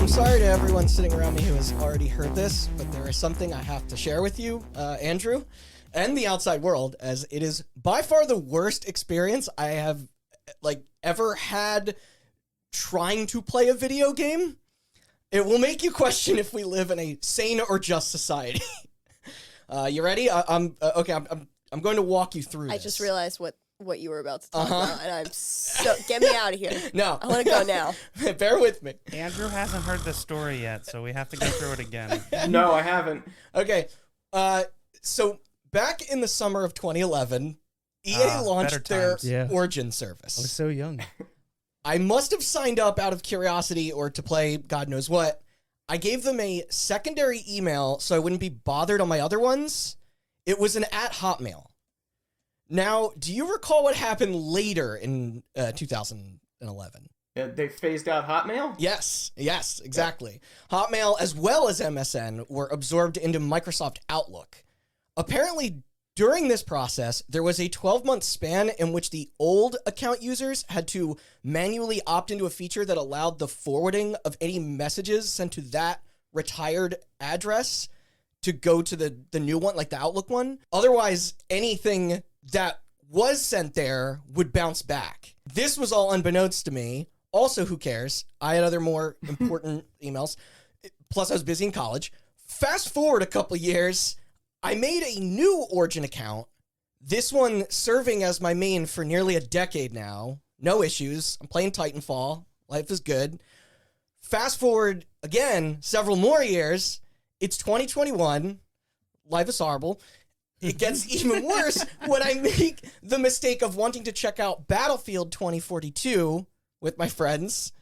I'm sorry to everyone sitting around me who has already heard this, but there is something I have to share with you, Andrew, and the outside world, as it is by far the worst experience I have ever had trying to play a video game. It will make you question if we live in a sane or just society. You ready? I'm going to walk you through this. I just realized what you were about to talk about, and I'm so... Get me out of here. No. I want to go now. Bear with me. Andrew hasn't heard the story yet, so we have to go through it again. No, I haven't. Okay. So back in the summer of 2011, EA launched their Origin service. I was so young. I must have signed up out of curiosity or to play God knows what. I gave them a secondary email so I wouldn't be bothered on my other ones. It was an @Hotmail. Now, do you recall what happened later in 2011? They phased out Hotmail? Yes, exactly. Yeah. Hotmail, as well as MSN, were absorbed into Microsoft Outlook. Apparently, during this process, there was a 12-month span in which the old account users had to manually opt into a feature that allowed the forwarding of any messages sent to that retired address to go to the new one, like the Outlook one. Otherwise, anything that was sent there would bounce back. This was all unbeknownst to me. Also, who cares? I had other more important emails. Plus, I was busy in college. Fast forward a couple years, I made a new Origin account. This one serving as my main for nearly a decade now. No issues. I'm playing Titanfall. Life is good. Fast forward again, several more years. It's 2021. Life is horrible. It gets even worse when I make the mistake of wanting to check out Battlefield 2042 with my friends.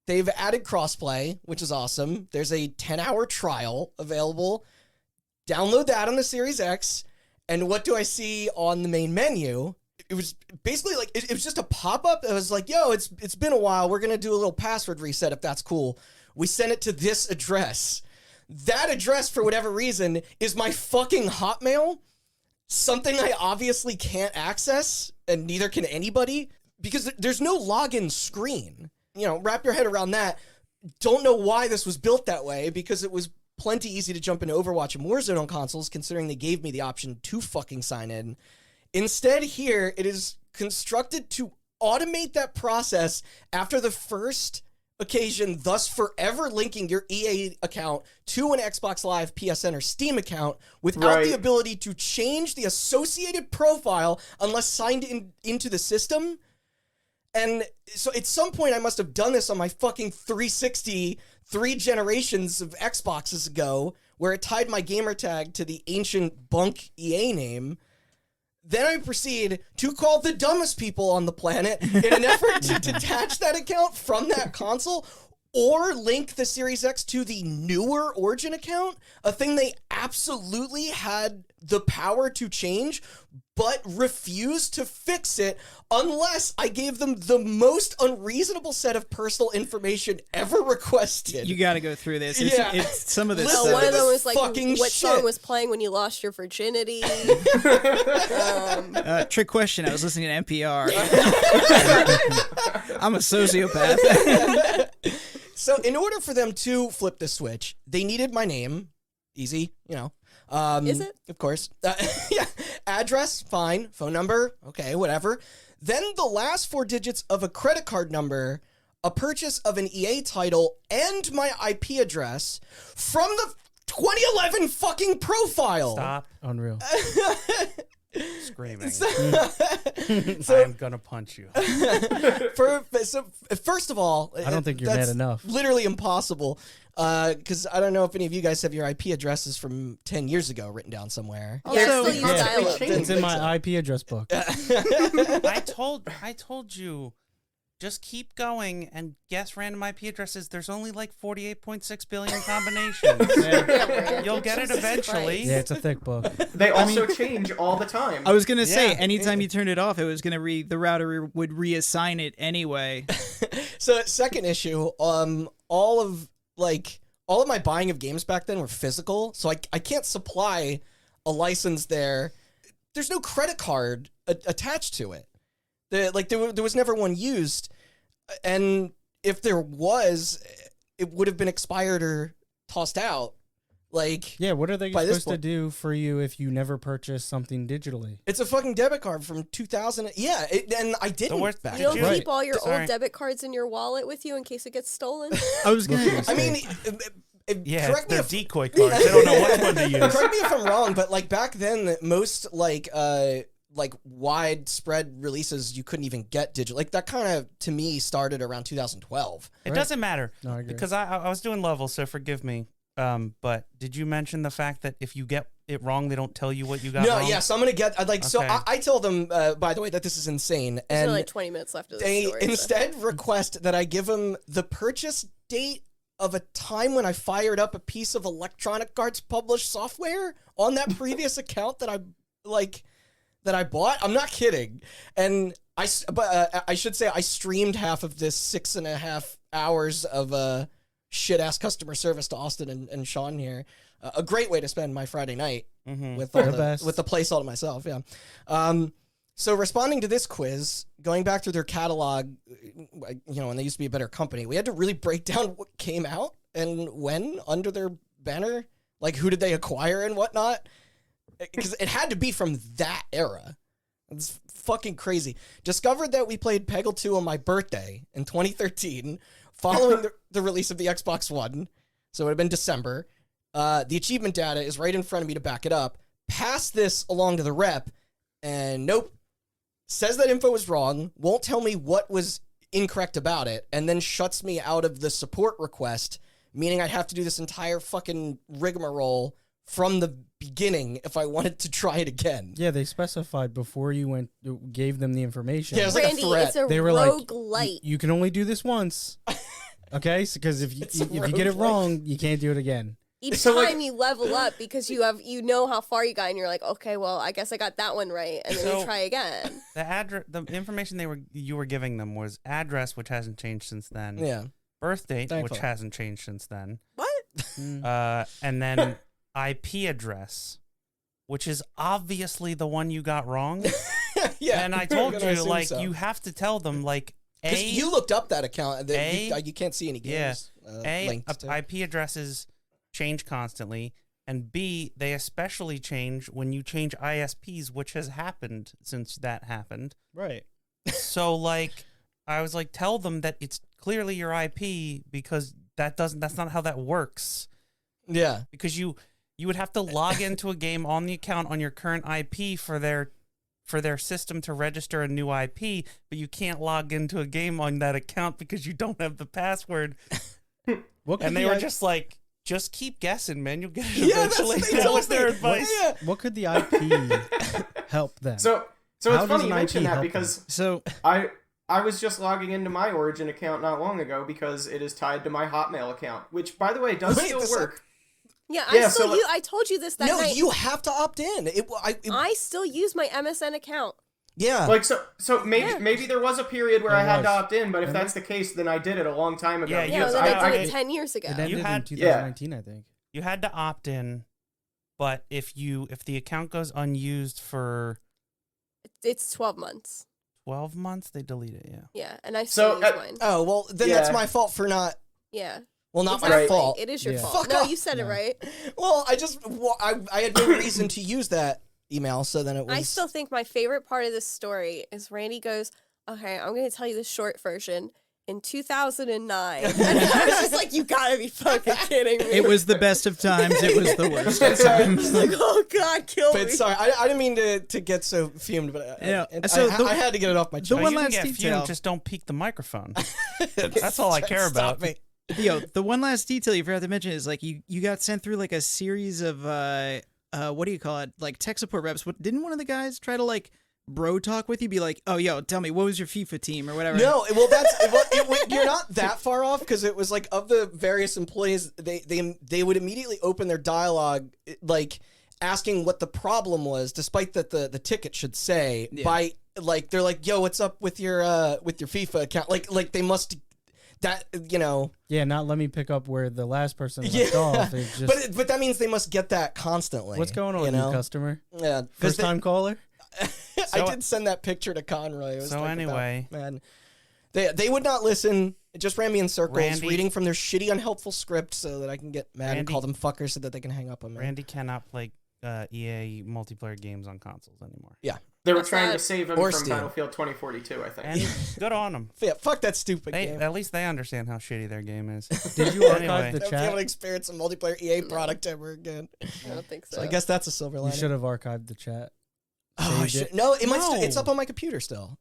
They've added crossplay, which is awesome. There's a 10-hour trial available. Download that on the Series X. And what do I see on the main menu? It was basically like, it was just a pop-up. It was like, yo, it's been a while. We're going to do a little password reset if that's cool. We sent it to this address. That address, for whatever reason, is my fucking Hotmail. Something I obviously can't access, and neither can anybody, because there's no login screen. You know, wrap your head around that. Don't know why this was built that way, because it was plenty easy to jump into Overwatch and Warzone on consoles, considering they gave me the option to fucking sign in. Instead, here, it is constructed to automate that process after the first occasion, thus forever linking your EA account to an Xbox Live, PSN, or Steam account without the ability to change the associated profile unless signed into the system. And so at some point I must have done this on my fucking 360 3 generations of Xboxes ago, where it tied my gamer tag to the ancient bunk EA name. Then I proceed to call the dumbest people on the planet in an effort to detach that account from that console or link the Series X to the newer Origin account, a thing they absolutely had the power to change, but refused to fix it unless I gave them the most unreasonable set of personal information ever requested. You got to go through this. It's some of this Well, stuff. one of them was like, what shit. song was playing when you lost your virginity? Trick question. I was listening to NPR. I'm a sociopath. So in order for them to flip the switch, they needed my name. Easy, you know. Is it? Of course. Yeah. Address, fine. Phone number, okay, whatever. Then the last 4 digits of a credit card number, a purchase of an EA title, and my IP address from the 2011 fucking profile. Stop. Unreal. Screaming. So I'm gonna punch you. First of all, I don't think you're mad enough. Literally impossible. Because I don't know if any of you guys have your IP addresses from 10 years ago written down somewhere. Yeah, I still use dial-up. It's in my IP address book. I told you, just keep going and guess random IP addresses. There's only like 48.6 billion combinations. You'll get it eventually. Yeah, it's a thick book. They also change all the time. I was gonna say, anytime you turned it off, it was gonna the router would reassign it anyway. So second issue, all of my buying of games back then were physical, so I can't supply a license there. There's no credit card attached to it. There was never one used, and if there was, it would have been expired or tossed out. Like, Yeah, what are they by this supposed to point- do for you if you never purchase something digitally? it's a fucking debit card from 2000. Yeah, and I didn't. worst- back You don't then. keep all your Sorry. old debit cards in your wallet with you in case it gets stolen? I was gonna. I mean, Yeah, correct me they're if decoy cards. They don't know which one to use. correct me if I'm wrong, but like back then, most like widespread releases you couldn't even get digital. Like that kind of to me started around 2012. It doesn't matter No, I agree. because I was doing levels, so forgive me. But did you mention the fact that if you get it wrong, they don't tell you what you got No, wrong? yes, I'm gonna get. I'd like. So Okay. I tell them, by the way, that this is insane, There's and only like 20 minutes left of this they story. so- instead request that I give them the purchase date of a time when I fired up a piece of Electronic Arts published software on that previous account that I bought. I'm not kidding, and I should say I streamed half of this 6.5 hours of shit ass customer service to Austin and Sean here. A great way to spend my Friday night with all The best. with the place all to myself. Yeah. So responding to this quiz, going back through their catalog, when they used to be a better company, we had to really break down what came out and when under their banner, like who did they acquire and whatnot, because it had to be from that era. It's fucking crazy. Discovered that we played Peggle 2 on my birthday in 2013, following the release of the Xbox One. So it would have been December. The achievement data is right in front of me to back it up. Pass this along to the rep, and nope. Says that info was wrong, won't tell me what was incorrect about it, and then shuts me out of the support request, meaning I'd have to do this entire fucking rigmarole from the beginning if I wanted to try it again. Yeah, they specified before you gave them the information. Yeah, it was like a Randy, threat. it's a They were like, roguelite. you can only do this once. Okay, because if It's a you get it roguelike. wrong, you can't do it again. Each So, like- time you level up because you know how far you got and you're like, okay, well, I guess I got that one right, and then you So- try again. The information you were giving them was address, which hasn't changed since then. Yeah. Birth date, Thankfully. which hasn't changed since then. What? And then IP address, which is obviously the one you got wrong. Yeah. And I I'm told gonna you, assume like, so. you have to tell them, like, Because you looked up that account. You can't see any Yeah. games linked to. IP addresses change constantly, and B, they especially change when you change ISPs, which has happened since that happened. Right. So, like, I was like, tell them that it's clearly your IP because that's not how that works. Yeah. Because you would have to log into a game on the account on your current IP for their system to register a new IP, but you can't log into a game on that account because you don't have the password. What could And they the were I- just like, just keep guessing, man. You'll get it Yeah, that's eventually. what they That told was their me. advice. Yeah. What could the IP help them? So How it's does funny an you IP mention that help because So I was just logging into my Origin account not long ago because it is tied to my Hotmail account, which by the way does Wait, still this- work. Yeah, Yeah, I so- I told you this that No, night. you have to opt in. I still use my MSN account. Yeah. Like so maybe there was a period where There I had to was. opt in, but if Remember? that's the case, then I did it a long time ago. Yeah, Yeah, Yes, then I did I- it 10 years ago. it ended had- in 2019, I think. You had to opt in, but if the account goes unused for It's 12 months. 12 months, they delete it. Yeah. Yeah, and I So, still use mine. Oh, well, then Yeah. that's my fault for not. Yeah. Well, not Exactly. my fault. It is your Yeah. fault. Fuck No, off. you said it No. right. Well, I had no reason to use that email, so then it was. I still think my favorite part of this story is Randy goes, okay, I'm going to tell you the short version. In 2009. And I was just like, you gotta be fucking kidding me. it was the best of times. It was the worst of Sorry. times. like, oh God, kill But me. sorry, I didn't mean to get so fumed, but Yeah, I, so I, the- I had to get it off my chest. the No, one you can last get detail. fumed, just don't peek the microphone. That's all I care Stop about. me. Yo, the one last detail you forgot to mention is like you got sent through like a series of what do you call it? Like tech support reps. What didn't one of the guys try to like bro talk with you? Be like, oh yo, tell me what was your FIFA team or whatever. No, well, you're not that far off because it was like of the various employees, they would immediately open their dialogue like asking what the problem was, despite that the ticket should say by like they're like, yo, what's up with your FIFA account? Like they must that Yeah, not let me pick up where the last person left Yeah. off. It's just, but that means they must get that constantly. what's going on, you know? new customer? Yeah, 'cause First time caller? I did send that picture to Conroy. It was So like anyway. man, They would not listen. It just ran me in circles, Randy- reading from their shitty, unhelpful script so that I can get mad and Randy- call them fuckers so that they can hang up on me. Randy cannot play EA multiplayer games on consoles anymore. They were What's trying that? to save him Or from Steam. Battlefield 2042, I think. And good on them. Yeah, fuck that stupid game. At least they understand how shitty their game is. Did you archive Anyway. the Never be able to chat? experience a multiplayer EA product ever again. I don't think so. So I guess that's a silver You lining. should have archived the chat. Oh, I saved should. it. No, it might. No. It's up on my computer still.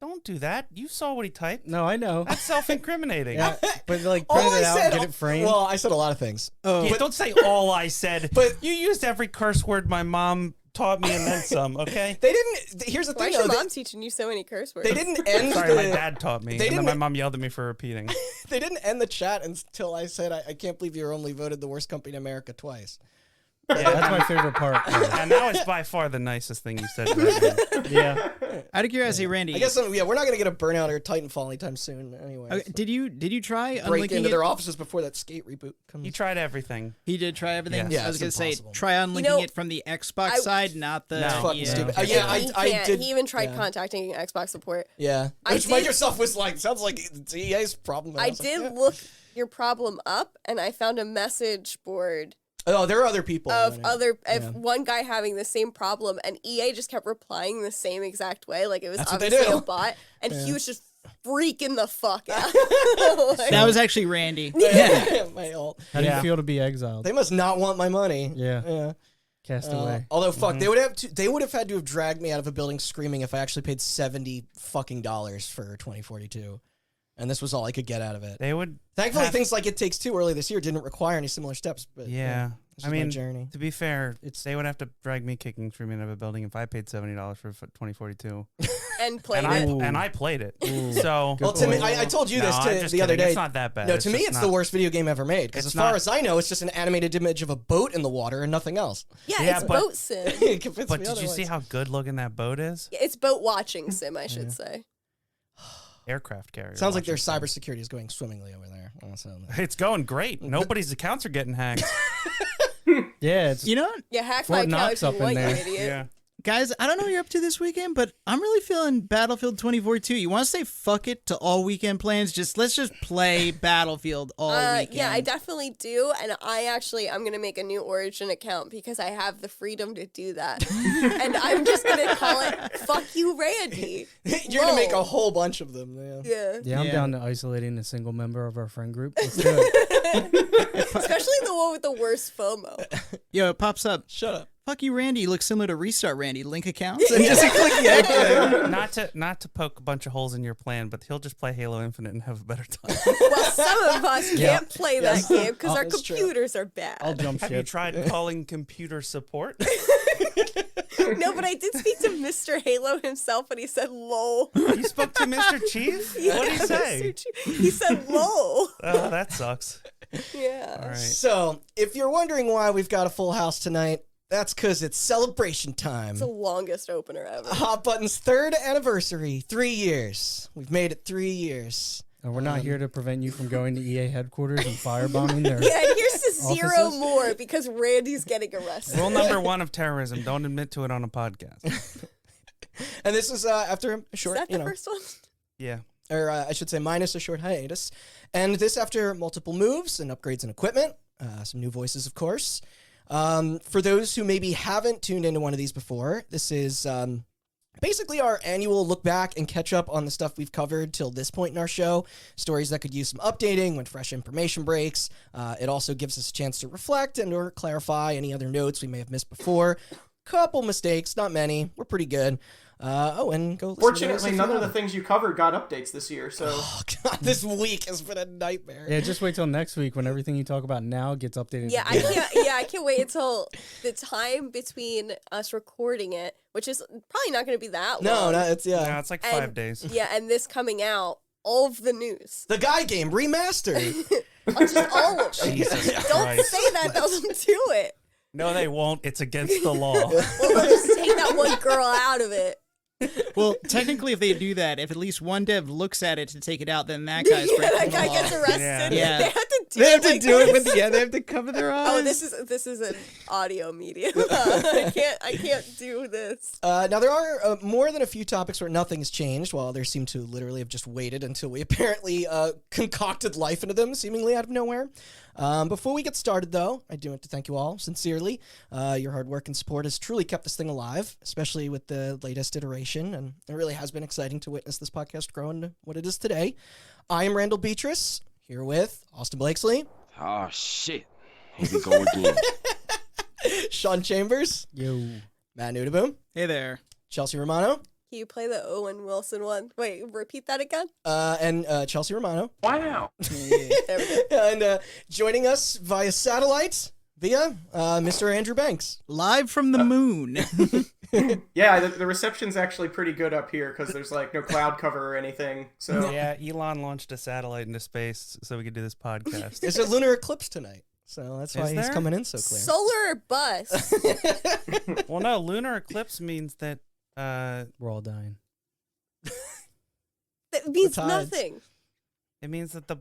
Don't do that. You saw what he typed. No, I know. That's self-incriminating. Yeah, but like All print I it out, said- get it framed. Well, I said a lot of things. Oh, Yeah, don't say all I said. But- you used every curse word my mom taught me and then some, okay? They didn't. Here's the Why thing, is your though. mom teaching you so many curse words? They didn't end. Sorry, my dad taught me. They And then my didn't- mom yelled at me for repeating. They didn't end the chat until I said, "I can't believe you're only voted the worst company in America twice." That's my favorite part. And that was by far the nicest thing you said right now. Yeah. out of curiosity, Randy. I guess we're not gonna get a Burnout or a Titanfall anytime soon. Anyway, Okay, did you try break unlinking into it? their offices before that Skate reboot comes. He tried everything. He did try everything. Yeah. Yeah, I was it's gonna say impossible. try unlinking know, it from the Xbox I- side, not the. No. It's fucking EA. stupid. Okay. Yeah, He I can't. did. He even tried yeah. contacting Xbox support. Yeah, I which did- Microsoft was like, sounds like it's EA's problem. And I was like, did yeah. look your problem up, and I found a message board Oh, there are other people. of in it. other Yeah. one guy having the same problem, and EA just kept replying the same exact way, like it was That's what they obviously do. a bot, and he Yeah. was just freaking the fuck out. Like, That was actually Randy. Yeah, my ult. How do Yeah. you feel to be exiled? They must not want my money. Yeah. Yeah. Cast away. Although fuck, they would have had to have dragged me out of a building screaming if I actually paid $70 fucking for 2042, and this was all I could get out of it. They would. Thankfully, have- things like It Takes Two early this year didn't require any similar steps. But Yeah. this I is my mean, journey. to be fair, they would have to drag me kicking, screaming out of a building if I paid $70 for 2042. and played And it. I played it. Ooh. So Well, to me, I told you No, this I'm just the other kidding. day. It's not that bad. No, to me, just it's not- the worst video game ever made. Because It's as far not- as I know, it's just an animated image of a boat in the water and nothing else. Yeah, Yeah, it's but- boat sim. It convinced But me did you see otherwise. how good looking that boat is? It's boat watching sim, I should say. Aircraft carrier. Sounds like their watching cybersecurity is going swimmingly over there. Also. thing. It's going great. Nobody's accounts are getting hacked. Yeah, it's You know, what, Yeah, hack Fort my couch Knox if up you in want, you there. idiot. guys, I don't know what you're up to this weekend, but I'm really feeling Battlefield 2042. You want to say fuck it to all weekend plans? Let's just play Battlefield all weekend. Yeah, I definitely do, and I'm gonna make a new Origin account because I have the freedom to do that, and I'm just gonna call it "Fuck You, Randy." You're gonna make a Lol. whole bunch of them. Yeah. Yeah, I'm Yeah. down to isolating a single member of our friend group. Let's do it. especially the one with the worst FOMO. Yo, it pops up. Shut up. Fuck you, Randy. You look similar to Restart Randy. Link accounts. And just click the exit. not to poke a bunch of holes in your plan, but he'll just play Halo Infinite and have a better time. Well, some of us can't play Yes. that game because our That's true. computers are bad. I'll jump Have you ship. tried calling computer support? No, but I did speak to Mr. Halo himself, and he said "lol." You spoke to Mr. Chief? What did he say? He said "lol." Oh, that sucks. Yeah. All right. So, if you're wondering why we've got a full house tonight, that's because it's celebration time. It's the longest opener ever. Hot Button's 3rd anniversary. 3 years. We've made it 3 years. And we're not here to prevent you from going to EA headquarters and firebombing their. Yeah, and here's to 0 Offices? more because Randy's getting arrested. Rule number 1 of terrorism: don't admit to it on a podcast. And this is after a Is short, that the first one? Yeah. or I should say minus a short hiatus. And this after multiple moves and upgrades in equipment, some new voices, of course. For those who maybe haven't tuned into one of these before, this is basically our annual look back and catch up on the stuff we've covered till this point in our show. Stories that could use some updating when fresh information breaks. It also gives us a chance to reflect and or clarify any other notes we may have missed before. Couple mistakes, not many. We're pretty good. And go listen to those Fortunately, if you none of the haven't. things you covered got updates this year, so Oh god, this week has been a nightmare. Yeah, just wait till next week when everything you talk about now gets updated. Yeah, I again. can't. Yeah, I can't wait until the time between us recording it, which is probably not going to be that No, long. no, it's No, it's like 5 And- days. Yeah, and this coming out, all of the news, The Guy Game remastered. just all of it. Jesus Don't Christ. say that; they'll do it. No, they won't. It's against the law. Well, they'll just take that one girl out of it. Well, technically, if they do that, if at least one dev looks at it to take it out, then that guy's breaking That the guy law. gets arrested. Yeah. They have to They have to like do it this. with they have to cover their eyes. Oh, this is an audio medium. I can't do this. Now, there are more than a few topics where nothing's changed, while others seem to literally have just waited until we apparently concocted life into them, seemingly out of nowhere. Before we get started, though, I do want to thank you all sincerely. Your hard work and support has truly kept this thing alive, especially with the latest iteration, and it really has been exciting to witness this podcast grow into what it is today. I am Randall Beatrice, here with Austin Blakesley. Oh, shit. Here we go again. Sean Chambers. Yo. Matt Nudaboom. Hey there. Chelsea Romano. Can you play the Owen Wilson one? Wait, repeat that again. And Chelsea Romano. Wow. There we go. And joining us via satellite, via Mr. Andrew Banks. Live from the moon. Yeah, the reception's actually pretty good up here because there's like no cloud cover or anything. So Yeah, Elon launched a satellite into space so we could do this podcast. There's a lunar eclipse tonight, so that's why Is he's there? coming in so clear. Solar bus. Well, no, lunar eclipse means that We're all dying. That means tides. nothing. it means that the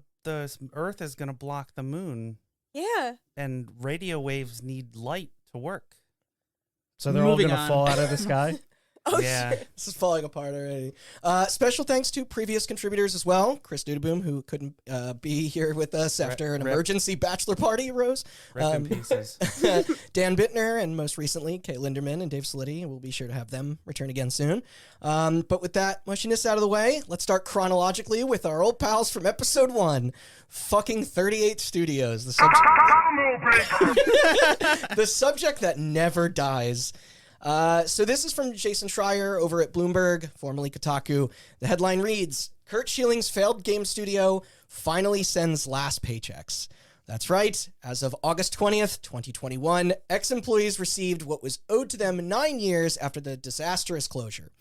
Earth is going to block the moon, Yeah. and radio waves need light to work. So they're all Moving gonna on. fall out of the sky. Oh, Yeah. shit. This is falling apart already. Special thanks to previous contributors as well. Chris Dudaboom, who couldn't be here with us after an rip. emergency bachelor party arose. Rip in pieces. Dan Bittner, and most recently, Kate Linderman and Dave Soliti. We'll be sure to have them return again soon. But with that mushiness out of the way, let's start chronologically with our old pals from episode 1. Fucking 38 Studios. The subject that never dies. So this is from Jason Schreier over at Bloomberg, formerly Kotaku. The headline reads, Kurt Schilling's failed game studio finally sends last paychecks. That's right. As of August 20th, 2021, ex-employees received what was owed to them 9 years after the disastrous closure.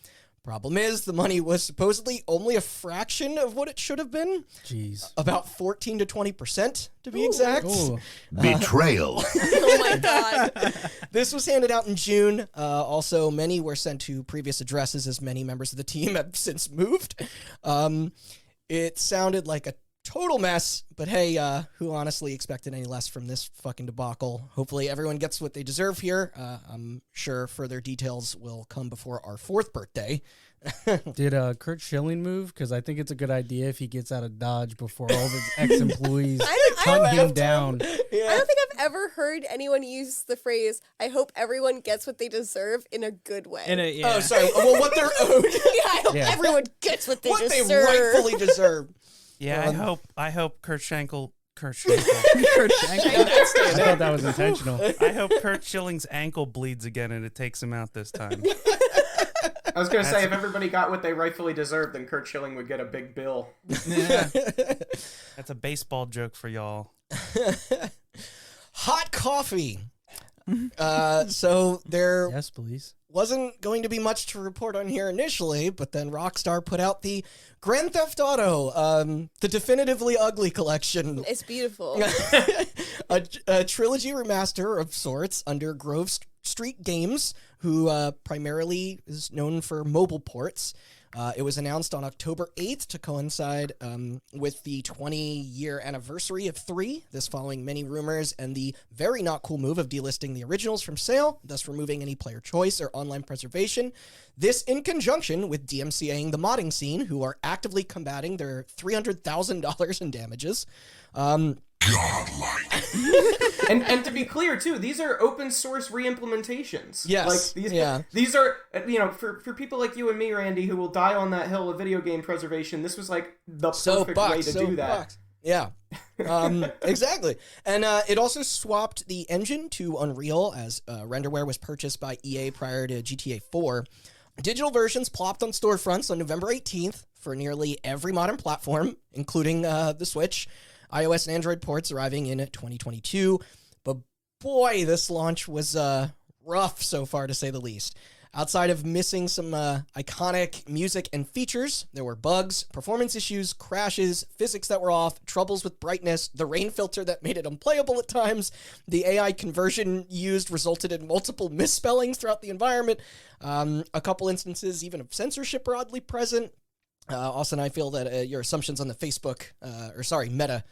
Problem is, the money was supposedly only a fraction of what it should have been. Jeez. About 14 to 20%, to be exact. Ooh. Betrayal. Oh my god. This was handed out in June. Also, many were sent to previous addresses as many members of the team have since moved. It sounded like a total mess, but hey, who honestly expected any less from this fucking debacle? Hopefully everyone gets what they deserve here. I'm sure further details will come before our 4th birthday. Did Kurt Schilling move? Because I think it's a good idea if he gets out of Dodge before all of his ex-employees I hunt don't him have down. I don't think I've ever heard anyone use the phrase, I hope everyone gets what they deserve in a good way. Yeah. Oh, sorry. Well, what they're owed. Yeah, I hope Yeah. everyone gets what they What they deserve. rightfully deserve. Yeah, I hope Kurt Schenkel. Kurt Schenkel. Kurt Schenkel. I thought that was intentional. I hope Kurt Schilling's ankle bleeds again and it takes him out this time. I was gonna say if everybody got what they rightfully deserved, then Kurt Schilling would get a big bill. Yeah. That's a baseball joke for y'all. Hot coffee. So there Yes, please. wasn't going to be much to report on here initially, but then Rockstar put out the Grand Theft Auto, the Definitively Ugly collection. It's beautiful. a trilogy remaster of sorts under Grove Street Games, who primarily is known for mobile ports. It was announced on October 8th to coincide with the 20-year anniversary of 3, this following many rumors and the very not cool move of delisting the originals from sale, thus removing any player choice or online preservation. This in conjunction with DMCAing the modding scene, who are actively combating their $300,000 in damages. And to be clear too, these are open source re-implementations. Yes, Like these are for people like you and me, Randy, who will die on that hill of video game preservation. This was like the perfect way to do that. Yeah, exactly. And it also swapped the engine to Unreal as renderware was purchased by EA prior to GTA 4. Digital versions plopped on storefronts on November 18th for nearly every modern platform, including the Switch. iOS and Android ports arriving in 2022. But boy, this launch was rough so far, to say the least. Outside of missing some iconic music and features, there were bugs, performance issues, crashes, physics that were off, troubles with brightness, the rain filter that made it unplayable at times, the AI conversion used resulted in multiple misspellings throughout the environment, a couple instances even of censorship were oddly present. Austin, I feel that your assumptions on the Meta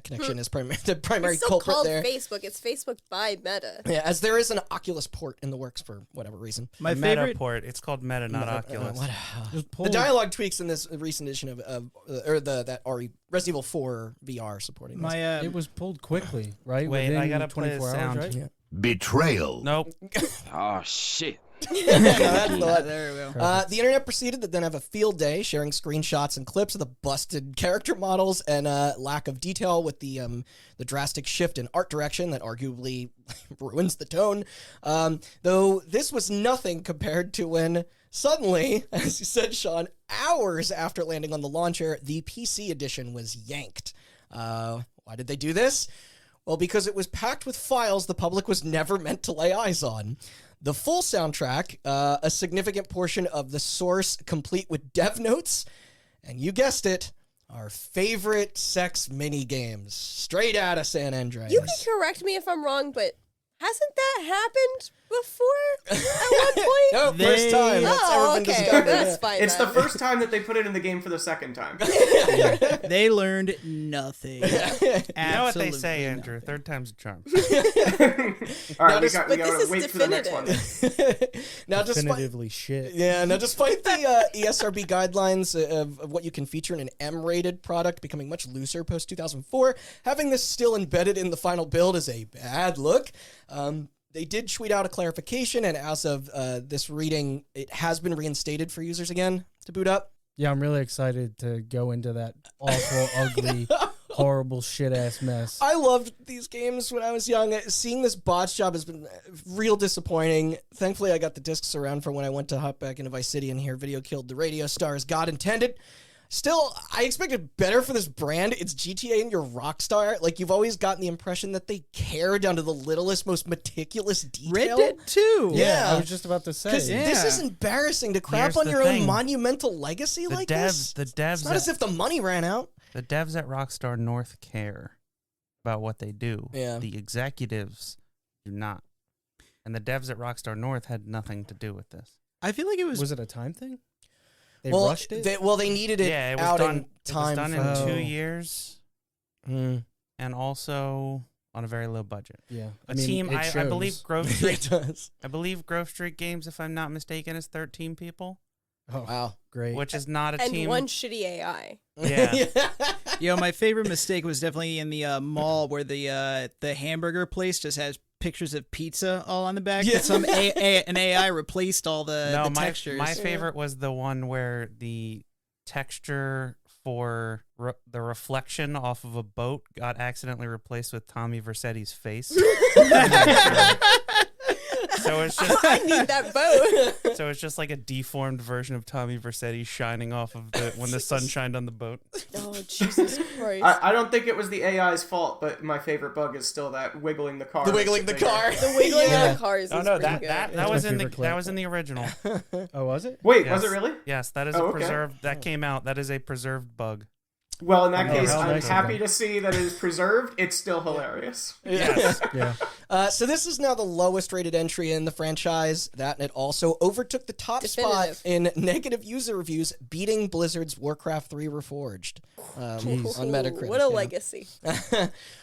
connection is the primary It's still culprit called there. Facebook. It's Facebook by Meta. Yeah, as there is an Oculus port in the works for whatever reason. My Meta favorite. port. It's called Meta, not Oculus. The dialogue tweaks in this recent edition of that Resident Evil 4 VR supporting this. It was pulled quickly, right? Wait, I Within gotta play the 24 sound. hours, right? Yeah. Betrayal. Nope. Oh shit. That's the one. There we go. The internet proceeded to then have a field day, sharing screenshots and clips of the busted character models and lack of detail with the drastic shift in art direction that arguably ruins the tone. Though this was nothing compared to when suddenly, as you said, Sean, hours after landing on the launcher, the PC edition was yanked. Why did they do this? Well, because it was packed with files the public was never meant to lay eyes on. The full soundtrack, a significant portion of the source complete with dev notes, and you guessed it, our favorite sex mini games, straight out of San Andreas. You can correct me if I'm wrong, but hasn't that happened before at one point? No, first time. That's ever Oh, been okay. discovered. That's fine. It's the then. first time that they put it in the game for the second time. They learned nothing. You know what they Absolutely say, nothing. Andrew? Third time's a charm. All right, we this- got but to this is wait for the next one. Now, despite Definitively shit. despite the ESRB guidelines of what you can feature in an M-rated product becoming much looser post 2004, having this still embedded in the final build is a bad look. They did tweet out a clarification, and as of this reading, it has been reinstated for users again to boot up. Yeah, I'm really excited to go into that awful, ugly, horrible shit-ass mess. I loved these games when I was young. Seeing this botch job has been real disappointing. Thankfully, I got the discs around for when I went to hop back into Vice City and hear Video killed the radio star as God intended. Still, I expected better for this brand. It's GTA and you're Rockstar. Like, you've always gotten the impression that they care down to the littlest, most meticulous detail. Red Dead 2. Yeah. I was just about to say. Because this Yeah. is embarrassing to crap Here's on the your thing. own monumental legacy The like devs, this. the It's devs, not as if the money ran out. the devs at Rockstar North care about what they do. Yeah. The executives do not, and the devs at Rockstar North had nothing to do with this. I feel like it was. Was it a time thing? They Well, rushed it? they needed it, Yeah, it was out done. in time. It was done for- in Oh. 2 years, Mm. and also on a very low budget. Yeah. A team, it I believe shows. Grove it Street. does. I believe Grove Street Games, if I'm not mistaken, is 13 people, Oh, Wow. great. which is not a And team. one shitty AI. Yeah. Yo, my favorite mistake was definitely in the mall where the hamburger place just has pictures of pizza all on the back. Yeah. That some an AI replaced all the No, textures. my favorite was the one where the texture for the reflection off of a boat got accidentally replaced with Tommy Vercetti's face. So it's just I need that boat. so it's just like a deformed version of Tommy Vercetti shining off of the when the sun shined on the boat. Oh, Jesus Christ. I don't think it was the AI's fault, but my favorite bug is still that wiggling the car. The wiggling the car. The wiggling Yeah. of cars Oh is no, pretty that good. that, That's that was my in the favorite clip. that was in the original. Oh, was it? Wait, Yes. was it really? Yes, that is Oh, a okay. preserved that came out. That is a preserved bug. Well, in that Oh, case, how I'm nice of happy them. to see that it is preserved. It's still hilarious. Yes. Yeah. So this is now the lowest rated entry in the franchise. That and it also overtook the top Definitive. spot in negative user reviews, beating Blizzard's Warcraft 3 Reforged on Metacritic. What a yeah. legacy.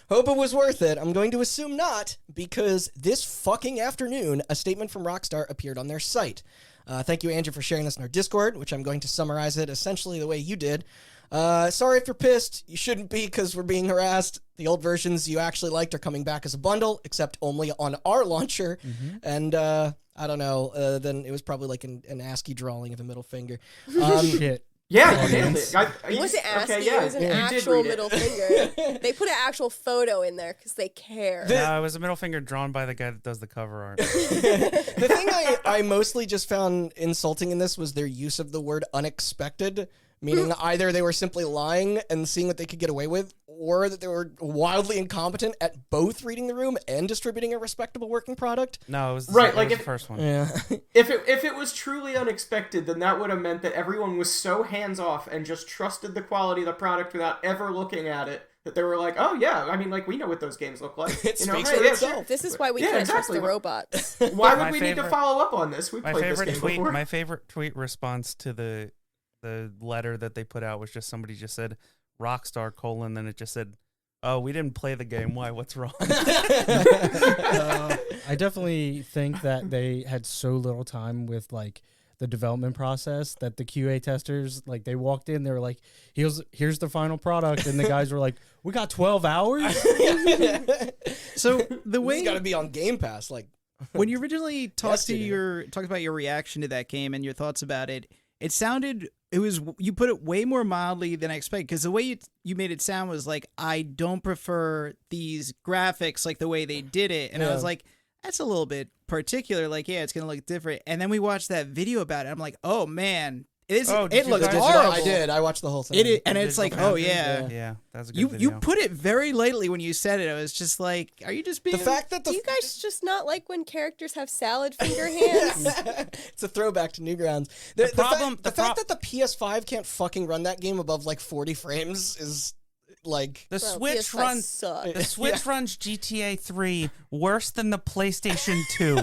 Hope it was worth it. I'm going to assume not, because this fucking afternoon, a statement from Rockstar appeared on their site. Thank you, Andrew, for sharing this in our Discord, which I'm going to summarize it essentially the way you did. Sorry if you're pissed. You shouldn't be, because we're being harassed. The old versions you actually liked are coming back as a bundle, except only on our launcher. And I don't know. Then it was probably like an ASCII drawing of a middle finger. Shit. Yeah, you nailed it. It wasn't ASCII, okay, yeah, it was an you did actual read it. middle finger. They put an actual photo in there because they care. No, it was a middle finger drawn by the guy that does the cover art. The thing I mostly just found insulting in this was their use of the word unexpected, meaning either they were simply lying and seeing what they could get away with, or that they were wildly incompetent at both reading the room and distributing a respectable working product. No, it was Right, it like was if- the first one. Yeah. If it was truly unexpected, then that would have meant that everyone was so hands off and just trusted the quality of the product without ever looking at it, that they were like, oh yeah, I mean, like, we know what those games look like. It You know, speaks hey, for yeah, itself. sure. This is why we Yeah, can't exactly. trust the robots. Why would My we need to favorite- follow up on this? We My played this favorite game tweet, before. my favorite tweet response to the letter that they put out was just somebody just said Rockstar : then it just said Oh, we didn't play the game. Why? What's wrong? I definitely think that they had so little time with like the development process that the QA testers, like, they walked in, they were like, here's the final product, and the guys were like, we got 12 hours. So the way It's got to be on Game Pass, like. when you originally talked Yesterday. about your reaction to that game and your thoughts about it, you put it way more mildly than I expected, because the way you made it sound was like, I don't prefer these graphics like the way they did it, and I was like, that's a little bit particular. Like, yeah, it's gonna look different. And then we watched that video about it. I'm like, oh man, it looks horrible. I did. I watched the whole thing. And it's like, oh yeah. Yeah, that's a good You video. put it very lightly when you said it. I was just like, are you just being The fact that Do you guys just not like when characters have salad finger hands? it's a throwback to Newgrounds. The The fact that the PS5 can't fucking run that game above like 40 frames is like. The Well, Switch PS5 runs suck. the Switch runs GTA 3 worse than the PlayStation 2.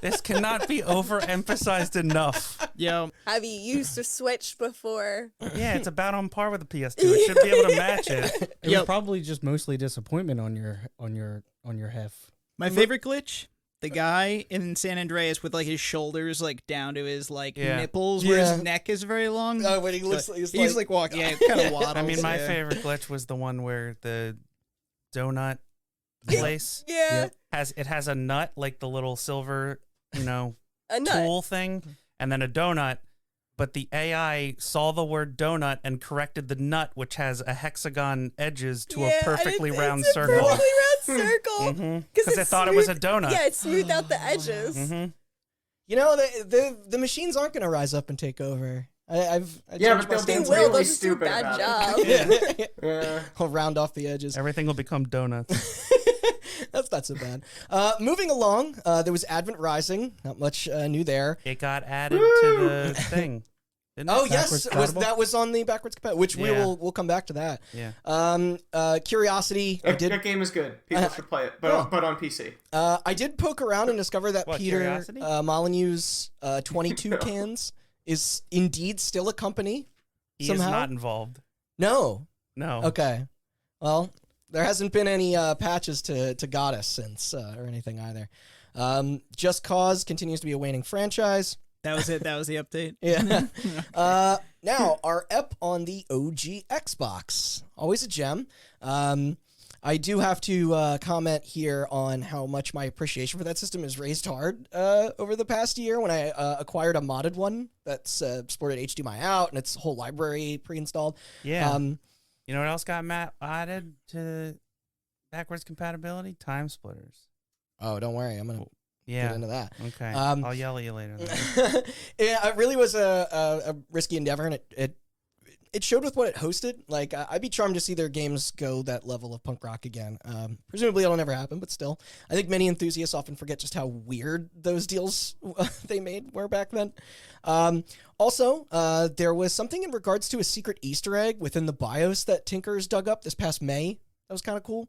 This cannot be overemphasized enough. yo. Have you used a Switch before? Yeah, it's about on par with the PS2. It should be able to match it. It was probably just mostly disappointment on your hef. My favorite glitch. The guy in San Andreas with like his shoulders like down to his like nipples, where his neck is very long. When he looks, He's like walking, kind of waddles. I mean, my yeah. favorite glitch was the one where the donut place Yeah. has a nut, like the little silver, A nut. tool thing, and then a donut. But the AI saw the word donut and corrected the nut, which has a hexagon edges, to a perfectly round circle. Perfectly round circle. Because it thought it was a donut. Yeah, it smoothed out the edges. You know, the machines aren't going to rise up and take over. I've Yeah, changed but my they'll be They stance. will. really They'll just do a stupid bad about job. Yeah. I'll round off the edges. Everything will become donuts. That's not so bad. Moving along, there was Advent Rising. Not much new there. It got added to the thing. Didn't Oh it? yes, compatible? that was on the backwards compatible, which Yeah. we'll come back to that. Yeah. Curiosity. I That game is good. People should play it, but on PC. I did poke around and discover that What, Peter Curiosity? Molyneux's 22 Cans is indeed still a company. He somehow? is not involved. No. No. Okay. Well, there hasn't been any patches to Goddess since or anything either. Just Cause continues to be a waning franchise. That was it. That was the update. Yeah. Now, our ep on the OG Xbox. Always a gem. I do have to comment here on how much my appreciation for that system has raised hard over the past year when I acquired a modded one that's supported HDMI out and its whole library pre-installed. Yeah. You know what else got added to backwards compatibility? Time splitters. Oh, don't worry. I'm going to Yeah. get into that. Okay. Um, I'll yell at you later. Then. Yeah, it really was a risky endeavor, and it showed with what it hosted. Like, I'd be charmed to see their games go that level of punk rock again. Presumably, it'll never happen, but still, I think many enthusiasts often forget just how weird those deals they made were back then. Also, there was something in regards to a secret Easter egg within the BIOS that Tinkers dug up this past May. That was kind of cool.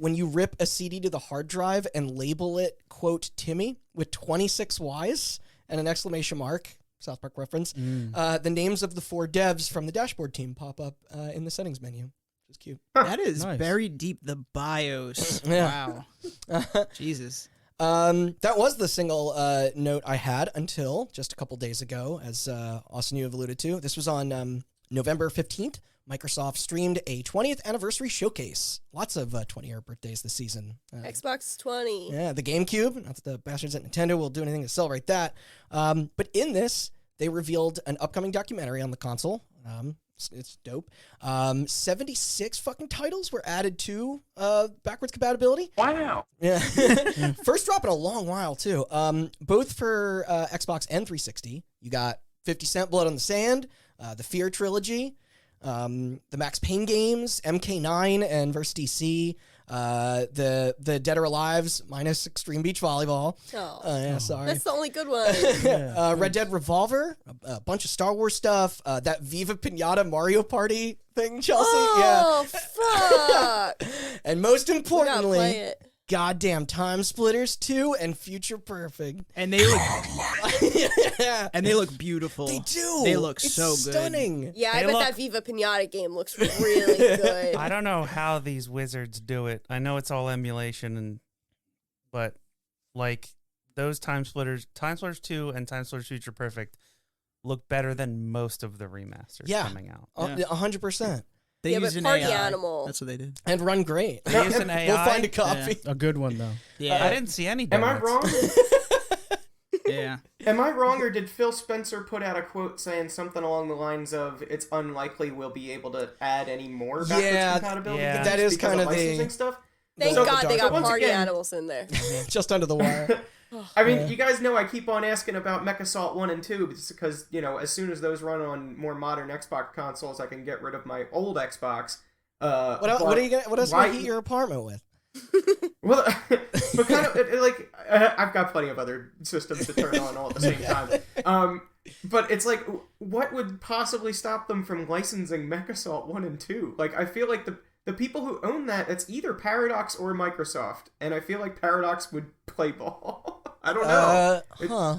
When you rip a CD to the hard drive and label it, quote, Timmy, with 26 Ys and an exclamation mark, South Park reference, the names of the 4 devs from the dashboard team pop up in the settings menu, which is cute. That is Nice. buried deep. The BIOS. Yeah. Wow. Jesus. That was the single note I had until just a couple days ago, as Austin, you have alluded to. This was on November 15th. Microsoft streamed a 20th anniversary showcase. Lots of 20-year birthdays this season. Xbox 20. Yeah, the GameCube. Not that the bastards at Nintendo will do anything to celebrate that. But in this, they revealed an upcoming documentary on the console. It's dope. 76 fucking titles were added to backwards compatibility. Wow. Yeah. First drop in a long while, too. Both for Xbox and 360. You got 50 Cent Blood on the Sand, the Fear Trilogy, the Max Payne games, MK9 and Versus DC, the Dead or Alive's minus Extreme Beach Volleyball. Oh, Yeah, sorry. that's the only good one. Red Dead Revolver, a bunch of Star Wars stuff, that Viva Pinata Mario Party thing, Chelsea. Oh, fuck. And most We gotta importantly, play it. goddamn Time Splitters 2 and Future Perfect. And they look Yeah. and they look beautiful. They do. They look It's so good. stunning. Yeah, I They bet look- that Viva Pinata game looks really good. I don't know how these wizards do it. I know it's all emulation, but like those Time Splitters 2 and Time Splitters Future Perfect look better than most of the remasters Yeah. coming out. 100%. They Yeah, use but an Party AI. Animal- That's what they did. And run great. They use an AI. We'll find a copy. A good one though. Yeah. I didn't see any. Am I donuts. wrong? Yeah. Am I wrong, or did Phil Spencer put out a quote saying something along the lines of "It's unlikely we'll be able to add any more backwards Yeah, compatibility"? yeah. That is because kind of licensing the stuff. Thank So- God they so got once Party again- Animals in there. Just under the wire. I mean, you guys know I keep on asking about Mechasalt 1 and 2 because, as soon as those run on more modern Xbox consoles, I can get rid of my old Xbox. What else why- will you heat your apartment with? Well, but kind of, I've got plenty of other systems to turn on all at the same time. But it's like, what would possibly stop them from licensing Mechasalt 1 and 2? Like, I feel like the people who own that, it's either Paradox or Microsoft. And I feel like Paradox would play ball. I don't know. Huh.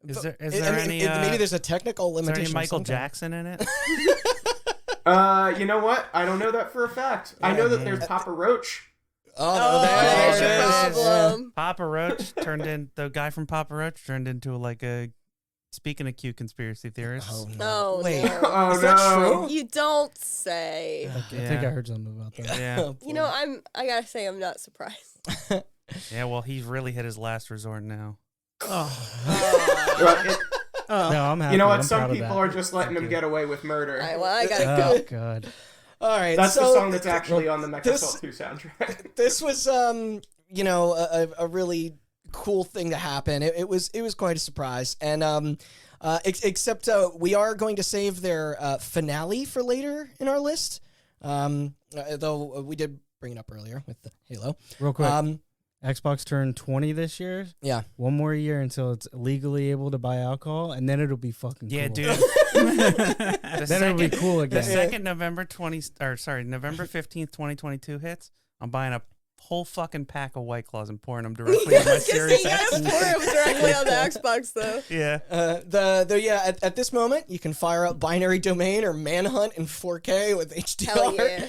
Is there Maybe any? there's a technical Is there limitation. any of Michael some kind. Jackson in it? You know what? I don't know that for a fact. I know that there's Papa Roach. Oh, There's there your it is. problem. Papa Roach the guy from Papa Roach turned into like a. Speaking of cute conspiracy theorists. Oh no! Oh, Wait, no. Oh, is that no. true? You don't say. I think I heard something about that. Yeah. Oh, You know, I gotta say, I'm not surprised. Yeah, well, he's really hit his last resort now. Well, No, I'm happy. you know what? I'm Some proud of people that. are just letting them you. get away with murder. All right, well, I gotta Oh go. god. All right, That's so the song that's actually on the Mechasalt 2 soundtrack. this was a really cool thing to happen. It was quite a surprise, and except we are going to save their finale for later in our list. Though we did bring it up earlier with the Halo. Real quick. Xbox turned 20 this year. Yeah. One more year until it's legally able to buy alcohol, and then it'll be fucking Yeah, cool. dude. Then it'll be cool The again. second November 15th, 2022 hits, I'm buying a whole fucking pack of White Claws and pouring them directly on my Series You X. gotta pour it directly on the Xbox, though. Yeah. At this moment, you can fire up Binary Domain or Manhunt in 4K with HDR. Hell yeah.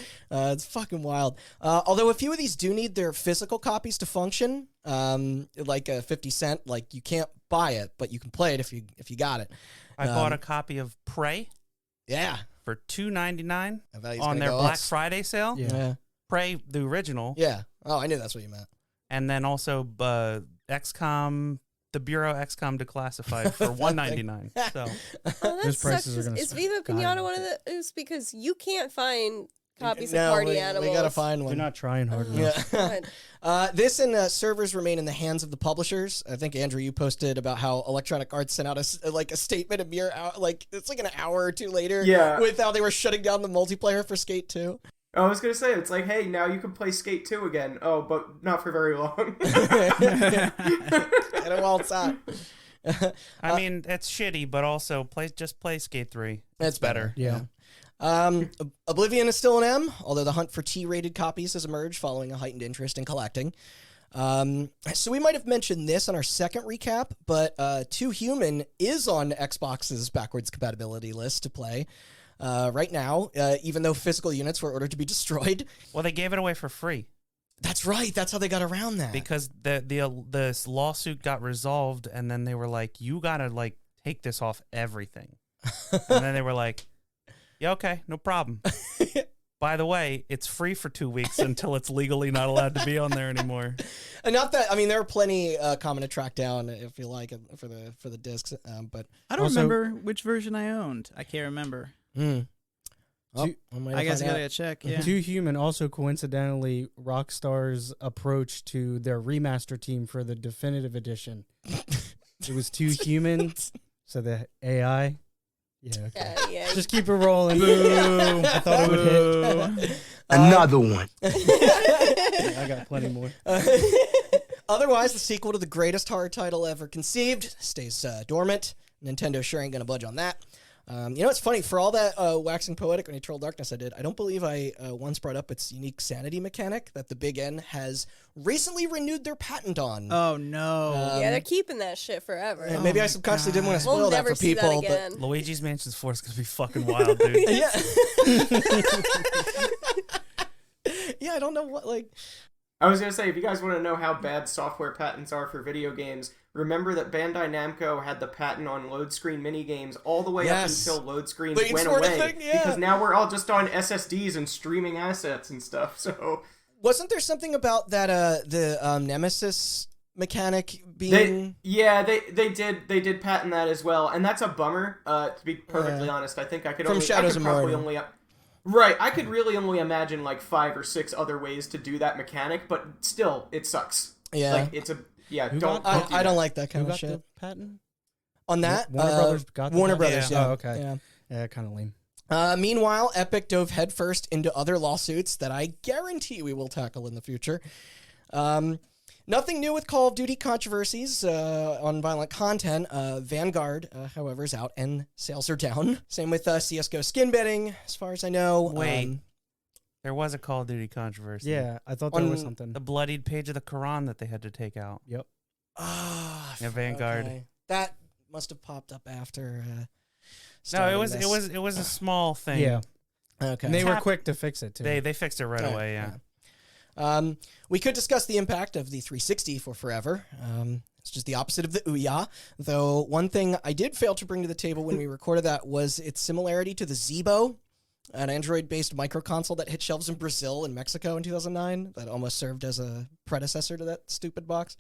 It's fucking wild. Although a few of these do need their physical copies to function, like a 50 cent. Like you can't buy it, but you can play it if you got it. I bought a copy of Prey Yeah. for $2.99 I bet he's on gonna their go Black up. Friday sale. Yeah. Yeah. Prey, the original. Yeah. Oh, I knew that's what you meant. And then also XCOM, the Bureau XCOM Declassified for $1.99. So Oh, that Those sucks. prices are gonna Is Viva skyrocket. Pinata one of those? Because you can't find copies No, of Party we Animals. gotta find They're one. not trying hard enough. Yeah. God. This and servers remain in the hands of the publishers. I think Andrew, you posted about how Electronic Arts sent out a statement a mere hour, it's like an hour or two later. Yeah. With how they were shutting down the multiplayer for Skate 2. I was going to say, it's like, hey, now you can play Skate 2 again. Oh, but not for very long. And while it's out, I mean, it's shitty, but also just play Skate 3. it's better. Yeah. Oblivion is still an M, although the hunt for T-rated copies has emerged following a heightened interest in collecting. So we might have mentioned this on our second recap, but 2 Human is on Xbox's backwards compatibility list to play right now, even though physical units were ordered to be destroyed. Well, they gave it away for free That's right. That's how they got around that. because this lawsuit got resolved, and then they were like, "You gotta take this off everything," and then they were like, "Yeah, okay, no problem." By the way, it's free for 2 weeks until it's legally not allowed to be on there anymore. And not that, I mean, there are plenty common to track down if you like for the discs, but I don't Also- remember which version I owned. I can't remember. Oh, I guess I gotta check. Yeah. 2 Human also coincidentally Rockstar's approach to their remaster team for the definitive edition. It was 2 Human, so the AI. Yeah, okay. Yeah. Just keep it rolling. Boom. I thought it would hit. Another one. Yeah, I got plenty more. Otherwise, the sequel to the greatest horror title ever conceived stays dormant. Nintendo sure ain't gonna budge on that. It's funny, for all that waxing poetic on Eternal Darkness I did, I don't believe I once brought up its unique sanity mechanic that the Big N has recently renewed their patent on. Oh no! Yeah, they're keeping that shit forever. And maybe I subconsciously didn't want to spoil We'll that never for see people, that again. Luigi's Mansion 4 is gonna be fucking wild, dude. yeah. Yeah, I don't know what, like... I was gonna say, if you guys want to know how bad software patents are for video games, remember that Bandai Namco had the patent on load screen minigames all the way up until load screens Waiting went for the away. thing, yeah. Because now we're all just on SSDs and streaming assets and stuff, so... Wasn't there something about that, the Nemesis mechanic being... They did patent that as well, and that's a bummer, to be perfectly honest. I think I could From Shadows of probably Mordor. only... Right, I could really only imagine like 5 or 6 other ways to do that mechanic, but still, it sucks. Yeah. Like, it's a... Yeah, Who don't... got- do I don't that. like that kind Who of got shit. the patent? On that, Warner Brothers got the Warner patent? Brothers, Yeah. yeah. Oh, okay. Yeah. Yeah, kind of lame. Meanwhile, Epic dove headfirst into other lawsuits that I guarantee we will tackle in the future. Nothing new with Call of Duty controversies on violent content. Vanguard, however, is out and sales are down. Same with CSGO skin betting, as far as I know. Wait. There was a Call of Duty controversy. Yeah, I thought there was On something. The bloodied page of the Quran that they had to take out. Yep. Yeah, Vanguard. Okay. That must have popped up after. No, starting it was this. it was a small thing. Yeah. Okay. And they were Tap- quick to fix it, too. They fixed it right away, yeah. We could discuss the impact of the 360 for forever. It's just the opposite of the Ouya. Though one thing I did fail to bring to the table when we recorded that was its similarity to the Zeebo, an Android-based microconsole that hit shelves in Brazil and Mexico in 2009 that almost served as a predecessor to that stupid box.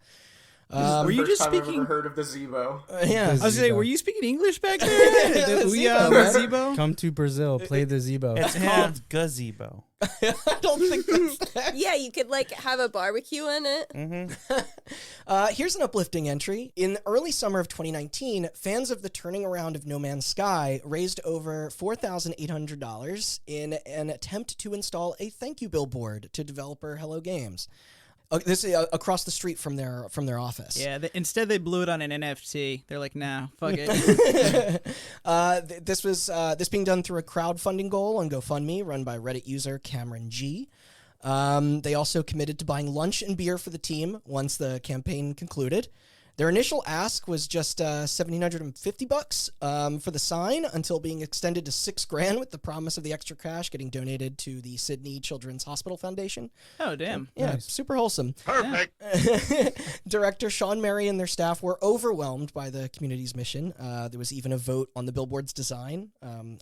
This is the Were you first just time I've speaking- ever heard of the Zebo. Yeah. I was gonna say, Zebo. were you speaking English back there? The The Zebo, Ouya, man. Zebo? Come to Brazil, play the Zebo. It's called gazebo. I don't think that's that. Yeah, you could like have a barbecue in it. Mm-hmm. Here's an uplifting entry. In the early summer of 2019, fans of the turning around of No Man's Sky raised over $4,800 in an attempt to install a thank you billboard to developer Hello Games. This is across the street from their office. Yeah, instead they blew it on an NFT. They're like, nah, fuck it. This being done through a crowdfunding goal on GoFundMe run by Reddit user Cameron G. They also committed to buying lunch and beer for the team once the campaign concluded. Their initial ask was just $1,750 for the sign, until being extended to $6,000 with the promise of the extra cash getting donated to the Sydney Children's Hospital Foundation. Oh, damn. Yeah, Nice. super wholesome. Perfect. Director Sean Murray and their staff were overwhelmed by the community's mission. There was even a vote on the billboard's design.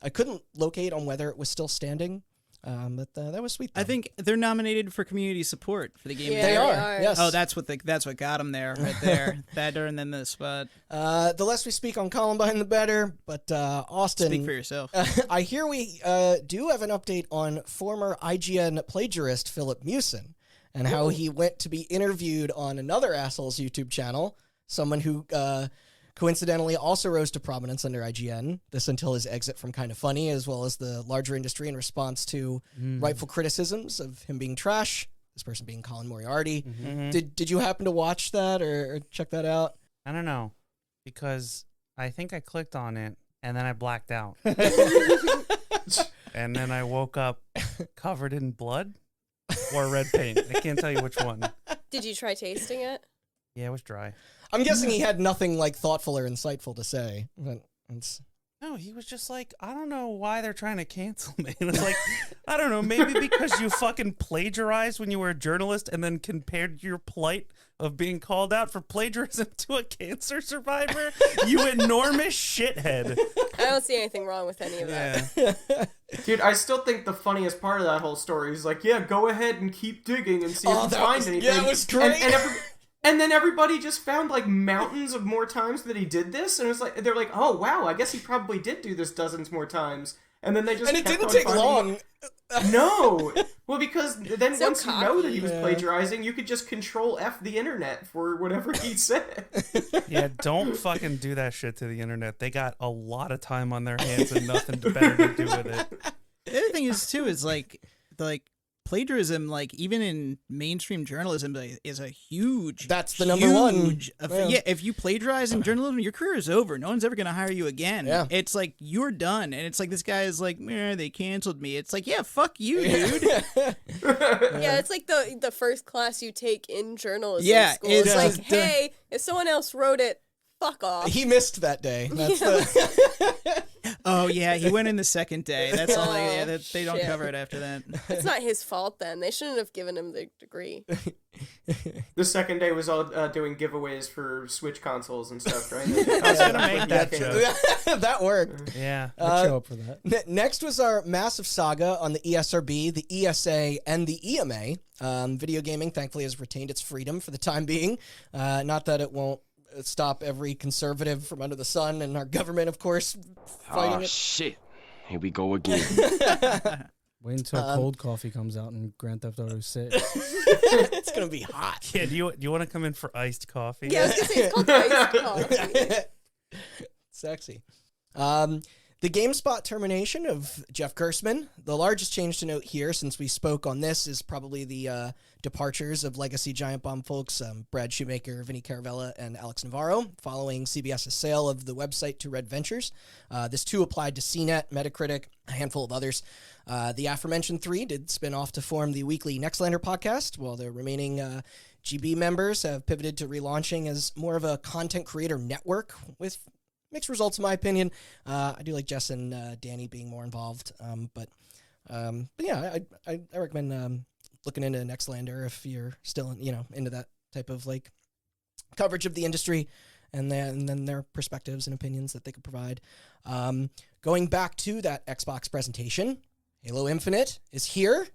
I couldn't locate on whether it was still standing, but that was sweet. I think they're nominated for community support for the game. Yeah, they they are. are. Yes. Oh, that's what got them there, right there. That and then the spot. The less we speak on Columbine, the better. But Austin, Speak for yourself. I hear we do have an update on former IGN plagiarist Philip Mewson and how he went to be interviewed on another asshole's YouTube channel, someone who coincidentally also rose to prominence under IGN, this until his exit from Kinda Funny, as well as the larger industry in response to rightful criticisms of him being trash, this person being Colin Moriarty. Did you happen to watch that or check that out? I don't know, because I think I clicked on it and then I blacked out. And then I woke up covered in blood or red paint. I can't tell you which one. Did you try tasting it? Yeah, it was dry. I'm guessing he had nothing like thoughtful or insightful to say. But it's... No, he was just like, I don't know why they're trying to cancel me. And it's like, I don't know, maybe because you fucking plagiarized when you were a journalist and then compared your plight of being called out for plagiarism to a cancer survivor? You enormous shithead. I don't see anything wrong with any of that. Yeah. Dude, I still think the funniest part of that whole story is like, yeah, go ahead and keep digging and see if you that find was- anything. yeah, it was great. And then everybody just found like mountains of more times that he did this, and it was like they're like, oh wow, I guess he probably did do this dozens more times. And then they just And it kept didn't on take finding- long. No, well, because then So once you know that he was cocky. plagiarizing, you could just control F the internet for whatever he said. Yeah, don't fucking do that shit to the internet. They got a lot of time on their hands and nothing better to do with it. The other thing is too is like plagiarism, like even in mainstream journalism, is a huge. That's the number one. Yeah, if you plagiarize in journalism, your career is over. No one's ever gonna hire you again. Yeah. It's like you're done, and it's like this guy is like, they canceled me. It's like, yeah, fuck you, dude. Yeah, it's like the first class you take in journalism Yeah, school. It's it's like, hey, if someone else wrote it, fuck off. He missed that day. That's the Oh yeah, he went in the second day. That's all. They don't shit. cover it after that. It's not his fault then. They shouldn't have given him the degree. The second day was all doing giveaways for Switch consoles and stuff, right? I was gonna make that joke. that worked. Yeah. I'd show up for that. Next was our massive saga on the ESRB, the ESA, and the EMA. Video gaming, thankfully, has retained its freedom for the time being. Not that it won't stop every conservative from under the sun, and our government, of course, fighting Oh it. shit. Here we go again. Wait until cold coffee comes out in Grand Theft Auto 6. It's gonna be hot. Yeah, do you want to come in for iced coffee? Yeah, I was gonna say it's called iced coffee. Sexy. The GameSpot termination of Jeff Gerstmann. The largest change to note here, since we spoke on this, is probably the departures of legacy Giant Bomb folks Brad Shoemaker, Vinny Caravella, and Alex Navarro, following CBS's sale of the website to Red Ventures. This too applied to CNET, Metacritic, a handful of others. The aforementioned three did spin off to form the weekly Nextlander podcast, while the remaining GB members have pivoted to relaunching as more of a content creator network with mixed results, in my opinion. I do like Jess and Danny being more involved, but yeah, I recommend looking into Nextlander if you're still into that type of like coverage of the industry, and then their perspectives and opinions that they could provide. Going back to that Xbox presentation, Halo Infinite is here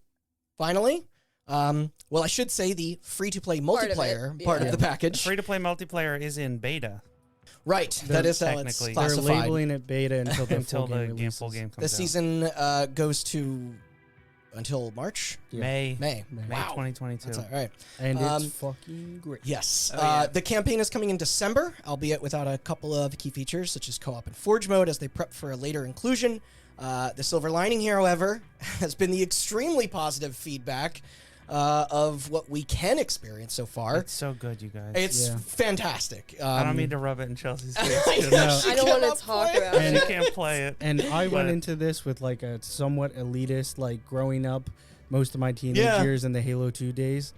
finally. Well, I should say the free-to-play multiplayer part of the package. Free-to-play multiplayer is in beta. Right, that is how it's technically- They're classified. labeling it beta until the Until full the game full releases. game comes The out. season goes to until March, Yeah. May May. May 2022. That's all right. And Um, it's fucking great. Yes. Oh, yeah. The campaign is coming in December, albeit without a couple of key features, such as co-op and Forge mode, as they prep for a later inclusion. The silver lining here, however, has been the extremely positive feedback of what we can experience so far. It's so good, you guys. It's Yeah. fantastic. I don't mean to rub it in Chelsea's face. I Just- know, No. she I don't want cannot to talk play. about She it. can't play it. And I went But- into this with like a somewhat elitist, like growing up most of my teenage Yeah. years in the Halo 2 days.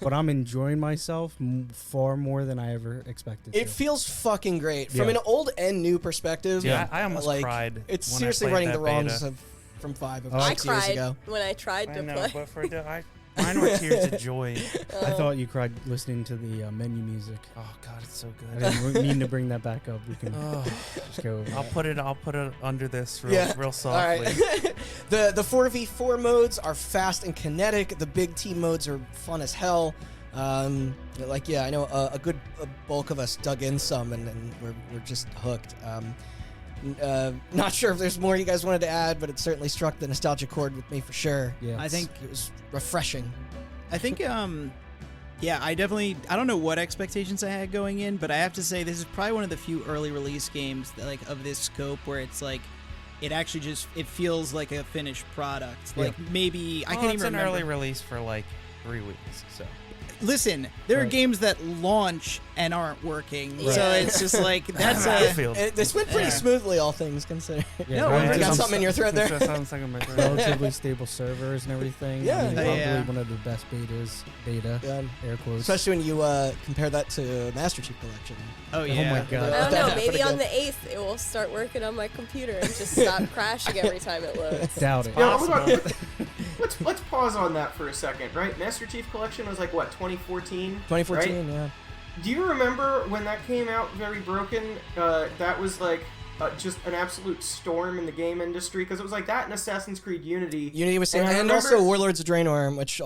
But I'm enjoying myself far more than I ever expected It to. feels fucking great. From Yeah. an old and new perspective. Dude, I almost cried It's when I seriously played righting that the wrongs beta. from 5 Oh, I 6 years cried ago. when I tried I to know, play. but for mine were tears of joy. I thought you cried listening to the menu music. Oh god, it's so I good. didn't mean to bring that back up. We can Oh, just go over I'll that. put it under this real Yeah. real All softly. right. The 4v4 modes are fast and kinetic. The big team modes are fun as hell. I know a good bulk of us dug in some, and we're just hooked. Not sure if there's more you guys wanted to add, but it certainly struck the nostalgia chord with me for sure. Yeah. I think It was refreshing. I think, yeah, I don't know what expectations I had going in, but I have to say this is probably one of the few early release games that, like, of this scope where it's like, it actually it feels like a finished product. Yeah. Like maybe I Well, can't it's even an remember. early release for like 3 weeks, so Listen, there are Right. games that launch and aren't working, Right. so it's just like that's a. Battlefield. This went pretty Yeah. smoothly, all things considered. Yeah, No, relatively- You got something in your throat there. That sounds like a micro- relatively stable servers and everything. Yeah, I mean, yeah. probably Yeah. one of the best beta, air quotes. Especially when you compare that to Master Chief Collection. Oh yeah. my God. I don't That know. happened Maybe on again. the 8th, it will start working on my computer and just stop crashing every time it loads. Doubt it. Yeah, hold on. Let's pause on that for a second, right? Master Chief Collection was like what, 2014? 2014, right? yeah. Do you remember when that came out very broken? That was like just an absolute storm in the game industry, because it was like that and Assassin's Creed Unity. Unity was, And I and remember- also Warlords of Draenor, which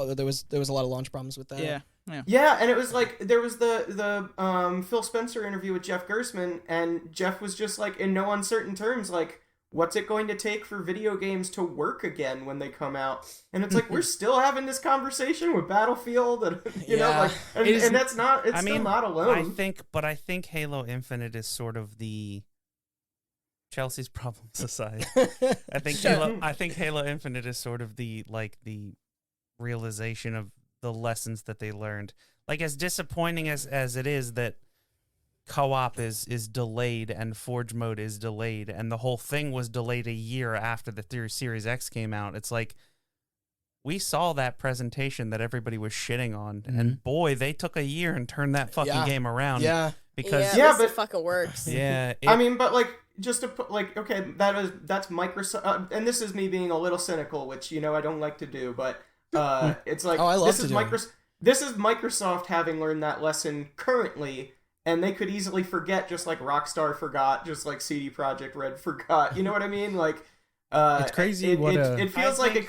there was a lot of launch problems with that. Yeah. Yeah. Yeah, and it was like there was the Phil Spencer interview with Jeff Gerstmann, and Jeff was just like, in no uncertain terms, like, what's it going to take for video games to work again when they come out? And it's like, we're still having this conversation with Battlefield, and you know, Yeah. like, and that's not, it's I still mean, not alone. I think Halo Infinite is sort of the Chelsea's problems aside. I think Halo Infinite is sort of the realization of the lessons that they learned. Like, as disappointing as it is that co-op is delayed and Forge mode is delayed and the whole thing was delayed a year after the Series X came out, it's like, we saw that presentation that everybody was shitting on, and boy, they took a year and turned that fucking game around. Yeah. Because but it fucking works. yeah, I mean, but like, just to put, like, okay, that's Microsoft, and this is me being a little cynical, which, you know, I don't like to do, but it's like, I love this to is do. This is Microsoft having learned that lesson currently, and they could easily forget, just like Rockstar forgot, just like CD Projekt Red forgot. You know what I mean? Like, it's crazy. It feels like it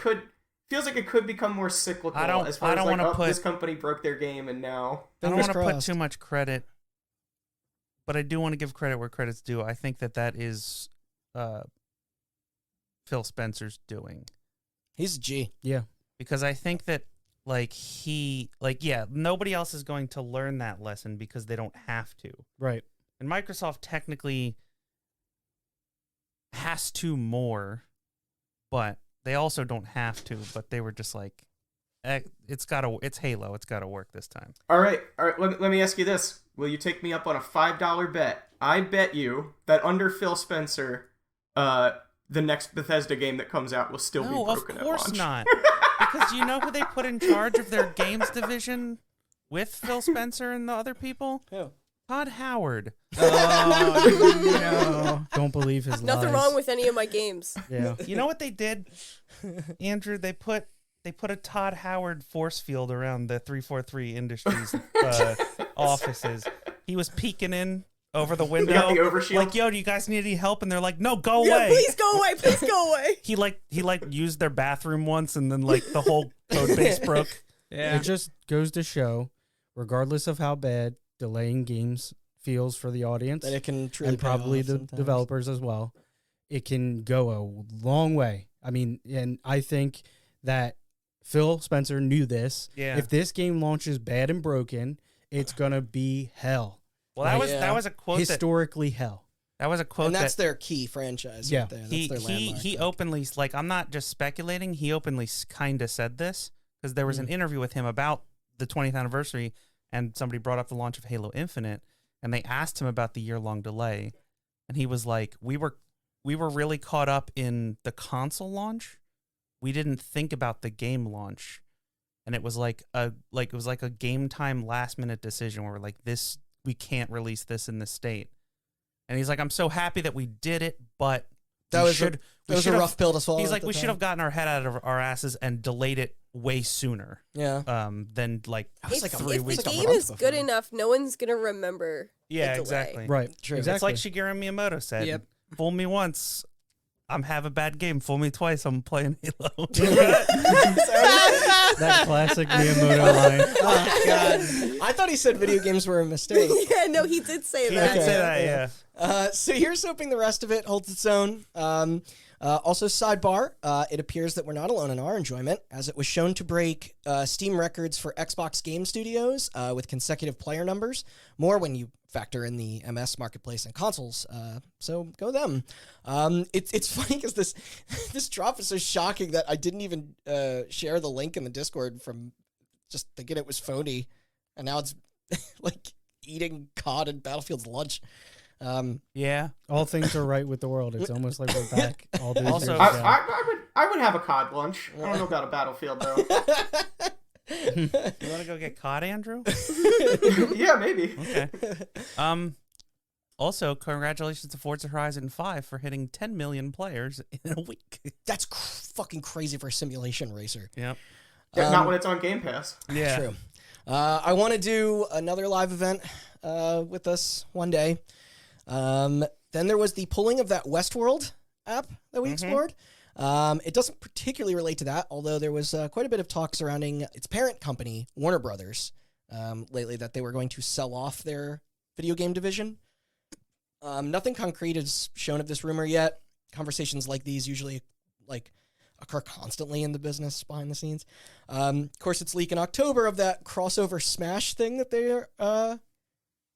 could become more cyclical. As far as like, this company broke their game, and now I don't want to put crossed. too much credit, but I do want to give credit where credit's due. I think that is Phil Spencer's doing. He's a G. Yeah. Because I think that nobody else is going to learn that lesson because they don't have to. Right. And Microsoft technically has to more, but they also don't have to. But they were just like, it's Halo. It's got to work this time. All right. Let me ask you this: will you take me up on a $5 bet? I bet you that under Phil Spencer, the next Bethesda game that comes out will still be broken at launch. No, of course not. Because you know who they put in charge of their games division with Phil Spencer and the other people? Who? Todd Howard. No. Don't believe his lies. Nothing wrong with any of my games. Yeah. You know what they did, Andrew? They put a Todd Howard force field around the 343 Industries offices. He was peeking in over the window. They got the overshield. Like, yo, do you guys need any help? And they're like, no, go Yeah, away. please go away. Please go away. He used their bathroom once, and then like the whole code base broke. Yeah. It just goes to show, regardless of how bad delaying games feels for the audience, That it can truly and probably pay the off sometimes. developers as well, it can go a long way. I mean, and I think that Phil Spencer knew this. Yeah. If this game launches bad and broken, it's gonna be hell. Well, that was a quote historically hell. That was a quote And that's that their key franchise. Yeah. Right there. That's their landmark. he openly, like, I'm not just speculating. He openly kind of said this because there was an interview with him about the 20th anniversary, and somebody brought up the launch of Halo Infinite, and they asked him about the year-long delay, and he was like, "We were really caught up in the console launch. We didn't think about the game launch, and it was like a game time last-minute decision where we're like, this, we can't release this in this state." And he's like, "I'm so happy that we did it, but That was a rough pill to swallow. He's at like, the we should time. have gotten our head out of our asses and delayed it way sooner. Yeah. Than like That was like If 3 the weeks. game is good enough, no one's gonna remember. yeah, the delay. exactly. Right. True. Exactly. It's like Shigeru Miyamoto said. Yep. Fool me once, I'm have a bad game. Fool me twice, I'm playing Halo. that classic Miyamoto line. Oh, God. I thought he said video games were a mistake. Yeah, no, he did say He that. did say that, yeah. So here's hoping the rest of it holds its own. Also, sidebar, it appears that we're not alone in our enjoyment, as it was shown to break Steam records for Xbox Game Studios with consecutive player numbers, more when you factor in the MS marketplace and consoles. So go them. It's funny because this drop is so shocking that I didn't even share the link in the Discord from just thinking it was phony, and now it's like eating COD and Battlefield's lunch. Yeah. All things are right with the world. It's almost like we're back. All those Also- years ago. I would have a COD lunch. I don't know about a Battlefield though. You want to go get caught, Andrew? Yeah, maybe. Okay. Also, congratulations to Forza Horizon 5 for hitting 10 million players in a week. That's fucking crazy for a simulation racer. Yep. Yeah, not when it's on Game Pass. Yeah. True. I want to do another live event with us one day. Then there was the pulling of that Westworld app that we explored. It doesn't particularly relate to that, although there was quite a bit of talk surrounding its parent company, Warner Brothers, lately that they were going to sell off their video game division. Nothing concrete is shown of this rumor yet. Conversations like these usually occur constantly in the business behind the scenes. Of course, its leak in October of that crossover Smash thing that they are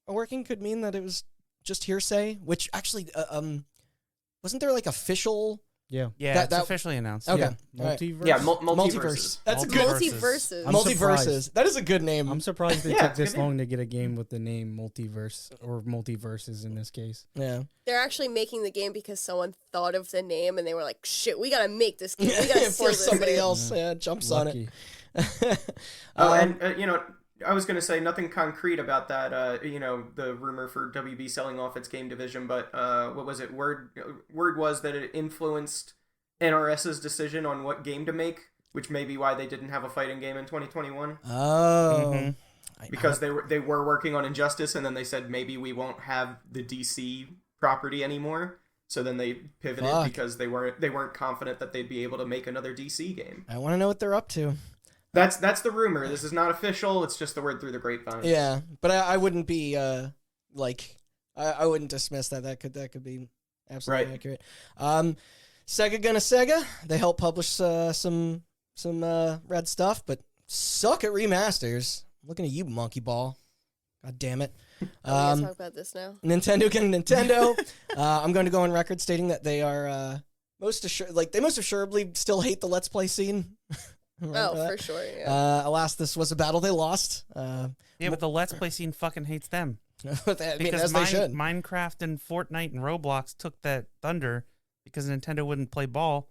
working could mean that it was just hearsay, which actually, wasn't there like official Yeah. Yeah, it's that- officially announced. Okay. Yeah. All right. Multiverse. Yeah, Multiverse. multiverses. That's a good Multiverses. I'm surprised. Multiverses. That is a good name. I'm surprised they Yeah, took it's a this good name. long to get a game with the name Multiverse or Multiverses in this case. Yeah. They're actually making the game because someone thought of the name and they were like, shit, we gotta make this game. We gotta seal Before this somebody thing." else jumps Lucky. on it. Oh, Um, and you know, I was going to say nothing concrete about that. You know, the rumor for WB selling off its game division, but what was it? Word was that it influenced NRS's decision on what game to make, which may be why they didn't have a fighting game in 2021. Oh. Mhm. Because they were working on Injustice, and then they said maybe we won't have the DC property anymore. So then they pivoted Fuck. because they weren't confident that they'd be able to make another DC game. I want to know what they're up to. That's the rumor. This is not official. It's just the word through the grapevine. Yeah, but I wouldn't be like I wouldn't dismiss that. That could be absolutely Right. accurate. Sega gonna Sega. They help publish some red stuff, but suck at remasters. I'm looking at you, monkey ball. God damn it. We gotta talk about this now. Nintendo getting Nintendo. I'm going to go on record stating that they are most assuredly still hate the Let's Play scene. Remember Oh, that? for sure, yeah. Alas, this was a battle they lost. Yeah, but the Let's Play scene fucking hates them. I mean, Because as they should. Minecraft and Fortnite and Roblox took that thunder because Nintendo wouldn't play ball.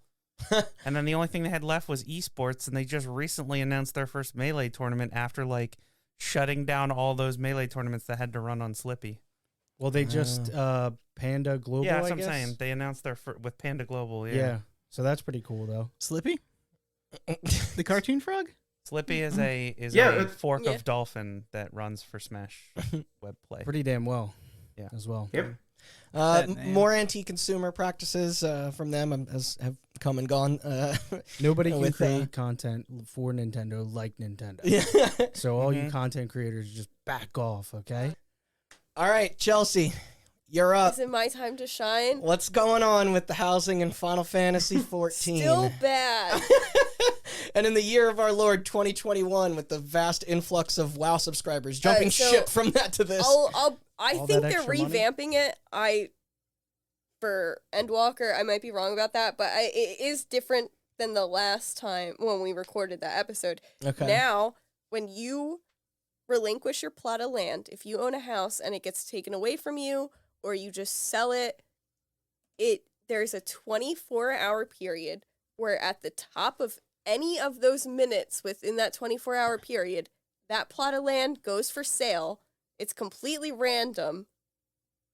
And then the only thing they had left was esports, and they just recently announced their first Melee tournament after, like, shutting down all those Melee tournaments that had to run on Slippy. Well, they just Panda Global. Yeah, that's I what I'm guess? saying. They announced their with Panda Global, Yeah. So that's pretty cool, though. Slippy? The cartoon frog? Slippy is a Yeah, fork Yeah. of dolphin that runs for Smash web play. Pretty damn well. Yeah. As well. Yep. That name. More anti-consumer practices from them have come and gone. Nobody can With, create content for Nintendo like Nintendo. Yeah. So all you Mhm. content creators just back off, okay? All right, Chelsea, you're up. Is it my time to shine? What's going on with the housing in Final Fantasy 14? Still bad. And in the year of our Lord 2021, with the vast influx of WoW subscribers, jumping so ship from that to this. I All think that they're extra money? revamping it. For Endwalker, I might be wrong about that, but it is different than the last time when we recorded that episode. Okay. Now, when you relinquish your plot of land, if you own a house and it gets taken away from you, or you just sell it, there's a 24-hour period where at the top of any of those minutes within that 24-hour period, that plot of land goes for sale. It's completely random,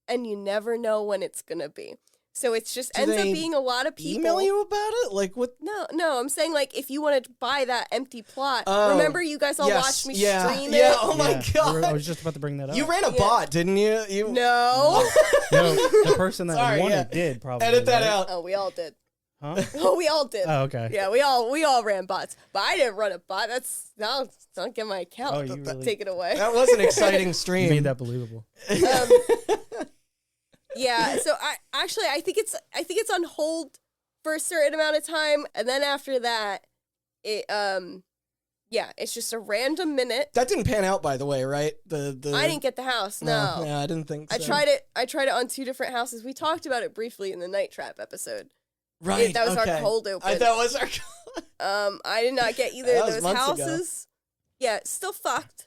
and you never know when it's gonna be. So it's just Do ends up they being a lot of people. Email you about it? Like what? No, I'm saying like if you want to buy that empty plot. Oh, Remember you guys all yes, watched me yeah, stream yeah. it? Oh my Yeah, god! I was just about to bring that up. You ran a Yeah. bot, didn't you? You No. No, the person that Sorry, won yeah. it did probably. edit that right? out. Oh, we all did. Huh? Oh, we all did. Oh, okay. Yeah, we all ran bots, but I didn't run a bot. Don't get my account. Oh, you really- Take it away. That was an exciting You stream. made that believable. Yeah, so I think it's on hold for a certain amount of time, and then after that, it's just a random minute. That didn't pan out, by the way, right? The I didn't get the house. No, yeah, I didn't think so. I tried it on 2 different houses. We talked about it briefly in the Night Trap episode. Right, That was okay. our cold open. That was our. I did not get either That of was those months ago. houses. Yeah, still fucked.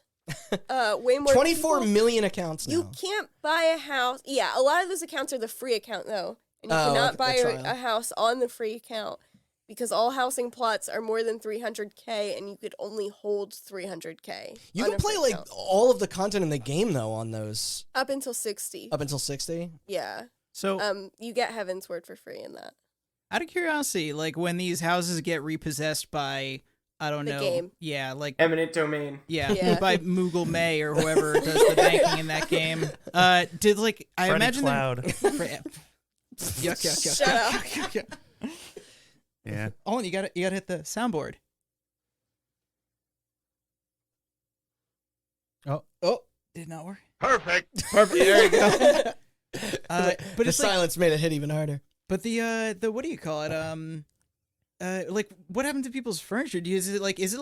Way more. 24 people. million accounts now. You can't buy a house. Yeah, a lot of those accounts are the free account though, and you Oh, cannot okay, buy the trial. a house on the free account because all housing plots are more than 300K, and you could only hold 300K. You on can a play free like account. all of the content in the game though on those up until 60. up until 60. Yeah. So, You get Heaven's Word for free in that. out of curiosity, like when these houses get repossessed by, I don't The know. game. Yeah, like, Eminent domain. yeah, Yeah. by Moogle May or whoever does the banking in that game. Did like, I Freddy imagine Cloud. Yuck, yuck. Shut up. Yuck. Yeah. Hold on, you gotta hit the soundboard. Oh, Did not work. Perfect. perfect. There you go. But the it's like, silence made it hit even harder. but the what do you call it? Like what happened to people's furniture? Is it like a So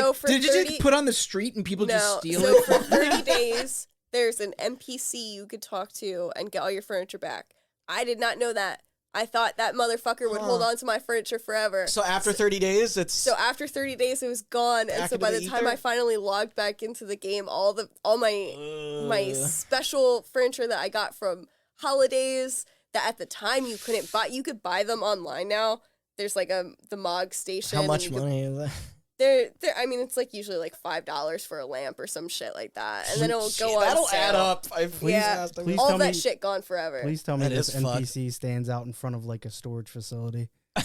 like, for did you 30 just put on the street and people just steal so it? for 30 days, there's an NPC you could talk to and get all your furniture back. I did not know that. I thought that motherfucker would hold on to my furniture forever. So after 30 days, it's So after 30 days, it was gone, and Back so into by the the time ether? I finally logged back into the game, all my special furniture that I got from holidays that at the time you couldn't buy, you could buy them online now. There's like the Mog station. how much and you could- money is that? They're I mean, it's like usually like $5 for a lamp or some shit like that, and then it'll go on That'll sale. add up. Yeah. please All tell of that me- shit gone forever. Please tell me That this is fucked. NPC stands out in front of like a storage facility. No,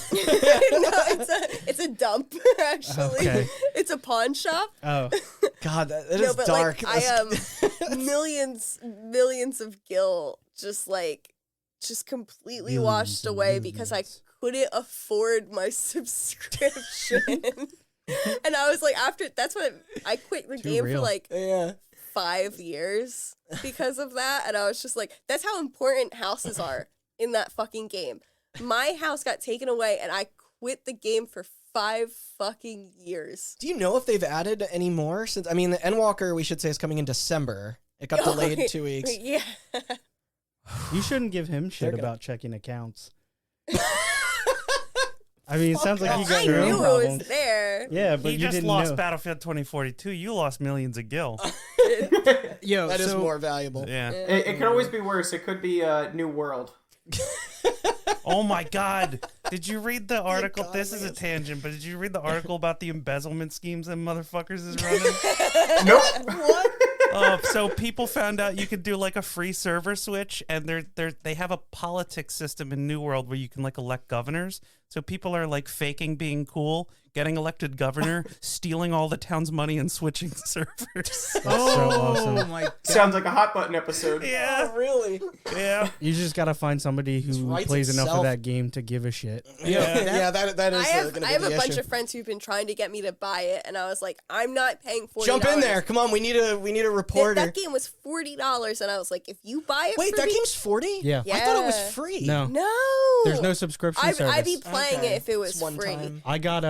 it's a dump actually. Okay. It's a pawn shop. Oh, God, that No, is but dark. like I millions of gil just completely washed away because I couldn't afford my subscription. And I was like, that's what I quit the game for real. like yeah. 5 years because of that. And I was just like, that's how important houses are in that fucking game. My house got taken away and I quit the game for 5 fucking years. Do you know if they've added any more since? I mean, the Endwalker, we should say, is coming in December. It got delayed 2 weeks. Yeah. you shouldn't give him shit They're gonna- about checking accounts. I mean, it sounds like you got I your knew own it problems. was there. Yeah, but He you just didn't lost know. Battlefield 2042. You lost millions of gil. Yo, That is so more valuable. Yeah. It could always be worse. It could be New World. Oh my God! Did you read the article? God, This is a man. tangent, but did you read the article about the embezzlement schemes that motherfuckers is running? Nope. So people found out you could do like a free server switch, and they have a politics system in New World where you can like elect governors. So people are like faking being cool, getting elected governor, stealing all the town's money, and switching servers. That's so awesome. my God. Sounds like a hot button episode. Yeah, Really? yeah. You just gotta find somebody who writes plays enough itself. of that game to give a shit. Yeah, that is I have going to be I have the a bunch issue. of friends who've been trying to get me to buy it, and I was like, I'm not paying $40. Jump in there. Come on, we need a reporter. That game was $40, and I was like, if you buy it Wait, for that me, game's 40? Yeah. I thought it was Yeah. free. No, no, there's no subscription service. I'd be playing Okay. it if it was It's one free. time. I got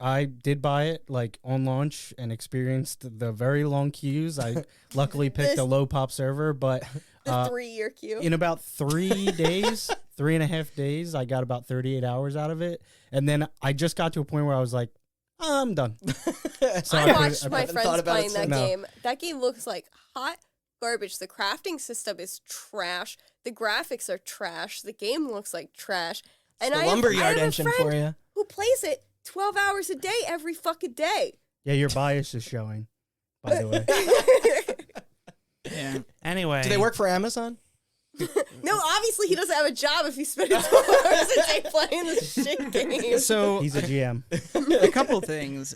I did buy it like on launch and experienced the very long queues. I luckily picked a low pop server, but The 3-year queue. in about 3 days, 3.5 days, I got about 38 hours out of it. And then I just got to a point where I was like, I'm done. So I watched my haven't thought friends about it playing that since. No. game. That game looks like hot garbage. The crafting system is trash. The graphics are trash. The game looks like trash. And The I have lumberyard a engine friend for you. who plays it 12 hours a day every fucking day. Yeah, your bias is showing, by the way. Yeah. Anyway, Do they work for Amazon? No, obviously he doesn't have a job if he's spending 12 hours a day playing this shit game. So He's a GM. a couple things.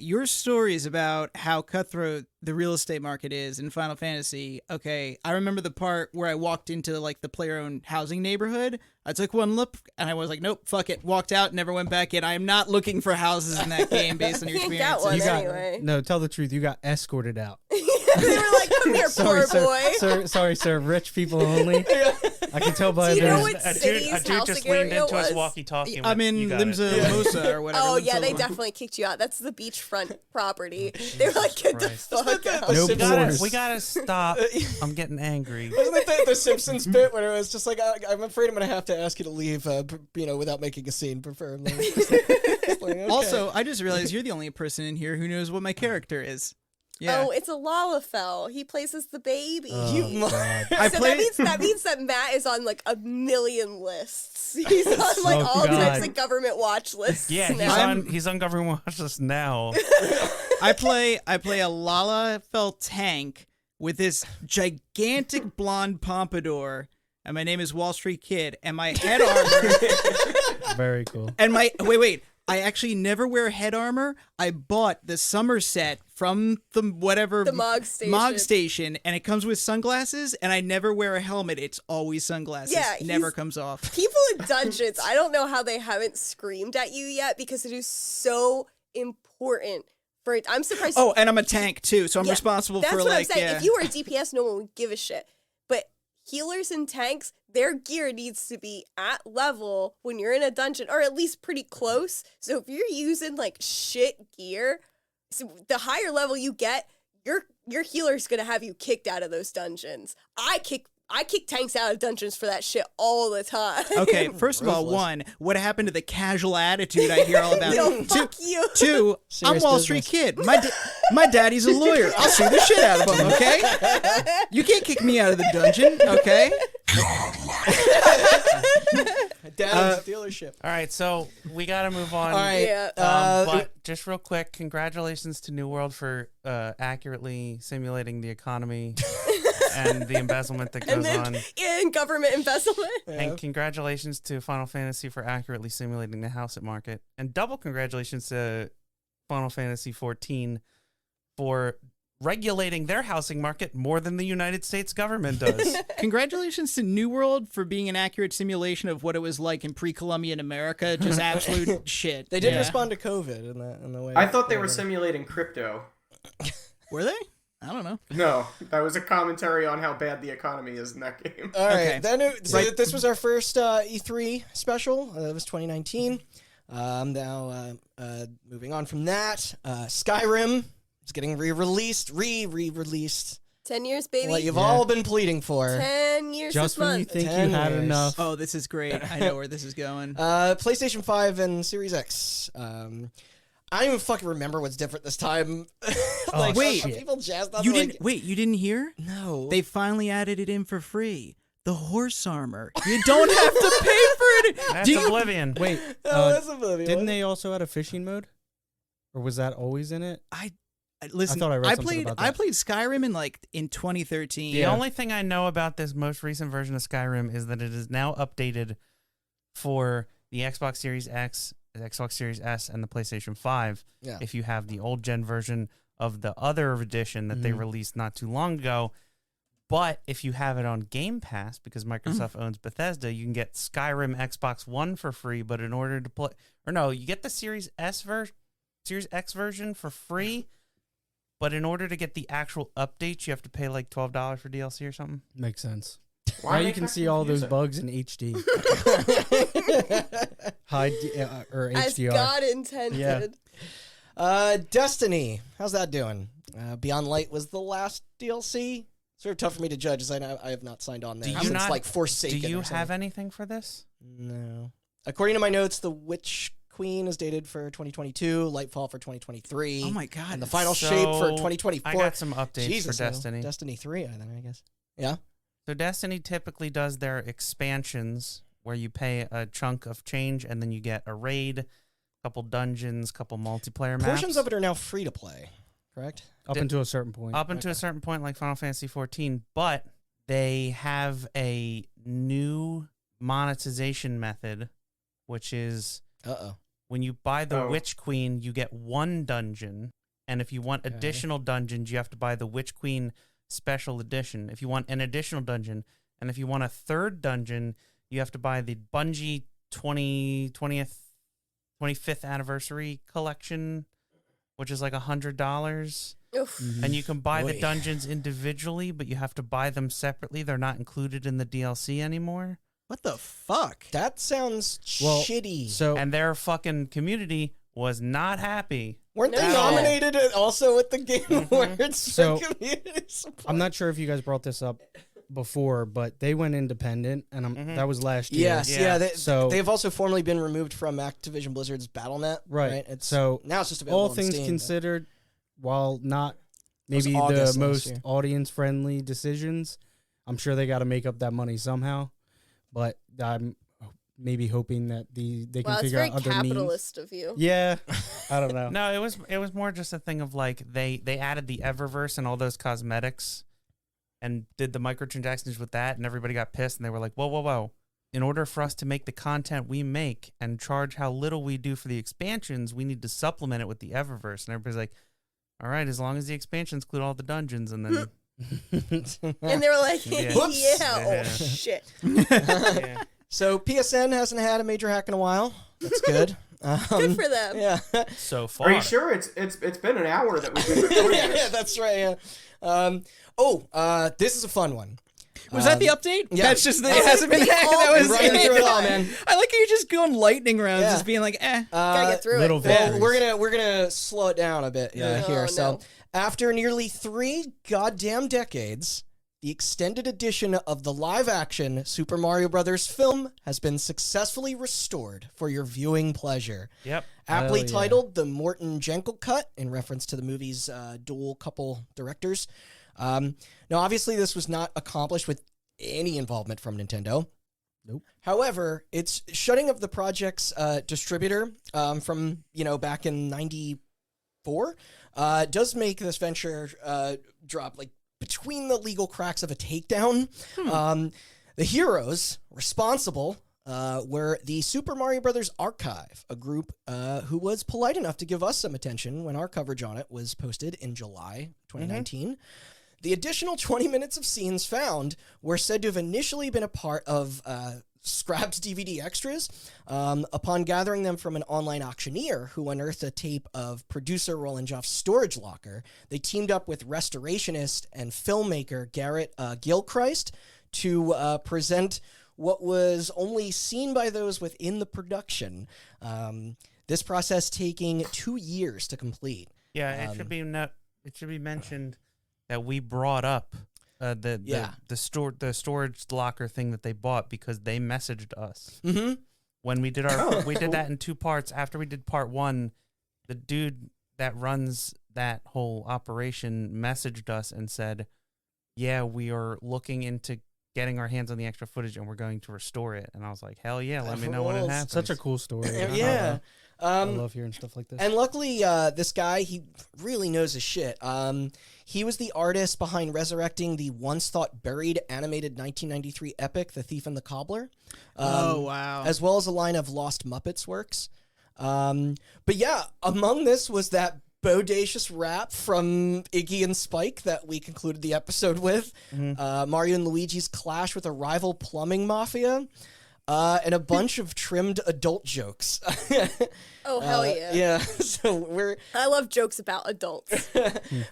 Your stories about how cutthroat the real estate market is in Final Fantasy. Okay, I remember the part where I walked into like the player-owned housing neighborhood. I took one look and I was like, nope, fuck it. Walked out, never went back in. I am not looking for houses in that game based on your Can't experience. get one You got anyway. no. Tell the truth. You got escorted out. They were like, come here, Sorry, poor boy. Sorry, sir. Rich people only. I can tell by Do you know their. what a dude city's just housing leaned area into his was? walkie-talkie. and I'm went, in "You got it." Limsa Mosa or whatever. Oh yeah, Limsa they Mosa. definitely kicked you out. That's the beachfront property. They were like, get the Christ. fuck out. No We borders. gotta stop. I'm getting angry. Wasn't it the Simpsons bit where it was just like, I'm afraid I'm going to have to ask you to leave, without making a scene, preferably. Just like, okay. Also, I just realized you're the only person in here who knows what my character is. Yeah. Oh, it's a Lalafell. He plays as the baby. You God. I so played. that means that Matt is on like a million lists. He's on like Oh, all types God. of government watch lists. Yeah, now. he's on government watch list now. I play a Lalafell tank with this gigantic blonde pompadour, and my name is Wall Street Kid, and my head armor. Very cool. And my wait. I actually never wear head armor. I bought the summer set from the Mog Station, and it comes with sunglasses. And I never wear a helmet. It's always sunglasses. Yeah, never he's- comes off. People in dungeons, I don't know how they haven't screamed at you yet because it is so important for it. I'm surprised. Oh, and I'm a tank too, so I'm Yeah, responsible that's for what like. I'm saying. Yeah. If you were a DPS, no one would give a shit. But healers and tanks, their gear needs to be at level when you're in a dungeon, or at least pretty close. So if you're using like shit gear, so the higher level you get, your healer's gonna have you kicked out of those dungeons. I I kick tanks out of dungeons for that shit all the time. Okay, first of all, Ruthless. one, what happened to the casual attitude I hear all about? Yo, fuck you. Two, I'm Serious Wall business. Street Kid. My daddy's a lawyer. I'll sue the shit out of him, okay? You can't kick me out of the dungeon, okay? Dad's dealership. All right, so we got to move on. All right. Yeah. But just real quick, congratulations to New World for accurately simulating the economy and the embezzlement that And goes then on. in government embezzlement. And congratulations to Final Fantasy for accurately simulating the housing market. And double congratulations to Final Fantasy 14 for regulating their housing market more than the United States government does. Congratulations to New World for being an accurate simulation of what it was like in pre-Columbian America. Just absolute shit. They did Yeah. respond to COVID in the way. I thought they were simulating crypto. Were they? I don't know. No, that was a commentary on how bad the economy is in that game. All right. Okay. Then so Right. this was our first E3 special. It was 2019. Now moving on from that, Skyrim is getting re-released. 10 years, baby. What you've all been pleading for. 10 years Just this when you month. think 10 you had years. enough. Oh, this is great. I know where this is going. PlayStation 5 and Series X. I don't even fucking remember what's different this time. Like, wait. are people jazzed up? You like, didn't wait. You didn't hear? No. They finally added it in for free. The horse armor. You don't have to pay for it. That's Do you? Oblivion. Wait, Oh, that's Oblivion. didn't they also add a fishing mode? Or was that always in it? Listen, I thought I read something played. about I that. played Skyrim in 2013. The only thing I know about this most recent version of Skyrim is that it is now updated for the Xbox Series X, the Xbox Series S, and the PlayStation 5. Yeah. If you have the old gen version of the other edition that they released not too long ago. But if you have it on Game Pass, because Microsoft owns Bethesda, you can get Skyrim Xbox One for free. But in order to play, or no, you get the Series X version for free. But in order to get the actual updates, you have to pay like $12 for DLC or something. Makes sense. Why Now make you can that see all those confusing? bugs in HD. High or As HDR. God intended. Destiny. How's that doing? Beyond Light was the last DLC. Sort of tough for me to judge, as I have not signed on there Do you since not- like Forsaken. Do you or something. have anything for this? No. According to my notes, the Witch Queen is dated for 2022, Lightfall for 2023. Oh my god. And the final So, shape for 2024. I got some updates Jesus, for Destiny. Destiny 3, I guess. Yeah. So Destiny typically does their expansions where you pay a chunk of change and then you get a raid, couple dungeons, couple multiplayer maps. Portions of it are now free to play, correct? Up until a certain point. Up until a certain point, like Final Fantasy 14, but they have a new monetization method, which is Uh-oh. when you buy the Oh. Witch Queen, you get one dungeon, and if you want additional dungeons, you have to buy the Witch Queen Special Edition. If you want an additional dungeon, and if you want a third dungeon, you have to buy the Bungie 25th Anniversary Collection, which is like $100. Oof. And you can buy Boy. the dungeons individually, but you have to buy them separately. They're not included in the DLC anymore. What the fuck? That sounds Well, shitty. So And their fucking community was not happy. Weren't they No. nominated also with the Game Awards So, for community support? I'm not sure if you guys brought this up before, but they went independent, and that was last year. Yes, Yeah. yeah. So- they've also formally been removed from Activision Blizzard's BattleNet. Right. It's, So now it's just available all on things Steam, considered, while not was maybe August the last most year. audience-friendly decisions, I'm sure they got to make up that money somehow. But I'm maybe hoping that they can Wow, it's figure very out other means. capitalist of you. Yeah, I don't know. No, it was more just a thing of like they added the Eververse and all those cosmetics and did the microtransactions with that, and everybody got pissed and they were like, whoa. In order for us to make the content we make and charge how little we do for the expansions, we need to supplement it with the Eververse. And everybody's like, all right, as long as the expansions include all the dungeons, and then And they were like, Yeah. yeah, Whoops. oh Yeah. shit. yeah. So PSN hasn't had a major hack in a while. That's good. Good for them. Yeah. So far. Are you sure it's been an hour that we've been recording yeah, this? that's right. Yeah. This is a fun one. Was that the update? yeah. That's just That's it hasn't been the hacked. all- That was Running through it all, man. I like how you're just going lightning rounds, Yeah. just being like, Gotta get through Little it. victories. Well, we're gonna slow it down a bit Yeah. here. Oh, So no. after nearly 3 goddamn decades, the extended edition of the live-action Super Mario Brothers film has been successfully restored for your viewing pleasure. Yep. Aptly Hell yeah. titled the Morton Jenkel Cut, in reference to the movie's dual couple directors. Now, obviously, this was not accomplished with any involvement from Nintendo. Nope. However, its shutting of the project's distributor from, back in 94 does make this venture drop, like, between the legal cracks of a takedown. The heroes responsible were the Super Mario Brothers Archive, a group who was polite enough to give us some attention when our coverage on it was posted in July 2019. The additional 20 minutes of scenes found were said to have initially been a part of scrapped DVD extras. Upon gathering them from an online auctioneer who unearthed a tape of producer Roland Joff's storage locker, they teamed up with restorationist and filmmaker Garrett Gilchrist to present what was only seen by those within the production. This process taking 2 years to complete. Yeah, it should be mentioned that we brought up the storage locker thing that they bought because they messaged us when we did did that in 2 parts. After we did part 1, the dude that runs that whole operation messaged us and said, "Yeah, we are looking into getting our hands on the extra footage and we're going to restore it." And I was like, "Hell yeah, let me know when it happens." Such a cool story. Yeah. I love hearing stuff like this. And luckily, this guy, he really knows his shit. He was the artist behind resurrecting the once-thought-buried animated 1993 epic, The Thief and the Cobbler. Oh, wow. As well as a line of Lost Muppets works. But yeah, among this was that bodacious rap from Iggy and Spike that we concluded the episode with. Mario and Luigi's clash with a rival plumbing mafia. And a bunch of trimmed adult jokes. Oh, hell yeah. Yeah, so I love jokes about adults.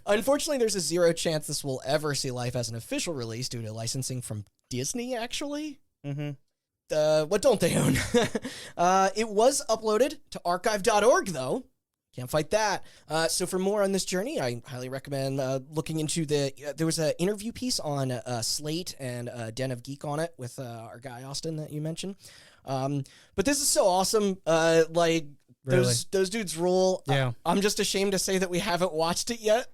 unfortunately, there's a 0 chance this will ever see life as an official release due to licensing from Disney, actually. What don't they own? It was uploaded to archive.org, though. Can't fight that. So for more on this journey, I highly recommend looking into there was an interview piece on Slate and Den of Geek on it with our guy Austin that you mentioned. But this is so awesome. Those dudes rule. Yeah. I'm just ashamed to say that we haven't watched it yet.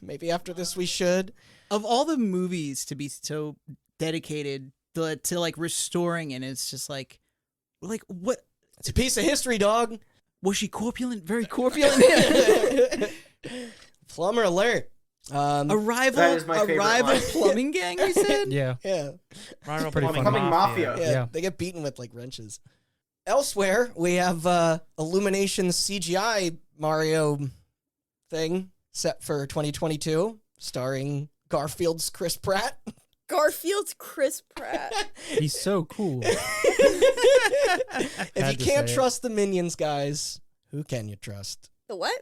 Maybe after this we should. Of all the movies to be so dedicated to like restoring it, it's just like what? It's a piece of history, dog. Was she corpulent? Very corpulent. Plumber alert. A That rival is my favorite line. plumbing gang, you said? Yeah. Yeah. Rival pretty Plumbing Plumbing Mafia. Yeah, Yeah. they get beaten with like wrenches. Elsewhere, we have Illumination's CGI Mario thing set for 2022, starring Garfield's Chris Pratt. Garfield's Chris Pratt. He's so cool. If Had you to can't say it. trust the Minions, guys, who can you trust? The what?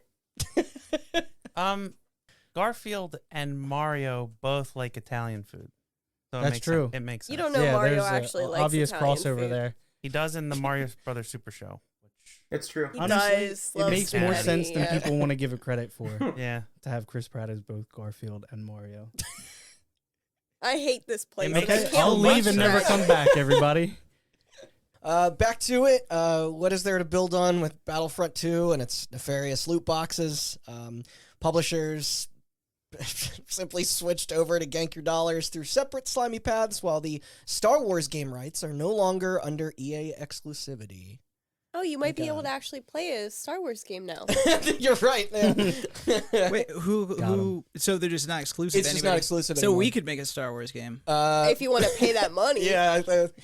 Garfield and Mario both like Italian food. So That's true. It makes sense. You don't know Yeah, Mario there's actually a likes obvious Italian crossover food. there. He does in the Mario Brothers Super Show. It's true. He Honestly, does. it love makes more spaghetti, sense than yeah. people want to give it credit for Yeah. to have Chris Pratt as both Garfield and Mario. I hate this place. makes I sense. can't I'll watch leave and never that. come back, everybody. Back to it. What is there to build on with Battlefront 2 and its nefarious loot boxes? Publishers simply switched over to gank your dollars through separate slimy paths, while the Star Wars game rights are no longer under EA exclusivity. Oh, you might be Thank able to God. actually play a Star Wars game now. You're right, man. Wait, Got who? So they're just not exclusive. It's to just anybody. not exclusive So anymore. we could make a Star Wars game. If you want to pay that money. Yeah,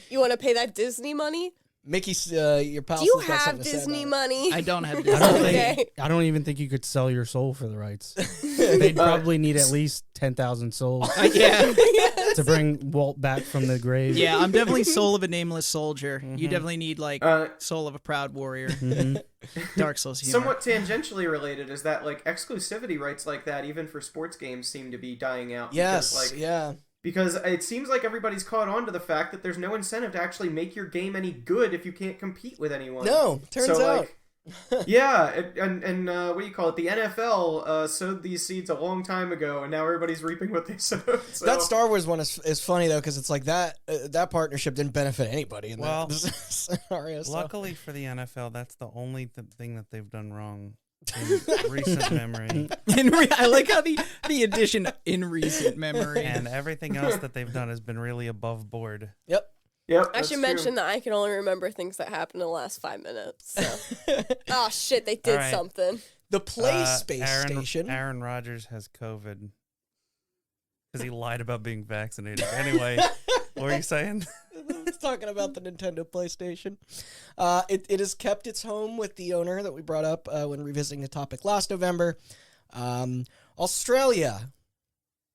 You want to pay that Disney money? Mickey's your pal. Do you still got have something to say Disney about it. money? I don't have I Disney. don't Okay. think. I don't even think you could sell your soul for the rights. They'd probably need at least 10,000 souls Yeah, to bring Walt back from the grave. yeah. I'm definitely soul of a nameless soldier. You definitely need like Uh, soul of a proud warrior. Mhm. Dark Souls humor. Somewhat tangentially related is that like exclusivity rights like that, even for sports games, seem to be dying out. Yes, because, like, yeah. because it seems like everybody's caught on to the fact that there's no incentive to actually make your game any good if you can't compete with anyone. No, turns so, out. like, Yeah, and what do you call it? The NFL sowed these seeds a long time ago, and now everybody's reaping what they sowed. So. That Star Wars one is funny though, because it's like that partnership didn't benefit anybody in Well, that scenario. So. Luckily for the NFL, that's the only thing that they've done wrong in recent memory. I like how the addition in recent memory. And everything else that they've done has been really above board. Yep. Yep, I should mention that I can only remember things that happened in the last 5 minutes. So. Oh shit, they did All right. something. The play space Aaron, station. Aaron Rodgers has COVID because he lied about being vaccinated. Anyway, what were you saying? It's talking about the Nintendo PlayStation. It has kept its home with the owner that we brought up when revisiting the topic last November. Australia.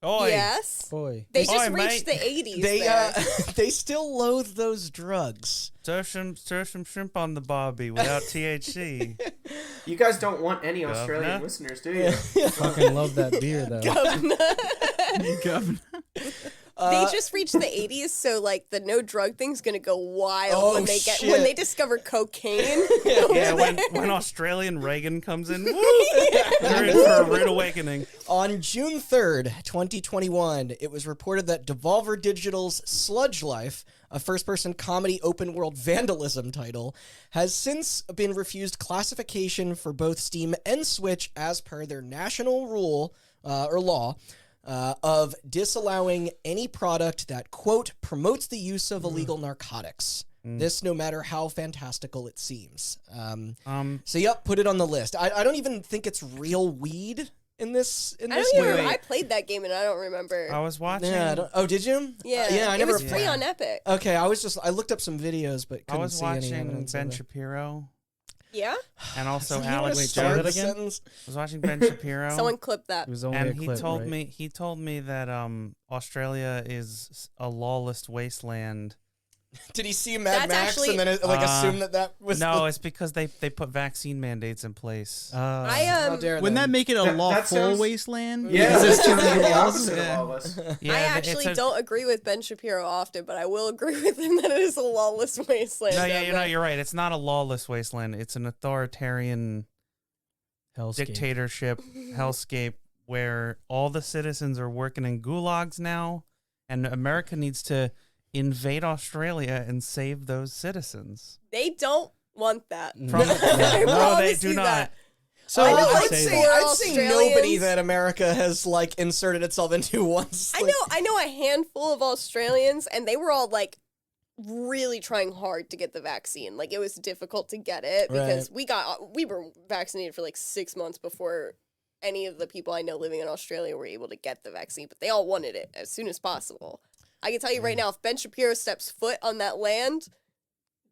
Oi. Yes. Boy. They just Oi, reached mate. the 80s They there. they still loathe those drugs. Serve some shrimp on the barbie without THC. You guys don't want any Australian Governor? listeners, do you? Fucking love that beer though. Governor. They just reached the 80s, so like the no drug thing's gonna go wild Oh, when shit. when they discover cocaine. Yeah, when Australian Reagan comes in, woo, they're in for a rude awakening. On June 3rd, 2021, it was reported that Devolver Digital's Sludge Life, a first-person comedy open-world vandalism title, has since been refused classification for both Steam and Switch as per their national rule or law of disallowing any product that, quote, promotes the use of illegal narcotics. This, no matter how fantastical it seems. So, yep, put it on the list. I don't even think it's real weed in this. I don't even remember. I played that game and I don't remember. I was watching. Yeah, oh, did you? Yeah, yeah. I it never. was free on Epic. Okay, I looked up some videos, but I couldn't was see any watching evidence of Ben it. Shapiro Yeah? and also You wanna Alex start that the Jones. again? sentence? I was watching Ben Shapiro. Someone clipped that. It was only a And clip, right? he told me that Australia is a lawless wasteland. Did he see Mad That's Max actually- and then assume that was No, it's because they put vaccine mandates in place. How dare Wouldn't that them. make it a That lawful sounds- wasteland? Yeah, Because that's there's too many the laws? opposite of Yeah. lawless. Yeah, I it's actually a- don't agree with Ben Shapiro often, but I will agree with him that it is a lawless wasteland. No, down yeah, there. you're right. It's not a lawless wasteland. It's an authoritarian Hellscape. dictatorship hellscape where all the citizens are working in gulags now, and America needs to invade Australia and save those citizens. They don't want that. From, I no, they promise do you not. that. So I know, I'd like, say for I'd say nobody Australians- that America has like inserted itself into once. I know a handful of Australians, and they were all like really trying hard to get the vaccine. Like it was difficult to get it because we were vaccinated for like 6 months before any of the people I know living in Australia were able to get the vaccine, but they all wanted it as soon as possible. I can tell you right now, if Ben Shapiro steps foot on that land,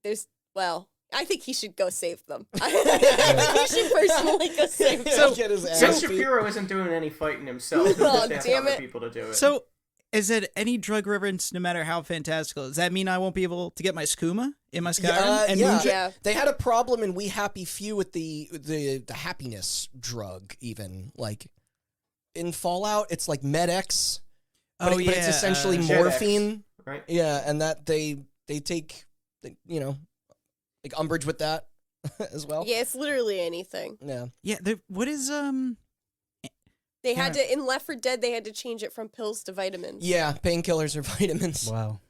I think he should go save them. I think he should personally go save them. So get his ass Ben beat. Shapiro isn't doing any fighting himself. He's Oh, just asking damn other it. people to do it. So, is it any drug reference, no matter how fantastical? Does that mean I won't be able to get my skooma in my Skyrim? And yeah. Moonshine? Yeah. They had a problem in We Happy Few with the happiness drug, even like in Fallout, it's like MedX. But Oh, but yeah, it's essentially Jet X. morphine. right? Yeah, and that they take, like umbrage with that as well. Yeah, it's literally anything. Yeah. Yeah. What is They had to in Left 4 Dead. They had to change it from pills to vitamins. Yeah, painkillers or vitamins. Wow.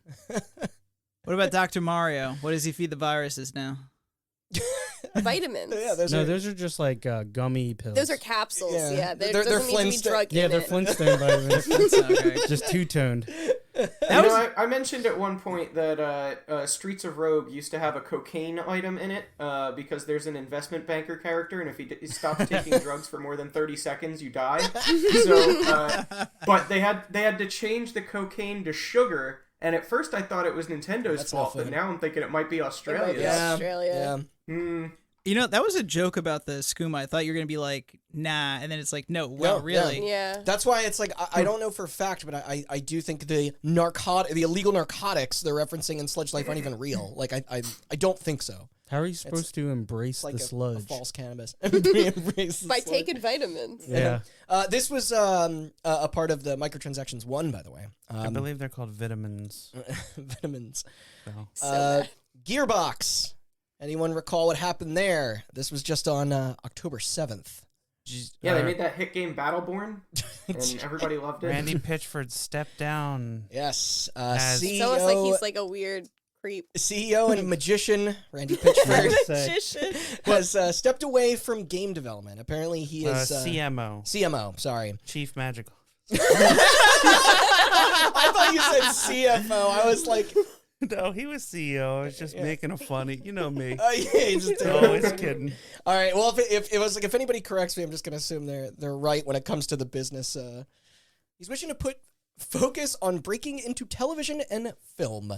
What about Dr. Mario? What does he feed the viruses now? Vitamins. Yeah, those No, are those are just like gummy pills. Those are capsules. Yeah. Yeah, there They're doesn't need to be Flintstone- drug yeah, in they're it. Flintstone vitamins. Okay. Just two-toned. I mentioned at one point that Streets of Rogue used to have a cocaine item in it because there's an investment banker character, and if he stops taking drugs for more than 30 seconds, you die. So, but they had to change the cocaine to sugar, and at first I thought it was Nintendo's That's fault, not but food. now I'm thinking it might be It might Australia's. be Australia. Yeah. You know, that was a joke about the skooma. I thought you were going to be like, nah. And then it's like, no, well, No, really? Yeah. That's why it's like I don't know for a fact, but I do think the illegal narcotics they're referencing in Sludge Life aren't even real. Like I don't think so. How are you supposed to embrace It's like the a sludge? false cannabis. Embrace the By sludge. taking vitamins. Yeah. This was a part of the microtransactions one, by the way. I believe they're called vitamins. Vitamins. So. So bad. Gearbox. Anyone recall what happened there? This was just on October 7th. Yeah, they made that hit game Battleborn, and everybody loved it. Randy Pitchford stepped down. Yes. As- It's almost like he's CEO, like a weird creep. CEO and magician Randy Pitchford Magician. has stepped away from game development. Apparently, he is CMO, CMO. Sorry, Chief Magic. I thought you said CFO. I was like, No, he was CEO. I was just making a funny. You know me. yeah, he just did. Always kidding. All right. Well, if it was like if anybody corrects me, I'm just gonna assume they're right when it comes to the business. He's wishing to put focus on breaking into television and film.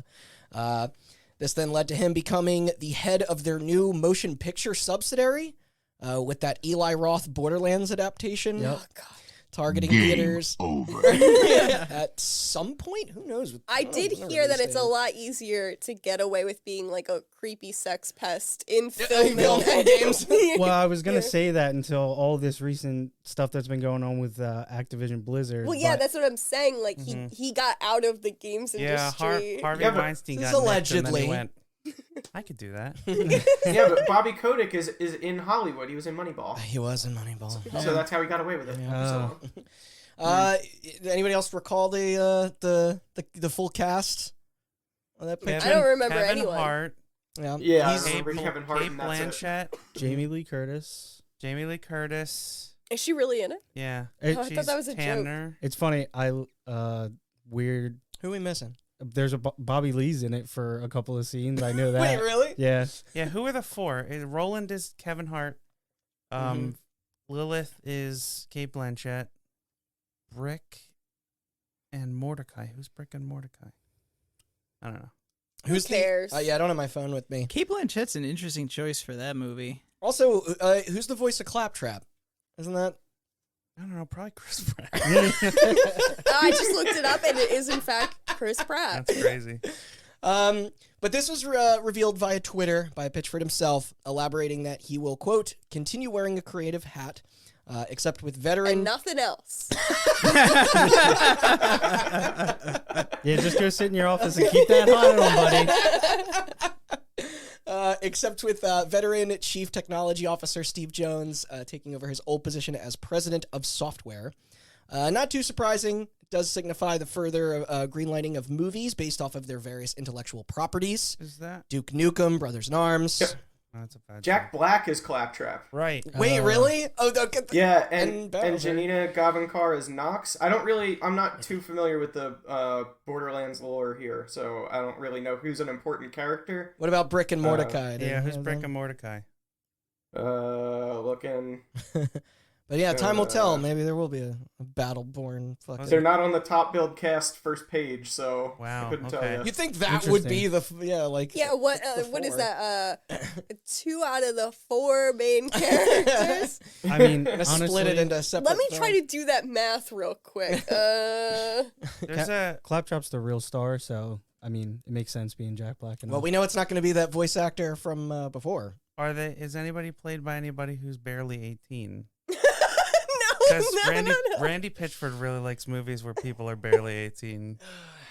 This then led to him becoming the head of their new motion picture subsidiary, with that Eli Roth Borderlands adaptation. Oh God. Targeting theaters Over. at some point. Who knows? I don't did know hear that release it's a date. lot easier to get away with being like a creepy sex pest in film film and games. Well, I was gonna say that until all this recent stuff that's been going on with Activision Blizzard. Well, yeah, but- that's what I'm saying. Like he got out of the games Yeah, industry. Harvey Yeah, but Weinstein this got is nicked and then he allegedly. went, I could do that. Yeah, but Bobby Kotick is in Hollywood. He was in Moneyball, He was in Moneyball. so that's how he got away with it. So, Anybody else recall the full cast on that picture? I don't remember Kevin anyone. Hart, Yeah. yeah, I He's- remember Kevin Hart, Kate and that's it. Blanchett, Jamie Lee Curtis. Jamie Lee Curtis. Is she really in it? Yeah. Oh, I thought She's that was a joke. Tanner. It's funny. Weird. Who are we missing? There's a Bobby Lee's in it for a couple of scenes. I know that. Wait, really? Yeah. Yeah, who are the four? Roland is Kevin Hart. Lilith is Kate Blanchett. Brick and Mordecai. Who's Brick and Mordecai? I don't know. Who cares? Yeah, I don't have my phone with me. Kate Blanchett's an interesting choice for that movie. Also, who's the voice of Claptrap? Isn't that? I don't know. Probably Chris Pratt. I just looked it up, and it is in fact Chris Pratt. That's crazy. But this was revealed via Twitter by Pitchford himself, elaborating that he will, quote, continue wearing a creative hat, except with veteran... And nothing else. Yeah, just go sit in your office and keep that hat on, buddy. Except with veteran Chief Technology Officer Steve Jones taking over his old position as President of Software. Not too surprising, it does signify the further greenlighting of movies based off of their various intellectual properties. Is that? Duke Nukem, Brothers in Arms. Yep. Oh, that's a bad Jack Black is Claptrap. Right. Wait, really? Oh, okay. Yeah, And and Bowser. Janina Gavankar is Nox. I'm not too familiar with the Borderlands lore here, so I don't really know who's an important character. What about Brick and Mordecai? Yeah, who's Brick and Mordecai? Looking. But yeah, time will tell. Maybe there will be a Battleborn fucking... They're not on the top build cast first page, so Wow, I couldn't tell okay. you. You think that would be the... like... Yeah, what is four. that? 2 out of the 4 main characters? I mean, Gonna honestly, split it into separate... Let me try to do that math real quick. There's a Claptrap's the real star, so I mean, it makes sense being Jack Black. And Well, all. we know it's not going to be that voice actor from before. is anybody played by anybody who's barely 18? No, Because no. Randy Pitchford really likes movies where people are barely 18.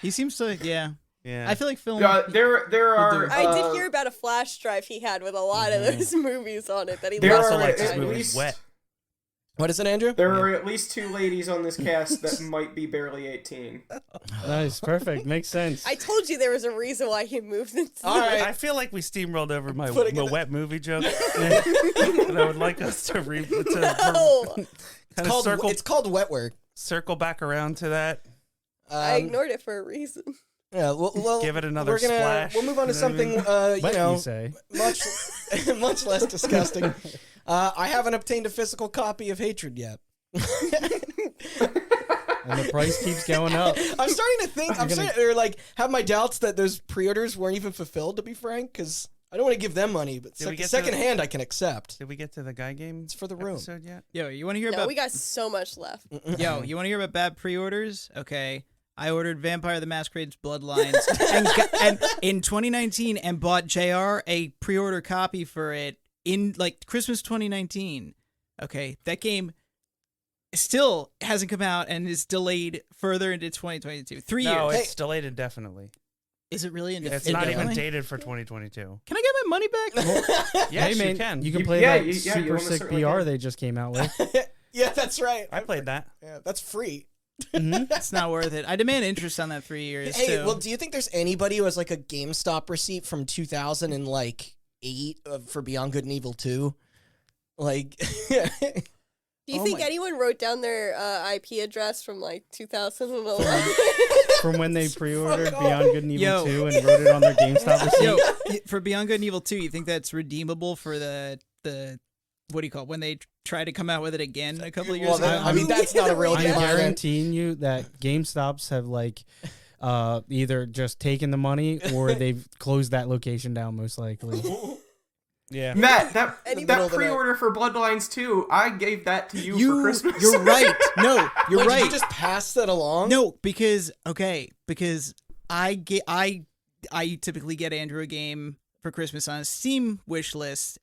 He seems to, yeah. Yeah. I feel like film. There are. I did hear about a flash drive he had with a lot of those movies on it that he There He also are likes his at movies least- wet. What is it, Andrew? There are at least 2 ladies on this cast that might be barely 18. Nice, perfect, makes sense. I told you there was a reason why he moved into All right. I feel like we steamrolled over my Putting it- wet movie joke. And I would like us to No. kind of circle, It's called wet work. circle back around to that. I ignored it for a reason. Yeah, well, Give it another we're gonna, splash. We'll move on to You know what I mean? something, What you you say? much, much less disgusting. I haven't obtained a physical copy of Hatred yet. And the price keeps going up. I'm starting to think, have my doubts that those pre-orders weren't even fulfilled, to be frank, because I don't want to give them money, but Did we get to second the- hand I can accept. Did we get to the guy game It's for the room. episode yet? Yo, you want to hear No, about? we got so much left. Yo, you want to hear about bad pre-orders? Okay. I ordered Vampire the Masquerade's Bloodlines and in 2019 and bought JR a pre-order copy for it in like Christmas 2019. Okay, that game still hasn't come out and is delayed further into 2022. 3 No, years. it's delayed indefinitely. Is it really? It's not even dated for 2022. Can I get my money back? Yes, Hey, man, you can. You can You- play yeah, that you- yeah, you super almost sick certainly PR can. they just came out with. Yeah, that's right. I played that. Yeah, that's free. It's not worth it. I demand interest on that 3 years. Hey, too. well, do you think there's anybody who has like a GameStop receipt from 2008 for Beyond Good and Evil 2? Like, Do you Oh think my- anyone wrote down their IP address from like 2011? From when they pre-ordered Fuck Beyond Good and Evil Yo. 2 and wrote it on their GameStop receipt. Yo, for Beyond Good and Evil 2, you think that's redeemable for the what do you call it, when they try to come out with it again a couple of years well, ago? I mean, that's not a real I'm game. either. guaranteeing you that GameStops have like either just taken the money or they've closed that location down most likely. Yeah. Matt, Any middle that of the night. pre-order for Bloodlines 2, I gave that to you for Christmas. You're right. No, you're Wait, right. Did you just pass that along? No, because I typically get Andrew a game for Christmas on a Steam wish list,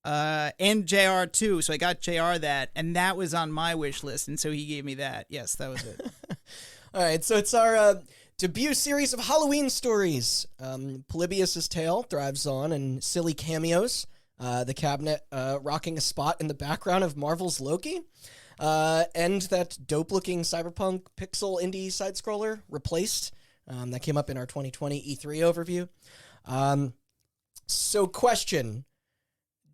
and JR too. So I got JR that, and that was on my wish list, and so he gave me that. Yes, that was it. All right, so it's our debut series of Halloween stories. Polybius' tale thrives on and silly cameos. The cabinet rocking a spot in the background of Marvel's Loki. And that dope-looking cyberpunk pixel indie side-scroller Replaced. That came up in our 2020 E3 overview. So question,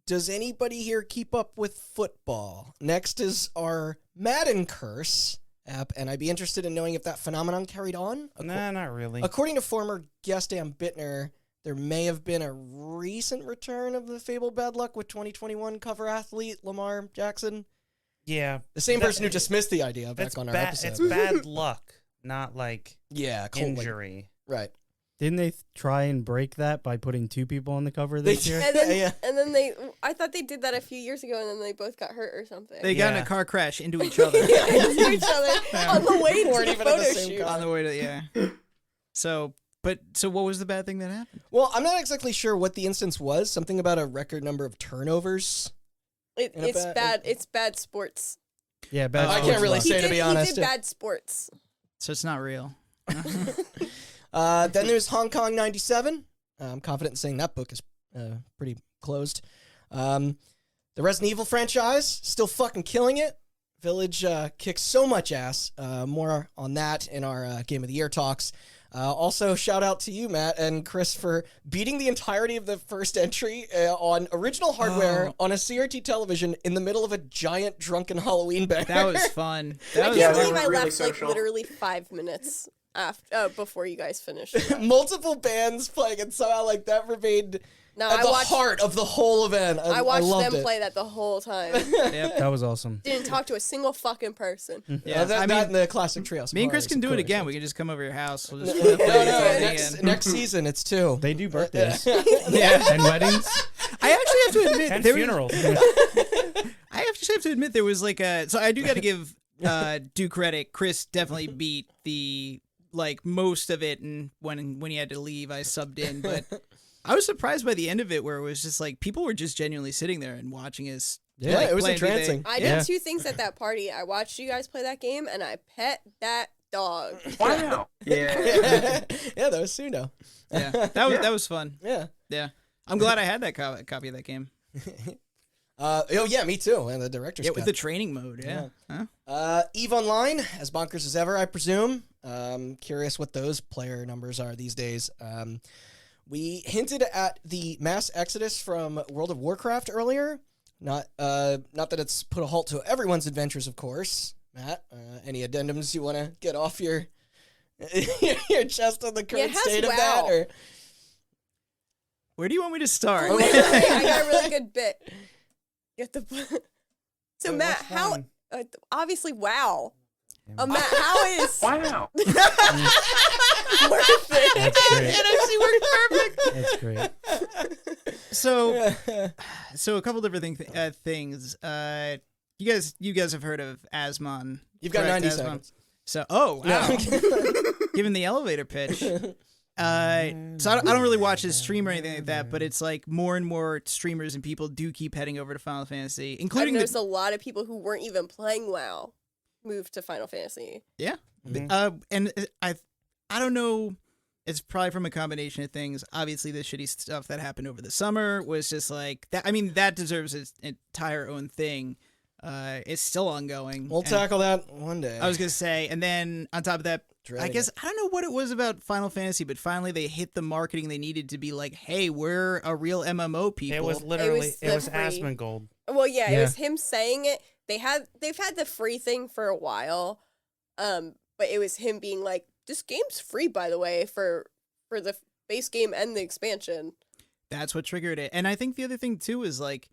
does anybody here keep up with football? Next is our Madden Curse app, and I'd be interested in knowing if that phenomenon carried on. Nah, not really. According to former guest Dan Bittner, there may have been a recent return of the fabled bad luck with 2021 cover athlete Lamar Jackson. Yeah. The same person who dismissed the idea back It's on our bad. episode. It's bad luck, not like Yeah, cool, like- injury. right. Didn't they try and break that by putting two people on the cover this year? And then, Yeah. and then I thought they did that a few years ago, and then they both got hurt or something. They got in Yeah. a car crash into each other into each other on the way to Weren't the even at the photo same shoot. car. on the way to So what was the bad thing that happened? Well, I'm not exactly sure what the instance was. Something about a record number of turnovers. In a It's bad- bad. It's bad sports. Yeah, bad I sports can't really luck. say, to be honest. He did bad sports. So it's not real. Then there's Hong Kong 97. I'm confident in saying that book is pretty closed. The Resident Evil franchise, still fucking killing it. Village kicks so much ass. More on that in our Game of the Year talks. Also, shout out to you, Matt and Chris, for beating the entirety of the first entry on original hardware on a CRT television in the middle of a giant drunken Halloween bear. That was fun. I That was Yeah, can't they believe were I really left social. like literally 5 minutes before you guys finished. Multiple bands playing, and somehow like that remained No, at I the watched. heart of the whole event. I watched loved them it. play that the whole time. Yep. That was awesome. Didn't talk to a single fucking person. Yeah, That, I that mean, and the classic Treehouse. me and Chris Horrors, can of do it course. again. We can just come over your house. We'll just No, play it next, again. next season it's two. They do birthdays Yeah. and weddings. I actually have to admit And there was- funerals. I actually have to admit there was like a. So I do got to give due credit. Chris definitely beat the like most of it, and when he had to leave, I subbed in. But I was surprised by the end of it, where it was just like people were just genuinely sitting there and watching us. Yeah, like, it was play and do they- entrancing. I Yeah. did two things at that party. I watched you guys play that game, and I pet that dog. Wow. Yeah. Yeah, that was Suno. Yeah, that was fun. Yeah. Yeah, I'm glad I had that copy of that game. Oh yeah, me too. And the director's Yeah, cut. with the training mode. Yeah. Eve Online, as bonkers as ever, I presume. Curious what those player numbers are these days. We hinted at the mass exodus from World of Warcraft earlier. Not that it's put a halt to everyone's adventures, of course. Matt, any addendums you want to get off your your chest on the current it has state of WoW. that? Or Where do you want me to start? Wait, I got a really good bit. Get the. So Yeah, Matt, which how? one? Obviously, wow. Matt, how is Wow. worth it? That's great. It actually worked perfect. That's great. So a couple different things. You guys have heard of Asmon? You've got correct, 90 Asmon? seconds. So wow, given the elevator pitch. So I don't really watch his stream or anything like that, but it's like more and more streamers and people do keep heading over to Final Fantasy, I've including noticed a lot of people who weren't even playing WoW moved to Final Fantasy. yeah. Mhm. And I don't know it's probably from a combination of things. Obviously, the shitty stuff that happened over the summer was just like that. I mean, that deserves its entire own thing. It's still ongoing. We'll tackle that one day. I was gonna say, and then on top of that, I guess I don't know what it was about Final Fantasy, but finally they hit the marketing they needed to be like, "Hey, we're a real MMO people." It was literally it was free. Asmongold. Well, yeah, it was him saying it. They've had the free thing for a while, but it was him being like, "This game's free, by the way, for the base game and the expansion." That's what triggered it. And I think the other thing too is like,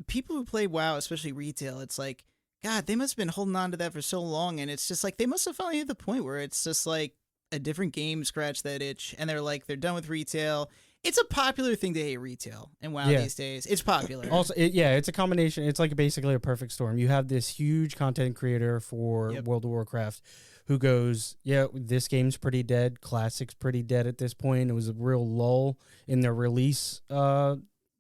people who play WoW, especially retail, it's like, God, they must have been holding on to that for so long, and it's just like they must have finally hit the point where it's just like a different game scratched that itch, and they're done with retail. It's a popular thing to hate retail in WoW these days. It's popular. Also, it's a combination. It's like basically a perfect storm. You have this huge content creator for World of Warcraft who goes, yeah, this game's pretty dead. Classic's pretty dead at this point. It was a real lull in their release,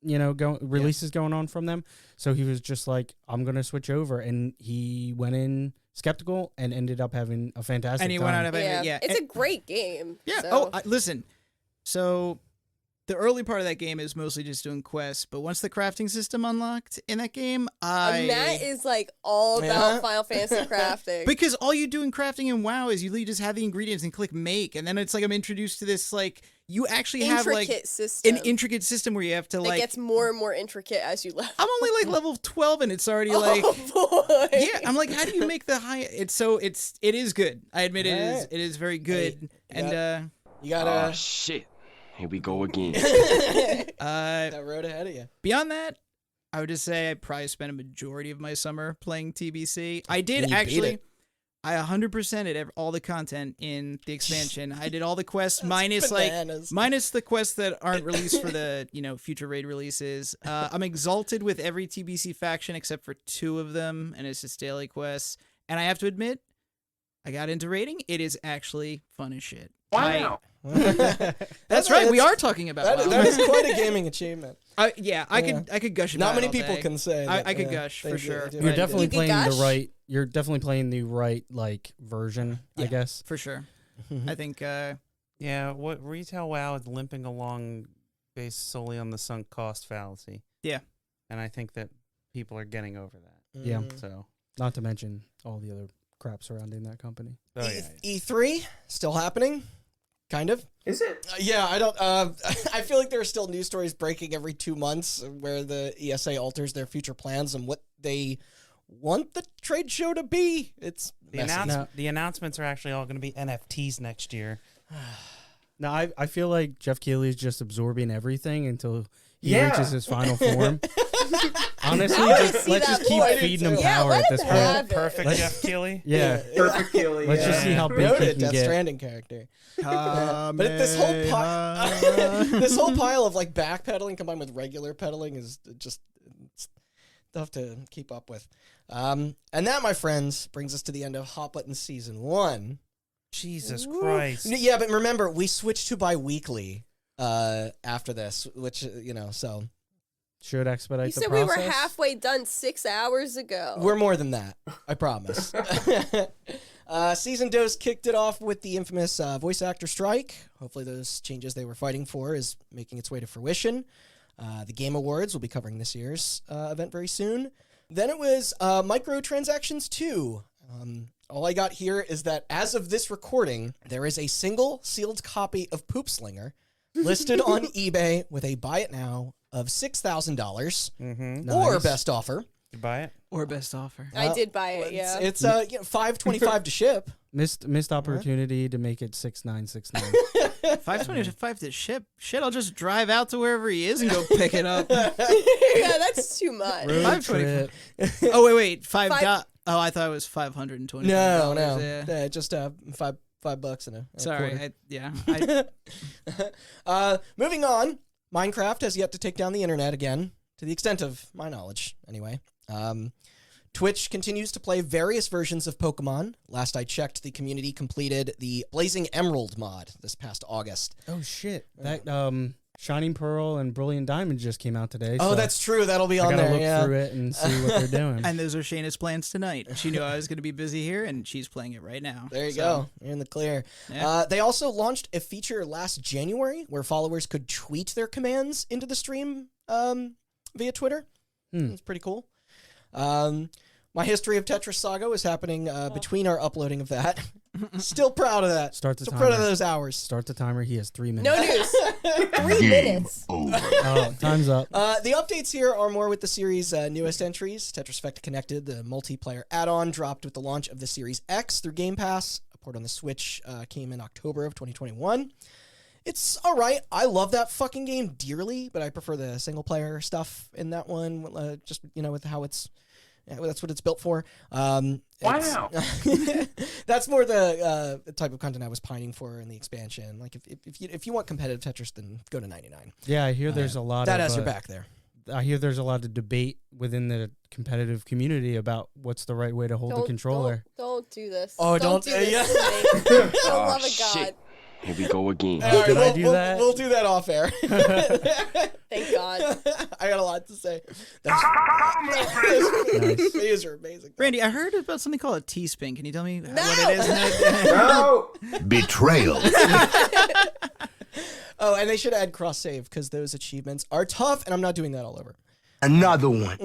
releases going on from them. So he was just like, I'm going to switch over. And he went in skeptical and ended up having a fantastic time. And he went out of it. It's a great game. Yeah. So. Listen. So the early part of that game is mostly just doing quests, but once the crafting system unlocked in that game, Matt is like all about Final Fantasy crafting. Because all you do in crafting in WoW is you literally just have the ingredients and click make, and then it's like I'm introduced to this like you actually have like system. an intricate system where you have to it gets more and more intricate as you level. I'm only like level 12 and it's already like boy. Yeah, I'm like, how do you make the high? It is good. I admit it is very good. You gotta Oh shit. Here we go again. that road ahead of you. Beyond that, I would just say I probably spent a majority of my summer playing TBC. I did actually. I 100%ed all the content in the expansion. I did all the quests minus the quests that aren't released for the future raid releases. I'm exalted with every TBC faction except for 2 of them, and it's just daily quests. And I have to admit, I got into raiding. It is actually fun as shit. Wow. That's right. We are talking about WoW. That is quite a gaming achievement. I could gush about Not many all people day. can say. I could gush for sure. You're definitely You playing gush? the right. You're definitely playing the right like version, I guess. For sure. I think. What retail WoW is limping along based solely on the sunk cost fallacy. Yeah. And I think that people are getting over that. Yeah. So Not to mention all the other crap surrounding that company. E3 still happening, kind of. Is it? Yeah, I don't. I feel like there are still news stories breaking every 2 months where the ESA alters their future plans and what they want the trade show to be. It's the announcements are actually all going to be NFTs next year. No, I feel like Jeff Keighley is just absorbing everything until he reaches his final form. Honestly, let's just keep feeding him power at this point. Perfect Jeff Keighley. Yeah. Perfect Keighley. Let's just see how big he noted can Death get. Stranding character. But this whole pile of like backpedaling combined with regular pedaling is just it's tough to keep up with. And that, my friends, brings us to the end of Hot Button Season 1. Jesus Christ. Yeah, but remember, we switched to bi-weekly after this, which, so... Should expedite You the said process. we were halfway done 6 hours ago. We're more than that, I promise. Season Dose kicked it off with the infamous voice actor strike. Hopefully those changes they were fighting for is making its way to fruition. The Game Awards will be covering this year's event very soon. Then it was Microtransactions 2. All I got here is that as of this recording, there is a single sealed copy of Poop Slinger listed on eBay with a buy it now of $6,000 or best offer. Did you buy it? Or best offer. I did buy it, yeah. It's $5.25 to ship. Missed opportunity to make it 6,969. 525 to ship. Shit, I'll just drive out to wherever he is and go pick it up. Yeah, that's too much. Road trip. Oh wait, Oh, I thought it was $520. No, Yeah. just $5 and a Sorry, quarter. Moving on, Minecraft has yet to take down the internet again, to the extent of my knowledge, anyway. Twitch continues to play various versions of Pokemon. Last I checked, the community completed the Blazing Emerald mod this past August. Oh shit! Shining Pearl and Brilliant Diamond just came out today. Oh, so that's true. That'll be I on gotta there. look Yeah. through it and see what they're doing. And those are Shayna's plans tonight. She knew I was going to be busy here, and she's playing it right now. There you So, go. You're in the clear. Yeah. They also launched a feature last January where followers could tweet their commands into the stream via Twitter. It's pretty cool. My history of Tetris Saga was happening between our uploading of that. Still proud of that. Start the Still timer. proud of those hours. Start the timer. He has 3 minutes. No news. 3 minutes. Oh, time's up. The updates here are more with the series' newest entries. Tetris Effect Connected, the multiplayer add-on, dropped with the launch of the Series X through Game Pass. A port on the Switch came in October of 2021. It's all right. I love that fucking game dearly, but I prefer the single-player stuff in that one. Just with how it's. Yeah, that's what it's built for. Wow. That's more the type of content I was pining for in the expansion. Like if you want competitive Tetris, then go to 99. Yeah, I hear there's a lot That of has your back there. I hear there's a lot of debate within the competitive community about what's the right way to hold the controller. Don't do this. Oh, don't do this yeah. to me. For the Oh, love of shit. God. Here we go again. All right, Did I do that? We'll do that off air. Thank God. I got a lot to say. Nice. These are amazing. Randy, I heard about something called a T-spin. Can you tell me what No! it is? No. Betrayal. Oh, and they should add cross save because those achievements are tough, and I'm not doing that all over. Another one.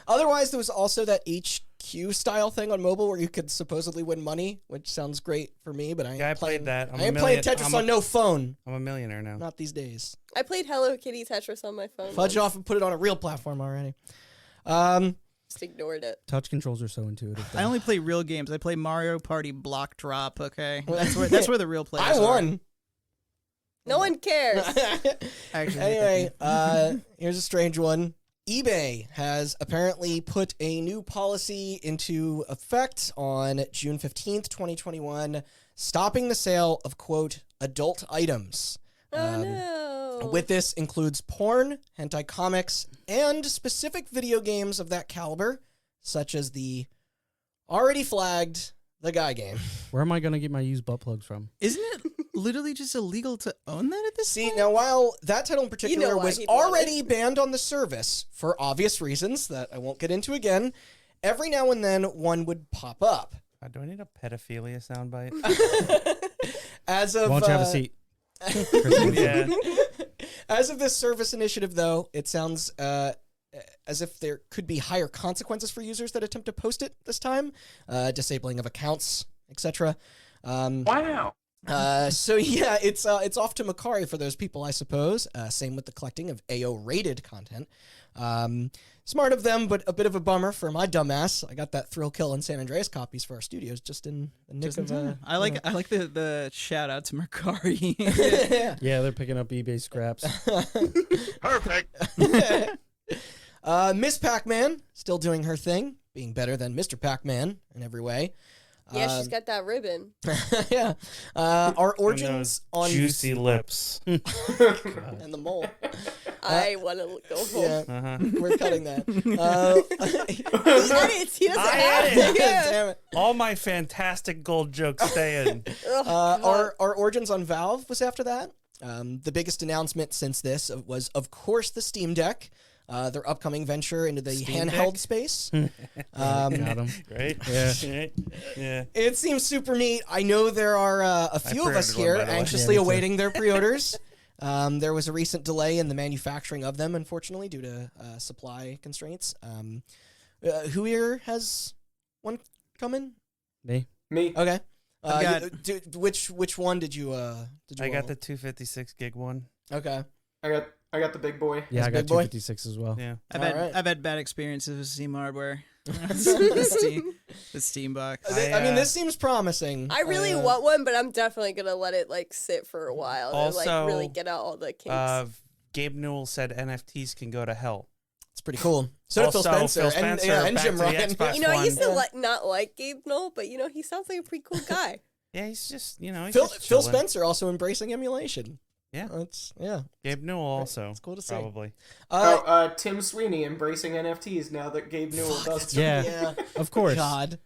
Otherwise, there was also that HQ style thing on mobile where you could supposedly win money, which sounds great for me, but I ain't Yeah, I playing played that. I ain't playing Tetris on no phone. I'm a millionaire now. Not these days. I played Hello Kitty Tetris on my phone. Fudge once. off and put it on a real platform already. Just ignored it. Touch controls are so intuitive. I only play real games. I play Mario Party Block Drop. Okay, that's where the real players I won. No one cares. Actually, Anyway, here's a strange one. eBay has apparently put a new policy into effect on June 15th, 2021, stopping the sale of, quote, adult items. Oh no. With this includes porn, hentai comics, and specific video games of that caliber, such as the already flagged The Guy Game. Where am I going to get my used butt plugs from? isn't it literally just illegal to own that at this See, point? now while that title in particular why was he'd want already banned on the service for obvious reasons that I won't get into again, every now and then one would pop up. Do I need a pedophilia soundbite? As of Why don't you have a seat? Yeah. As of this service initiative, though, it sounds as if there could be higher consequences for users that attempt to post it this time, disabling of accounts, etc. Wow. So yeah, it's off to Macari for those people, I suppose. Same with the collecting of AO rated content. Smart of them, but a bit of a bummer for my dumbass. I got that Thrill Kill and San Andreas copies for our studios just in the nick of I like the shout out to Mercari. Yeah, they're picking up eBay scraps. Perfect. Miss Pac-Man still doing her thing, being better than Mr. Pac-Man in every way. Yeah, she's got that ribbon. Yeah. Our And origins those on juicy lips. and the mole. I want to go home. Yeah, Uh-huh. we're cutting that. He edits. He doesn't I have edit. to. Damn it. All my fantastic gold jokes stay in. Our origins on Valve was after that. The biggest announcement since this was, of course, the Steam Deck. Their upcoming venture into the Steam handheld Deck? space. Got 'em. Right? Yeah. Yeah. It seems super neat. I know there are a few of us pre-ordered one, here by the way. anxiously Yeah, me too. awaiting their pre-orders. There was a recent delay in the manufacturing of them, unfortunately, due to supply constraints. Who here has one coming? Me? Me. Okay. I've got- Which one did you? Did you I got all- the 256 gig one. Okay. I got the big boy. Yeah, I That's got big boy? 256 as well. Yeah. Alright. I've had bad experiences with Steam hardware. the Steam box. I mean, this seems promising. I really want one, but I'm definitely gonna let it like sit for a while and like Also, really get out all the kinks. Gabe Newell said NFTs can go to hell. It's pretty cool. So did Phil Also, Spencer, Phil Spencer, and back Jim to the Ryan. Xbox You know, I used to one. not like Gabe Knoll, but you know, he sounds like a pretty cool guy. Yeah, he's just, he's Phil just chilling. Spencer also embracing emulation. Yeah. That's yeah. Gabe Newell also. It's cool to see. Probably. Tim Sweeney embracing NFTs now that Gabe Newell does too. Yeah, Yeah. of course. God.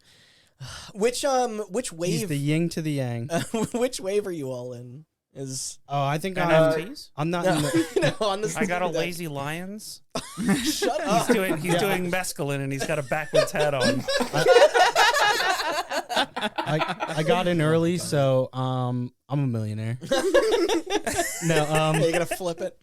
Which He's wave the yin to the yang. which wave are you all in? Is I think NFTs? I'm not. no, In the, no, on this. I got a Lazy Lions. Shut up. He's doing mescaline and he's got a backwards hat on. I got in early, so I'm a millionaire. No, You're gonna flip it.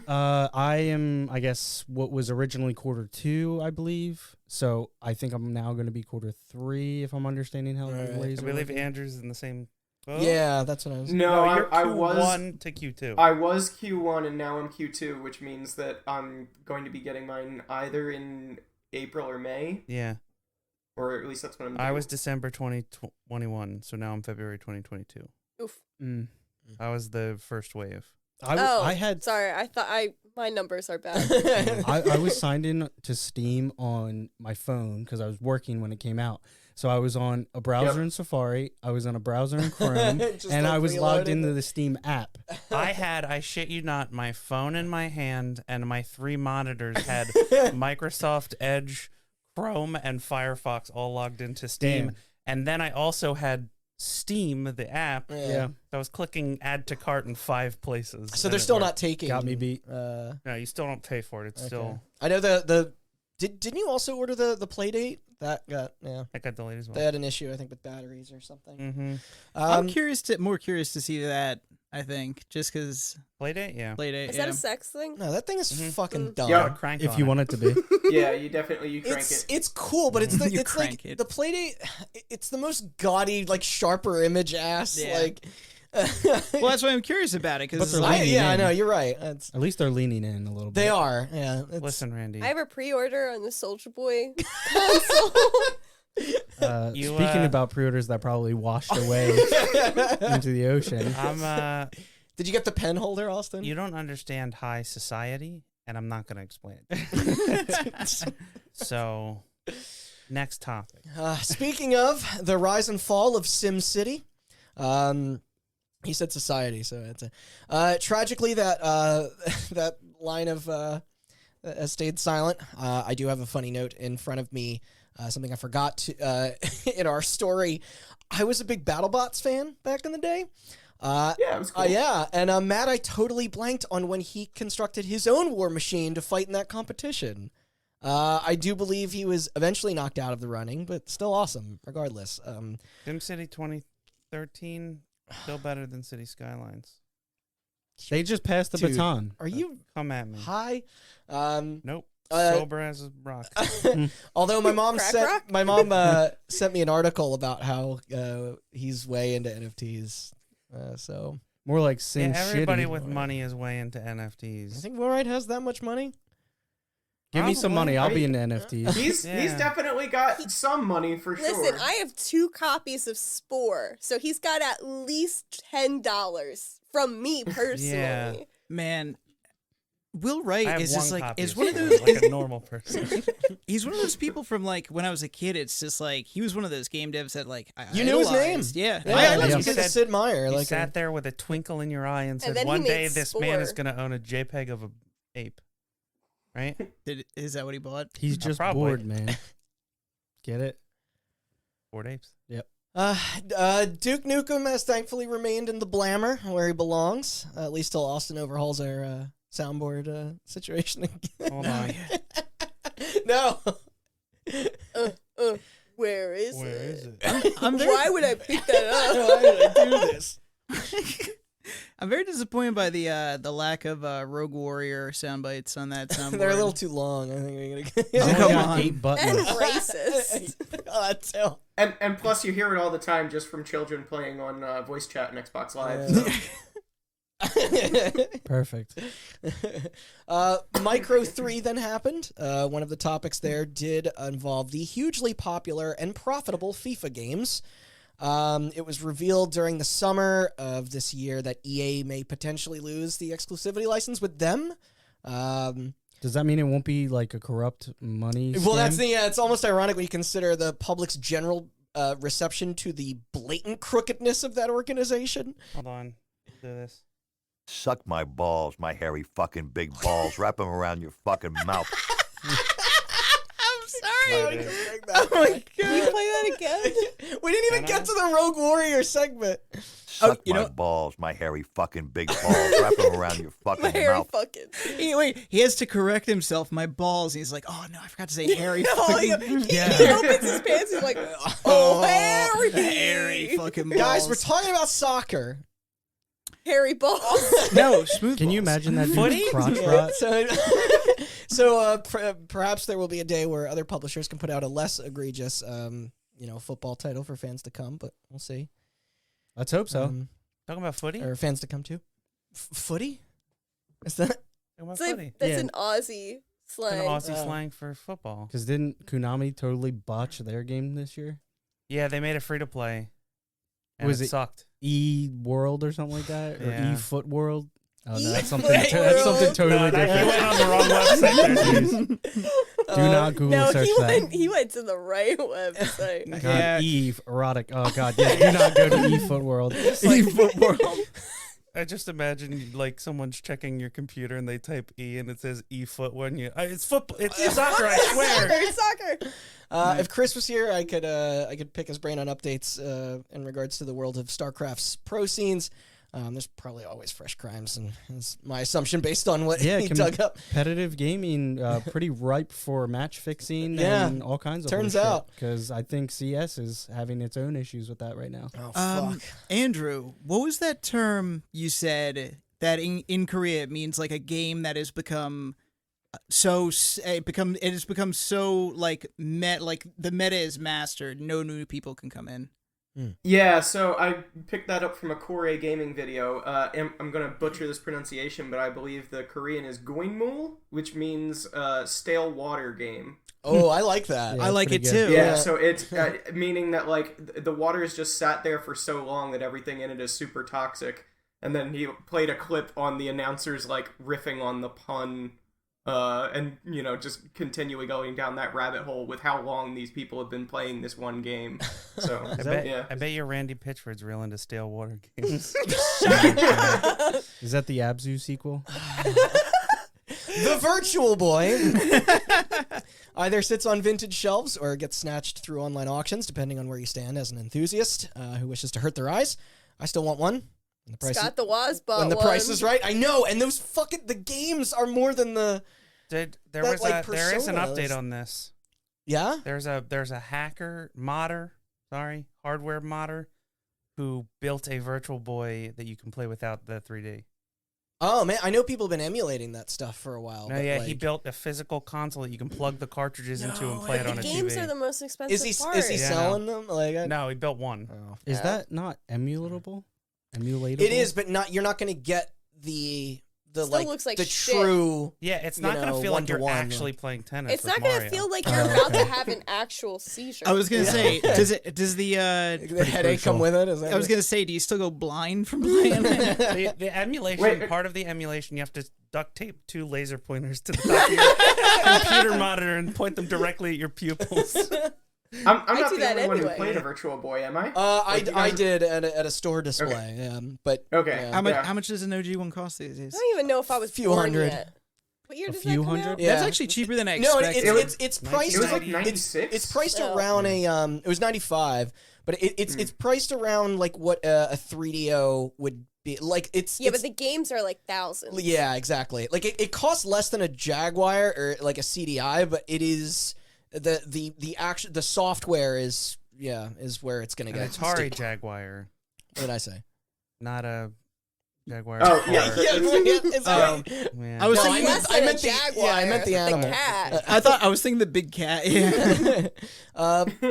I am, I guess, what was originally quarter 2, I believe. So I think I'm now going to be quarter 3, if I'm understanding how Right. the ways I are believe working. Andrew's in the same boat. Yeah, that's what I was. No, you're I was Q1 to Q2. I was Q1 and now I'm Q2, which means that I'm going to be getting mine either in April or May, Yeah. or at least that's what I'm doing. I was December 2021, so now I'm February 2022. Oof. Mm. I was the first wave. I had Sorry, I thought my numbers are bad. I was signed in to Steam on my phone because I was working when it came out. So I was on a browser in Safari, I was on a browser in Chrome, Just, and like, I was logged reloaded into it. the Steam app. I shit you not, my phone in my hand and my 3 monitors had Microsoft Edge, Chrome, and Firefox all logged into Steam. Damn. And then I also had Steam, the app. Yeah. I was clicking add to cart in 5 places. So and they're it still worked. not taking. Got me beat. No, you still don't pay for it. It's still... I know the didn't you also order the Playdate? That got That got delayed as well. They had an issue, I think, with batteries or something. Mm-hmm. I'm more curious to see that. I think just because Playdate? Yeah. Playdate. Is that a sex thing? No, that thing is fucking dumb. Yeah. Crank If on you it. want it to be. Yeah, you crank It's cool, but it's the You it's crank like it. the Playdate. It's the most gaudy, like sharper image ass. Yeah. Like, Well, that's why I'm curious about it But because they're like, leaning I in. know you're right. It's, At least they're leaning in a little bit. they are. Yeah. It's, Listen, Randy. I have a pre-order on the Soulja Boy console. You, Speaking about pre-orders that probably washed away into the ocean. I'm Did you get the pen holder, Austin? you don't understand high society, and I'm not going to explain it. So, next topic. Speaking of the rise and fall of SimCity, he said society, so it's tragically that that line of has stayed silent. I do have a funny note in front of me, something I forgot to in our story. I was a big BattleBots fan back in the day. Yeah, it was cool. Yeah, and Matt, I totally blanked on when he constructed his own war machine to fight in that competition. I do believe he was eventually knocked out of the running, but still awesome, regardless. SimCity 2013, still better than City Skylines. They just passed the Dude. baton. Are you Come at me. high? Nope. Uh, Sober as a rock. Although my mom Crack sent rock? my mom sent me an article about how he's way into NFTs. So More like Yeah, Sim everybody Shitty. with money is way into I NFTs. think Warride has that much money. Give me some Probably. money. I'll be I into NFTs. He's Yeah. definitely got some money for sure. Listen, I have 2 copies of Spore, so he's got at least $10 from me personally. Yeah. man, Will I Wright have is just one like copy is of one of Spore, those. like a normal person. He's one of those people from like when I was a kid. It's just like he was one of those game devs that like I You knew his name. idolized. Yeah, Yeah, I I idolized know. him. He said Sid Meier. You Like sat there with a twinkle in your eye and said, then he "One made day this man is Spore. going to own a JPEG of a ape." Right? Is that what he bought? He's just probably. bored, man. Get it? Bored apes. Duke Nukem has thankfully remained in the blammer where he belongs, at least till Austin overhauls our soundboard situation again. Hold on. No. Where is Where it? is it? I'm very, Why would I pick that up? Why did I do this? I'm very disappointed by the lack of Rogue Warrior sound bites on that soundboard. They're a little too long. I think we're He's gonna. only Come got on. 8 And buttons. racist. Oh, that's hell. And plus, you hear it all the time just from children playing on voice chat and Xbox Live. Yeah. So. Perfect. Micro 3 then happened. One of the topics there did involve the hugely popular and profitable FIFA games. It was revealed during the summer of this year that EA may potentially lose the exclusivity license with them. Does that mean it won't be like a corrupt money Well, that's scam? it's almost ironic when you consider the public's general reception to the blatant crookedness of that organization. Hold on. Do this. Suck my balls, my hairy fucking big balls. Wrap them around your fucking mouth. I'm sorry. Can you play that again? We didn't even Can I? get to the Rogue Warrior segment. Suck you my know- balls, my hairy fucking big balls. Wrap them around your fucking My hairy mouth. fucking. He has to correct himself. My balls. He's like, oh no, I forgot to say hairy. No, fucking, he opens his pants. He's like, oh, hairy, hairy fucking balls. Guys, we're talking about soccer. hairy balls. no smooth. Can you balls. imagine that Footy? dude's crotch rot? So perhaps there will be a day where other publishers can put out a less egregious, football title for fans to come, but we'll see. Let's hope so. Talking about footy? Or fans to come to. Footy? Is that? Talking about It's like, footy. that's Yeah. an Aussie It's slang. an Aussie Oh. slang for football. Because didn't Konami totally botch their game this year? Yeah, they made it free to play. And Was it it- sucked. E-World or something like that? Or Yeah. E-Foot World? Oh, no, that's E-Foot something, that's something World. totally No, different. you went on the wrong website there, dude. Do not Google No, search that. he went to the right website. God, Yeah. Eve, erotic. Oh, God. Yeah, do not go to E-Foot World. E-Foot World. I just imagine like someone's checking your computer and they type E and it says E-foot when you. It's football. It's soccer. I swear. Soccer. If Chris was here, I could pick his brain on updates in regards to the world of StarCraft's pro scenes. There's probably always fresh crimes, and it's my assumption based on what Yeah, he dug up. competitive gaming, pretty ripe for match fixing Yeah, and all kinds of turns out. Because I think CS is having its own issues with that right now. Oh fuck! Andrew, what was that term you said that in Korea it means like a game that has become it has become so like the meta is mastered, no new people can come in. Yeah, so I picked that up from a Korea gaming video. I'm going to butcher this pronunciation, but I believe the Korean is goinmul, which means stale water game. Oh, I like that. Yeah, I like it pretty good. too. Yeah, so it's meaning that like the water has just sat there for so long that everything in it is super toxic. And then he played a clip on the announcers like riffing on the pun, and just continually going down that rabbit hole with how long these people have been playing this one game. So I bet you Randy Pitchford's real into stale water games. Is that the Abzu sequel? The Virtual Boy either sits on vintage shelves or gets snatched through online auctions, depending on where you stand as an enthusiast who wishes to hurt their eyes. I still want one. And the price Scott the Waz bought when the one. price is right. I know, and those the games are more than the. There That, is like, an persona update is- on this. Yeah. There's a hacker hardware modder who built a Virtual Boy that you can play without the 3D. Oh man, I know people have been emulating that stuff for a while. No, but, yeah, like, he built a physical console that you can plug the cartridges into and No play it way. on a Games TV. are the most expensive Is he part. is he Yeah, selling them? Like No, he built one. Oh. Is Yeah. that not emulatable? Emulatable? It is, but you're not going to get the Still like looks like the shit. true. Yeah, it's You not going know, to feel like you're one-to-one, actually playing tennis. It's with not gonna Mario. feel like you're about to have an actual seizure. I was gonna say, does the The headache come with it? Is that I was gonna say, do you still go blind from playing it? The emulation, Wait. part of the emulation, you have to duct tape 2 laser pointers to the top of your computer monitor and point them directly at your pupils. I'm I not do the that only one who anyway. played a Virtual Boy, am I? I Like, you guys- did at a store display. But Okay. yeah. How much does an OG one cost these days? I don't even know if I was Few born hundred. yet. What year A does few that come hundred? out? Yeah. That's actually cheaper than I No, expected. it's priced. It was like it's 96. priced Oh. around it was 95, but it's priced around like what a 3DO would be like. Yeah, but the games are like thousands. yeah, exactly. Like it costs less than a Jaguar or like a CDI, but it is the software is where it's gonna An get. Atari Jaguar, What did I say? not a Jaguar. Oh, yeah. Car. It's Man. I was No, thinking, Less I than meant a the- jaguar. yeah, I meant the animal. cat. I was thinking the big cat. Yeah.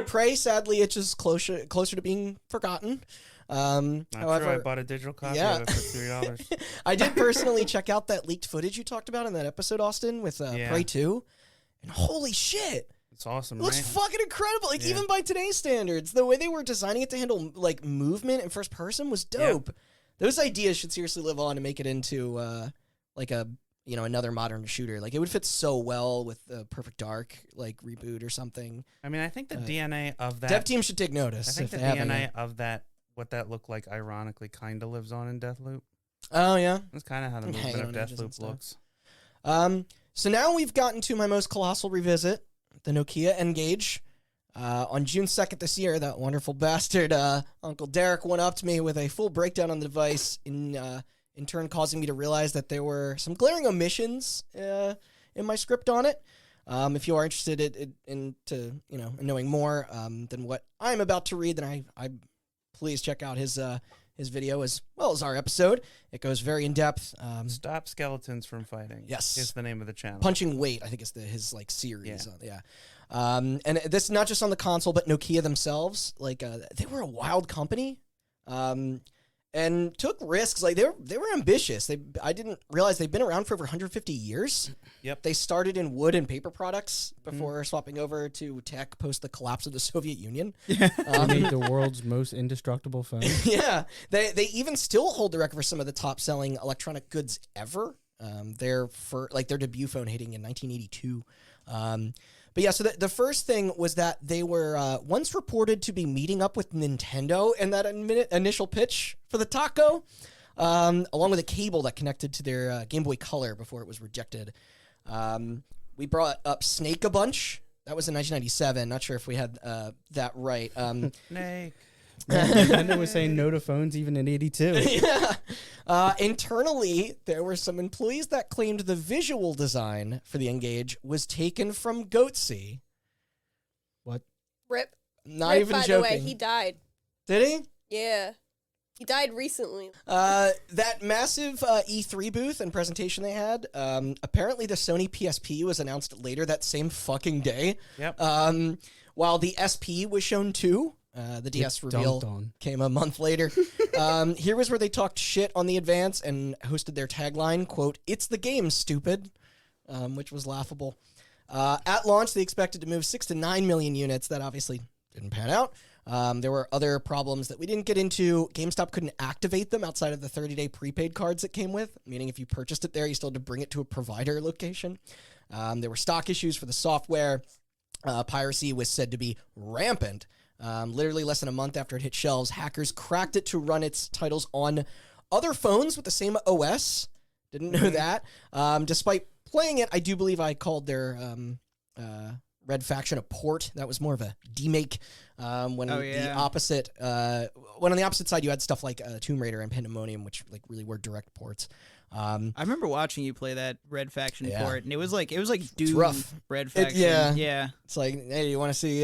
Prey sadly itches closer to being forgotten. Not However, true. I bought a digital copy yeah. of it for $3. I did personally check out that leaked footage you talked about in that episode, Austin, with Yeah. Prey 2. And holy shit! It's awesome, It looks right? fucking incredible. Like, Yeah. even by today's standards, the way they were designing it to handle, like, movement in first person was dope. Those ideas should seriously live on and make it into, like, another modern shooter. Like, it would fit so well with the Perfect Dark, like, reboot or something. I mean, I think the DNA of that. Dev team should take I notice think if the they haven't DNA yet. of that, what that looked like, ironically, kind of lives on in Deathloop. Oh, yeah? That's kind of how the Hanging movement of on edges and Deathloop stuff. looks. So now we've gotten to my most colossal revisit, the Nokia N-Gage. On June 2nd this year, that wonderful bastard, Uncle Derek, went up to me with a full breakdown on the device, in turn causing me to realize that there were some glaring omissions in my script on it. If you are interested in knowing more than what I'm about to read, then I please check out his video as well as our episode. It goes very in depth. Stop Skeletons from Fighting. Yes, is the name of the channel. Punching Weight, I think is his like series. Yeah. And this is not just on the console, but Nokia themselves. Like they were a wild company. And took risks. Like they were ambitious. I didn't realize they've been around for over 150 years. Yep. They started in wood and paper products before swapping over to tech post the collapse of the Soviet Union. They made the world's most indestructible phone. Yeah. They even still hold the record for some of the top selling electronic goods ever. Their debut phone hitting in 1982. But yeah, so the first thing was that they were once reported to be meeting up with Nintendo in that initial pitch for the Taco, along with a cable that connected to their Game Boy Color before it was rejected. We brought up Snake a bunch. That was in 1997. Not sure if we had that right. Snake. Nintendo was saying no to phones even in 82. Yeah. Internally, there were some employees that claimed the visual design for the Engage was taken from Goatsy. What? Rip. Not Rip, even by joking. the way, he died. Did he? Yeah. He died recently. That massive E3 booth and presentation they had, apparently the Sony PSP was announced later that same fucking day. Yep. While the SP was shown too. The DS reveal came a month later. Here was where they talked shit on the Advance and hosted their tagline, quote, "It's the game, stupid," which was laughable. At launch, they expected to move 6 to 9 million units. That obviously didn't pan out. There were other problems that we didn't get into. GameStop couldn't activate them outside of the 30-day prepaid cards it came with, meaning if you purchased it there, you still had to bring it to a provider location. There were stock issues for the software. Piracy was said to be rampant. Literally less than a month after it hit shelves, hackers cracked it to run its titles on other phones with the same OS. Didn't know that. Despite playing it, I do believe I called their Red Faction a port. That was more of a demake. When on the opposite side you had stuff like Tomb Raider and Pandemonium, which like really were direct ports. I remember watching you play that Red Faction port, and it was like Doom rough. Red Faction. Yeah. It's like, hey, you want to see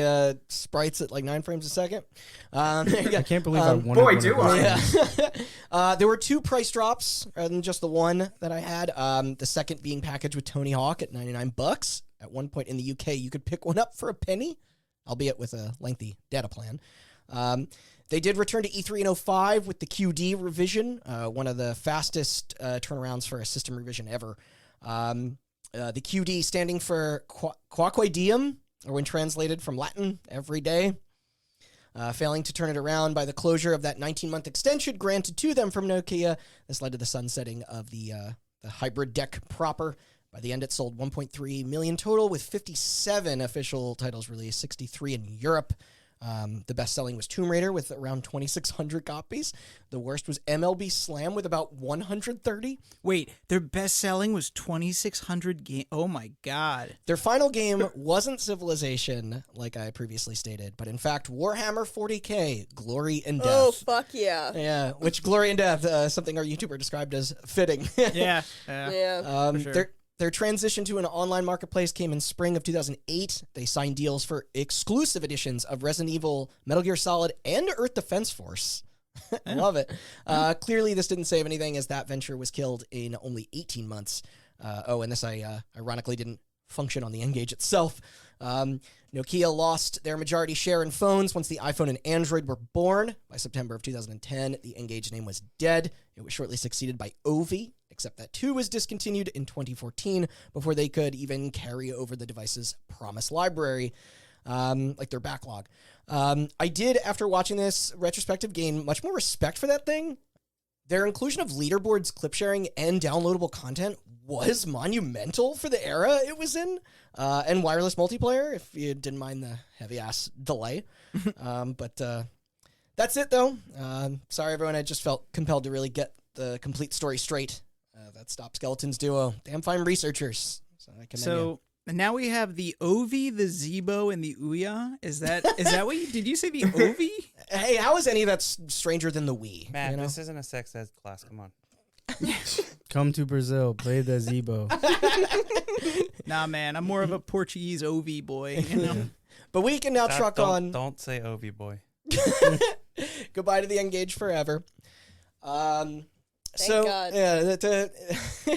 sprites at like 9 frames a second? I can't believe I wanted boy, one do of those. I. Yeah. There were 2 price drops rather than just the one that I had. The second being packaged with Tony Hawk at $99. At one point in the UK, you could pick one up for a penny, albeit with a lengthy data plan. They did return to E3 in 05 with the QD revision, one of the fastest turnarounds for a system revision ever. The QD standing for Quaque Diem, or when translated from Latin, every day. Failing to turn it around by the closure of that 19-month extension granted to them from Nokia. This led to the sunsetting of the hybrid deck proper. By the end, it sold 1.3 million total, with 57 official titles released, 63 in Europe. The best-selling was Tomb Raider with around 2,600 copies. The worst was MLB Slam with about 130. Wait, their best-selling was 2,600 games? Oh my god. Their final game wasn't Civilization, like I previously stated, but in fact Warhammer 40k, Glory and Death. Oh, fuck yeah. Yeah, which Glory and Death, something our YouTuber described as fitting. Yeah. Yeah. For sure. Their transition to an online marketplace came in spring of 2008. They signed deals for exclusive editions of Resident Evil, Metal Gear Solid, and Earth Defense Force. I love it. Clearly, this didn't save anything, as that venture was killed in only 18 months. And this ironically didn't function on the N-Gage itself. Nokia lost their majority share in phones once the iPhone and Android were born. By September of 2010, the N-Gage name was dead. It was shortly succeeded by Ovi, except that too was discontinued in 2014 before they could even carry over the device's promise library, like their backlog. I did, after watching this retrospective, gain much more respect for that thing. Their inclusion of leaderboards, clip sharing, and downloadable content was monumental for the era it was in, and wireless multiplayer, if you didn't mind the heavy-ass delay. But that's it, though. Sorry, everyone. I just felt compelled to really get the complete story straight. That Stop Skeletons duo. Damn fine researchers. So I commend you. And now we have the Ovi, the Zebo, and the Ouya. Is that what you did? You say the Ovi? Hey, how is any of that stranger than the Wii? Matt, you know? this isn't a sex ed class. Come on. Come to Brazil, play the Zebo. Nah, man, I'm more of a Portuguese Ovi boy. You know? But we can now truck on. Don't say Ovi boy. Goodbye to the Engaged forever. God. Yeah,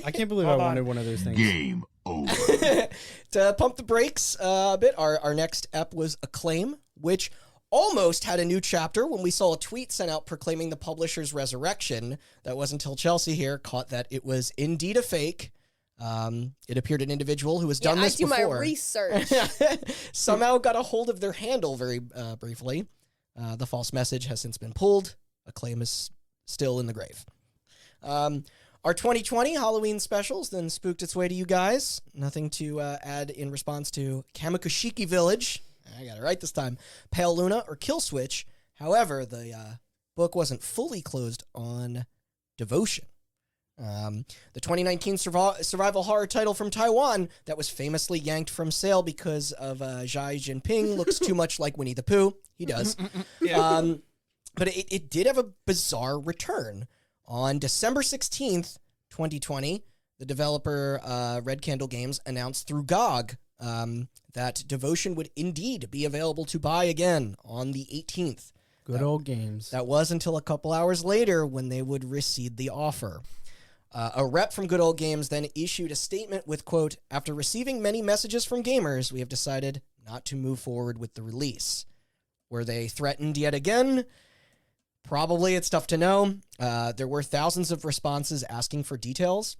I can't believe I wanted one of those things. Game over. to pump the brakes a bit, our next ep was Acclaim, which almost had a new chapter when we saw a tweet sent out proclaiming the publisher's resurrection. That was until Chelsea here caught that it was indeed a fake. It appeared an individual who has done this before. I do my research. Somehow got a hold of their handle very briefly. The false message has since been pulled. Acclaim is still in the grave. Our 2020 Halloween specials then spooked its way to you guys. Nothing to add in response to Kamakushiki Village. I got it right this time. Pale Luna or Kill Switch. However, the book wasn't fully closed on Devotion. The 2019 survival horror title from Taiwan that was famously yanked from sale because of Xi Jinping looks too much like Winnie the Pooh. He does. But it did have a bizarre return. On December 16th, 2020, the developer Red Candle Games announced through GOG that Devotion would indeed be available to buy again on the 18th. Good old games. That was until a couple hours later when they would rescind the offer. A rep from Good Old Games then issued a statement with, quote, "After receiving many messages from gamers, we have decided not to move forward with the release." Were they threatened yet again? Probably. It's tough to know. There were thousands of responses asking for details.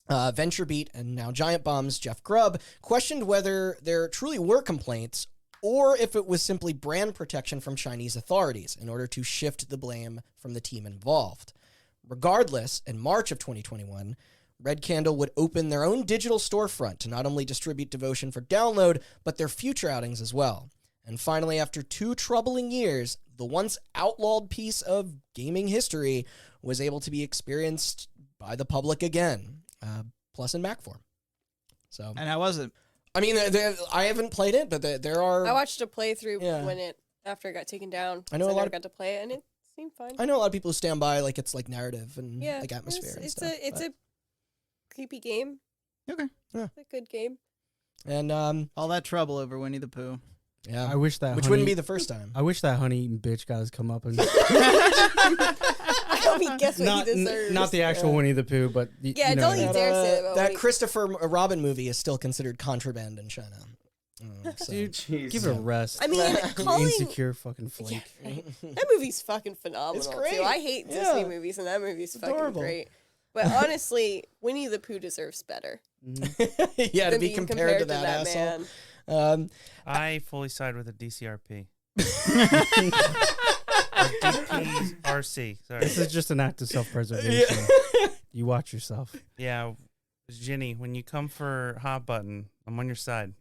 VentureBeat and now Giant Bomb's Jeff Grubb questioned whether there truly were complaints or if it was simply brand protection from Chinese authorities in order to shift the blame from the team involved. Regardless, in March of 2021, Red Candle would open their own digital storefront to not only distribute Devotion for download, but their future outings as well. And finally, after 2 troubling years, the once outlawed piece of gaming history was able to be experienced by the public again, plus in Mac form. So, And how was it? I mean, I haven't played it, but there are. I watched a playthrough Yeah. after it got taken down. I know a so lot never of- got to play it, and it seemed fine. I know a lot of people who stand by like it's like narrative and Yeah, like atmosphere and it's stuff. it's a creepy game. Okay. Yeah. It's a good game. And All that trouble over Winnie the Pooh. yeah, I wish that which honey, wouldn't be the first time. I wish that honey eating bitch guys come up and I hope he gets what not he deserves. not the actual Winnie the Pooh, but Yeah, you know don't what I you mean. dare say about that Winnie. Christopher Robin movie is still considered contraband in China. So. Dude, Jeez. give it a rest. I mean, You calling insecure fucking flake. that movie's fucking phenomenal It's great. too. I hate Yeah. Disney movies, and that movie's fucking adorable. great. But honestly, Winnie the Pooh deserves better. Yeah, to than be being compared to that asshole. man. I fully side with the DCRP. DPRC. Sorry. This is just an act of self-preservation. You watch yourself. Yeah, Ginny, when you come for hot button, I'm on your side.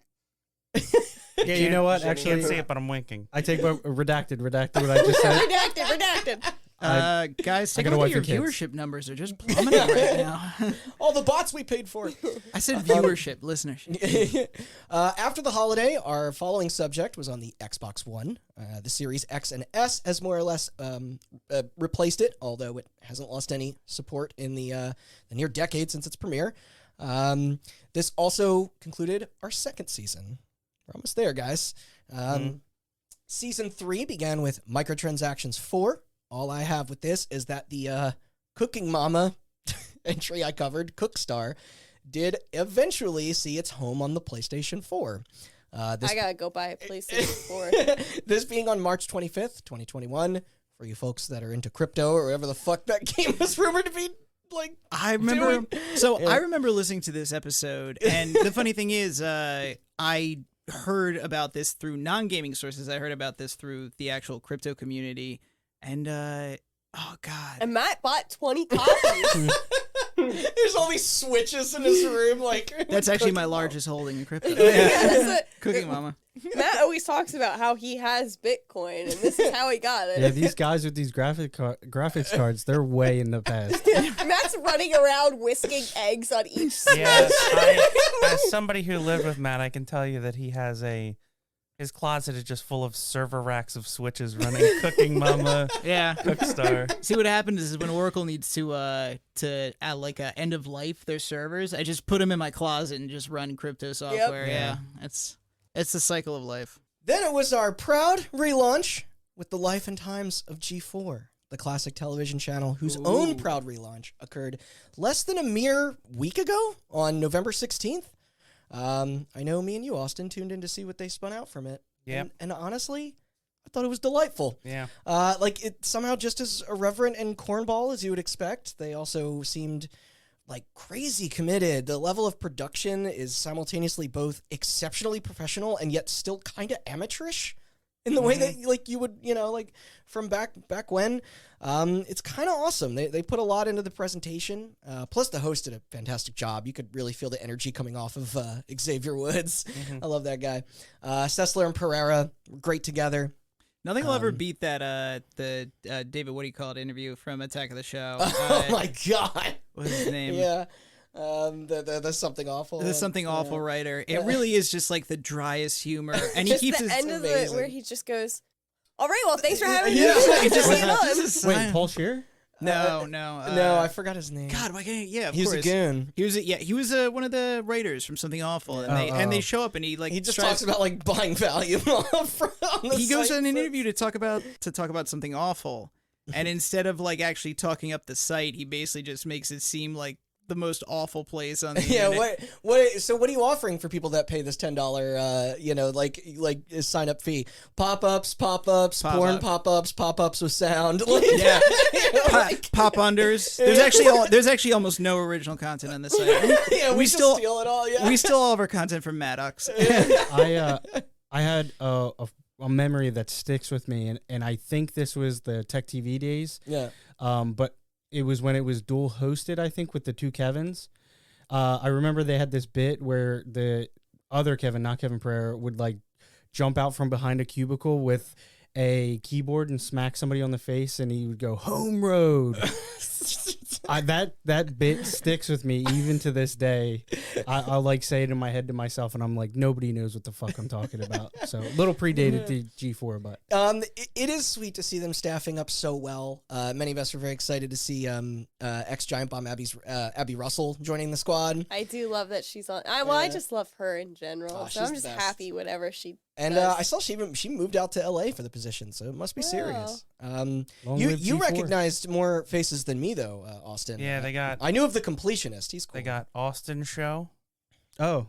Yeah, you know what? I Actually, can't see it, but I'm winking. I take redacted what I just said. redacted. Guys, I take got a a look at your wife and kids. viewership numbers. They're just plummeting right now. All the bots we paid for. I said viewership, listenership. After the holiday, our following subject was on the Xbox One. The Series X and S has more or less replaced it, although it hasn't lost any support in the near decade since its premiere. This also concluded our second season. We're almost there, guys. Season 3 began with Microtransactions 4. All I have with this is that the Cooking Mama entry I covered, Cookstar, did eventually see its home on the PlayStation 4. I gotta go buy a PlayStation 4. This being on March 25th, 2021. For you folks that are into crypto or whatever the fuck that game was rumored to be like. I remember. doing. So Yeah. I remember listening to this episode, and the funny thing is, I heard about this through non-gaming sources. I heard about this through the actual crypto community, and oh god, And Matt bought 20 copies. There's all these switches in his room, like That's actually my Cooking largest holding in crypto. Yeah, that's Cooking Mama. Matt always talks about how he has Bitcoin, and this is how he got it. Yeah, these guys with these graphics cards, they're way in the past. Matt's running around whisking eggs on each switch. Yeah, as somebody who lived with Matt, I can tell you that he has his closet is just full of server racks of switches running Cooking Mama, Yeah. Cookstar. See, what happens is when Oracle needs to at like a end of life their servers, I just put them in my closet and just run crypto software. Yeah, it's the cycle of life. Then it was our proud relaunch with the life and times of G4, the classic television channel whose own proud relaunch occurred less than a mere week ago on November 16th. I know me and you, Austin, tuned in to see what they spun out from it. Yep. And honestly, I thought it was delightful. Yeah. Like it somehow just as irreverent and cornball as you would expect. They also seemed like crazy committed. The level of production is simultaneously both exceptionally professional and yet still kind of amateurish in the way that like you would, like from back when. It's kind of awesome. They put a lot into the presentation. Plus the host did a fantastic job. You could really feel the energy coming off of Xavier Woods. I love that guy. Sessler and Pereira were great together. Nothing will ever beat that the David, what do you call it, interview from Attack of the Show. Oh my God. What's his name? Yeah. The Something Awful. The Something Awful writer. It really is just like the driest humor. And he Just keeps the his end of it amazing. where he just goes, "All right, well, thanks for having me." Yeah. It's just Was like, that- "Oh, this is Wait, silent. Paul Scheer? No. No, I forgot his name. God, why can't he? Yeah, of he was course. a goon. He was one of the writers from Something Awful, and they show up and he like He just tries- talks about like buying value on the he goes site. on an interview to talk about Something Awful, and instead of like actually talking up the site, he basically just makes it seem like the most awful place on the Yeah, internet. so what are you offering for people that pay this $10 like sign up fee? Pop-ups, porn pop-ups with sound. Like, Yeah, like, pop unders. There's actually almost no original content on this site. yeah, we still steal it all, yeah. We steal all of our content from Maddox. I had a memory that sticks with me, and I think this was the Tech TV days. Yeah. But it was when it was dual hosted, I think, with the two Kevins. I remember they had this bit where the other Kevin, not Kevin Pereira, would like jump out from behind a cubicle with a keyboard and smack somebody on the face, and he would go home road. That bit sticks with me even to this day. I'll like say it in my head to myself, and I'm like, nobody knows what the fuck I'm talking about. So a little predated the G4, but it is sweet to see them staffing up so well. Many of us are very excited to see ex Giant Bomb Abby Russell joining the squad. I do love that she's on. I just love her in general. Oh, So she's I'm the just best. happy whatever she And does. I saw she moved out to LA for the position, so it must be serious. Long You live G4. recognized more faces than me though, Austin. Yeah, they got I knew of the completionist. He's cool. they got Austin Show oh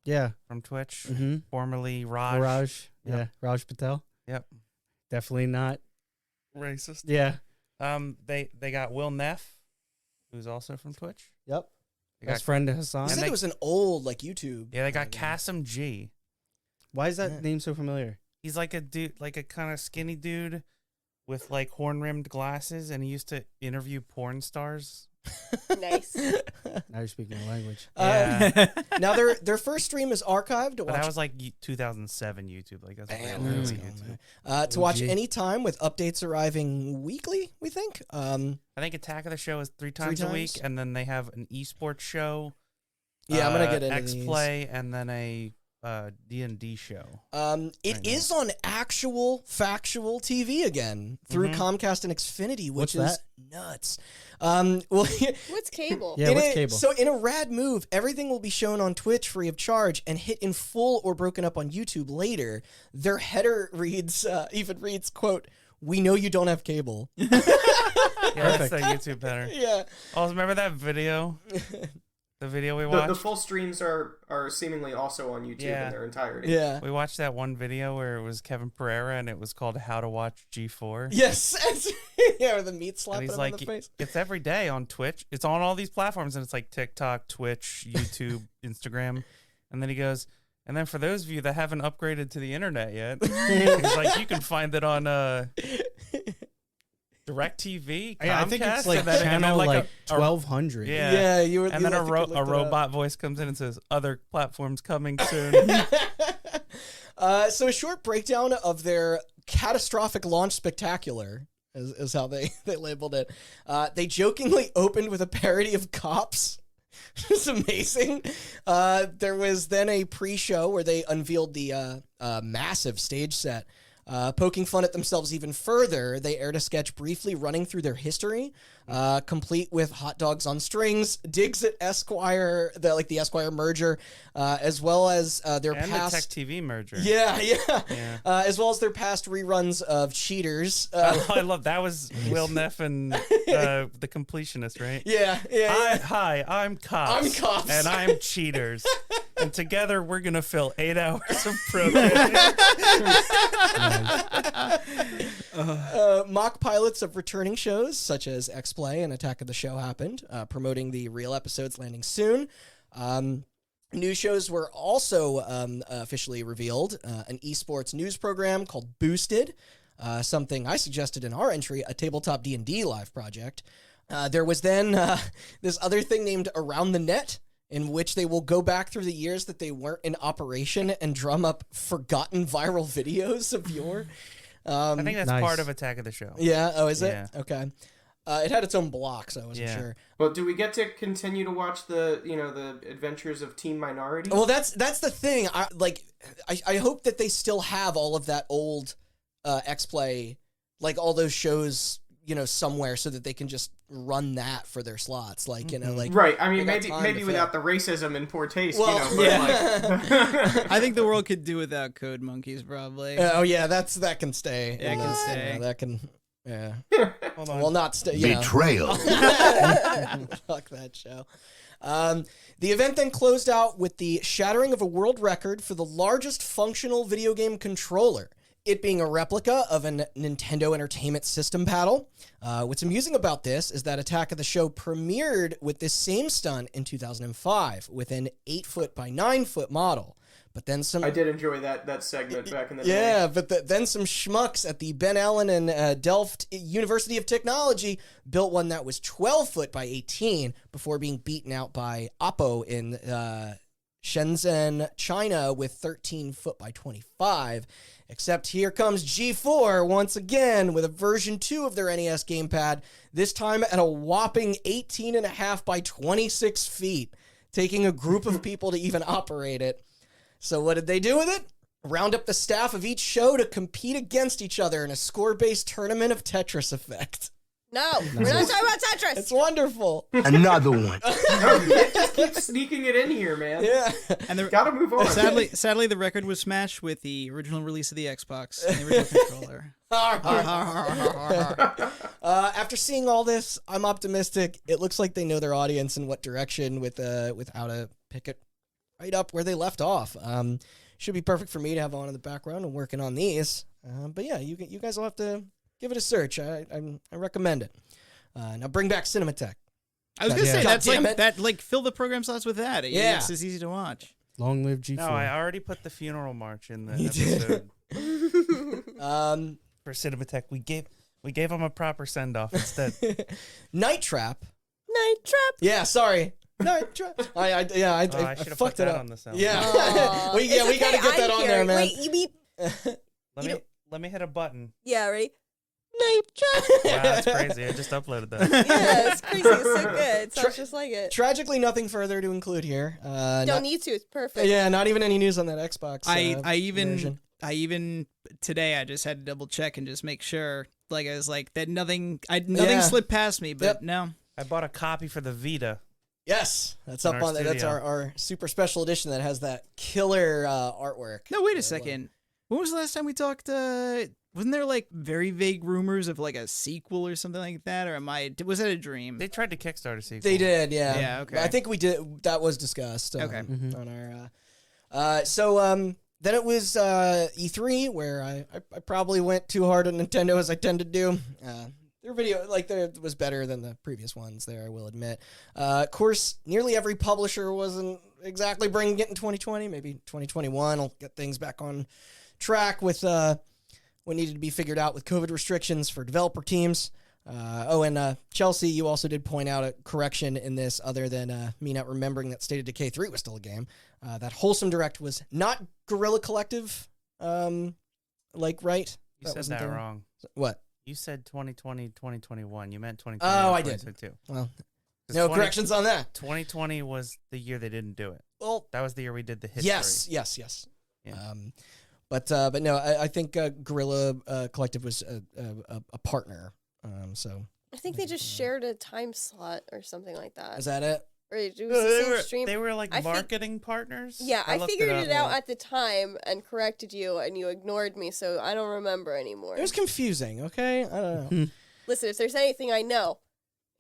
yeah, from Twitch, mm-hmm. formerly Raj. Raj, Yep. yeah, Raj Patel. Yep. Definitely not. Racist. Yeah. They got Will Neff, who's also from Twitch. Yep. They Best got, friend to You Hassan. said they- it was an old like YouTube. yeah, they got Kasim G. Why is that Yeah. name so familiar? He's like a dude, like a kind of skinny dude with like horn rimmed glasses, and he used to interview porn stars. Nice. Now you're speaking my language. Yeah. Now their first stream is archived to But watch. that was like 2007 YouTube. Like that's Damn, real that's early cool, YouTube. man. To watch OG. anytime with updates arriving weekly, we think. I think Attack of the Show is three times a week, times? and then they have an esports show. Yeah, I'm gonna get into X these. Play, and then a D&D show. It Right is on actual factual TV again through Mhm. Comcast and Xfinity, which What's is nuts. Well, What's cable? Yeah, what's cable? So in a rad move, everything will be shown on Twitch free of charge and hit in full or broken up on YouTube later. Their header reads, quote, "We know you don't have cable." Yeah, that's the YouTube better. Yeah. Oh, remember that video? The video we watched? The full streams are seemingly also on YouTube Yeah. in their entirety. Yeah. We watched that one video where it was Kevin Pereira, and it was called "How to Watch G4." Yes. Yeah, with the meat And slapping he's him like, on the face. it's every day on Twitch. It's on all these platforms, and it's like TikTok, Twitch, YouTube, Instagram. And then he goes, and then for those of you that haven't upgraded to the internet yet, he's like, you can find it on DirecTV, Yeah, I think it's Comcast, like and then channel like like a 1200. Yeah, you were. and then a robot voice comes in and says, "Other platforms coming soon." So a short breakdown of their catastrophic launch spectacular is how they labeled it. They jokingly opened with a parody of Cops. It's amazing. There was then a pre-show where they unveiled the massive stage set. Poking fun at themselves even further, they aired a sketch briefly running through their history, complete with hot dogs on strings, digs at Esquire, the Esquire merger, as well as their and past the Tech TV merger. Yeah. As well as their past reruns of Cheaters. I love that was Will Neff and the completionist, right? Yeah. Hi, I'm Cops. I'm Cops. And I'm Cheaters. And together we're going to fill 8 hours of programming. Mock pilots of returning shows such as X-Play and Attack of the Show happened, promoting the real episodes landing soon. New shows were also officially revealed. An esports news program called Boosted, something I suggested in our entry, a tabletop D&D live project. There was then this other thing named Around the Net, in which they will go back through the years that they weren't in operation and drum up forgotten viral videos of yore. I think that's Nice. part of Attack of the Show. Yeah. Oh, is it? Yeah. Okay. It had its own block, so I wasn't sure. Well, do we get to continue to watch the adventures of Team Minority? Well, that's the thing. I hope that they still have all of that old X-Play, like all those shows, somewhere, so that they can just run that for their slots. Like, right. I mean, they got time maybe to without fill. the racism and poor taste, Well, but yeah. I think the world could do without Code Monkeys, probably. Oh yeah, that can stay. Yeah, it can stay. That can. Yeah. Hold on. Well, not stay. Betrayal. Fuck that show. The event then closed out with the shattering of a world record for the largest functional video game controller, it being a replica of a Nintendo Entertainment System paddle. What's amusing about this is that Attack of the Show premiered with this same stunt in 2005 with an 8-foot by 9-foot model. But then some... I did enjoy that segment back in the day. Yeah, but then some schmucks at the Ben Allen and Delft University of Technology built one that was 12 foot by 18 before being beaten out by Oppo in Shenzhen, China with 13 foot by 25. Except here comes G4 once again with a version 2 of their NES gamepad, this time at a whopping 18.5 by 26 feet, taking a group of people to even operate it. So what did they do with it? Round up the staff of each show to compete against each other in a score-based tournament of Tetris Effect. No, we're not talking about Tetris. It's wonderful. Another one. No, you can't just keep sneaking it in here, man. Yeah. And Gotta move on. sadly, the record was smashed with the original release of the Xbox and the original controller. After seeing all this, I'm optimistic. It looks like they know their audience and what direction with how to pick it right up where they left off. Should be perfect for me to have on in the background and working on these. But yeah, you guys will have to give it a search. I recommend it. Now bring back Cinematech. I was gonna say God that's damn like it. that. Like fill the program slots with that. Yeah. It's easy to watch. Long live G4. No, I already put the funeral march in the You did. episode. For Cinematech, we gave them a proper send-off instead. Night Trap. Night Trap. Yeah, sorry. Night Trap. I I should have put fucked it that up. on the sound. Yeah. Aw, we it's okay, gotta get that I'm on here. there, man. Wait, you mean Let me hit a button. yeah, ready? Night Trap. Wow, that's crazy. I just uploaded that. Yeah, it's crazy. It's so good. It sounds just like it. Tragically, nothing further to include here. Don't need to. It's perfect. Yeah, not even any news on that Xbox. I version. even today I just had to double check and just make sure. Like I was like that nothing Yeah. slipped past me, but Yep. no. I bought a copy for the Vita. Yes, that's In up our on there. That's studio. our super special edition that has that killer artwork. No, wait a second. When was the last time we talked? Wasn't there like very vague rumors of like a sequel or something like that? Or was that a dream? They tried to Kickstarter sequel. They did, yeah. Yeah, okay. I think we did. That was discussed. Okay. On our. Then it was E3 where I probably went too hard on Nintendo as I tend to do. Their video was better than the previous ones. There, I will admit. Of course, nearly every publisher wasn't exactly bringing it in 2020. Maybe 2021 will get things back on track with what needed to be figured out with COVID restrictions for developer teams. And Chelsea, you also did point out a correction in this, other than me not remembering that State of Decay 3 was still a game. That Wholesome Direct was not Guerrilla Collective, right? You said that wrong. What? You said 2020, 2021. You meant 2020. Oh, I did. 2022. Well, no corrections on that. 2020 was the year they didn't do it. Well, that was the year we did the history. Yes. Yeah. But no, I think Guerrilla Collective was a partner. So I think they just shared a time slot or something like that. is that it? Or it was the same stream. They were like marketing partners. Yeah, I looked figured it out yeah. at the time and corrected you, and you ignored me, so I don't remember anymore. It was confusing. Okay, I don't know. Listen, if there's anything I know,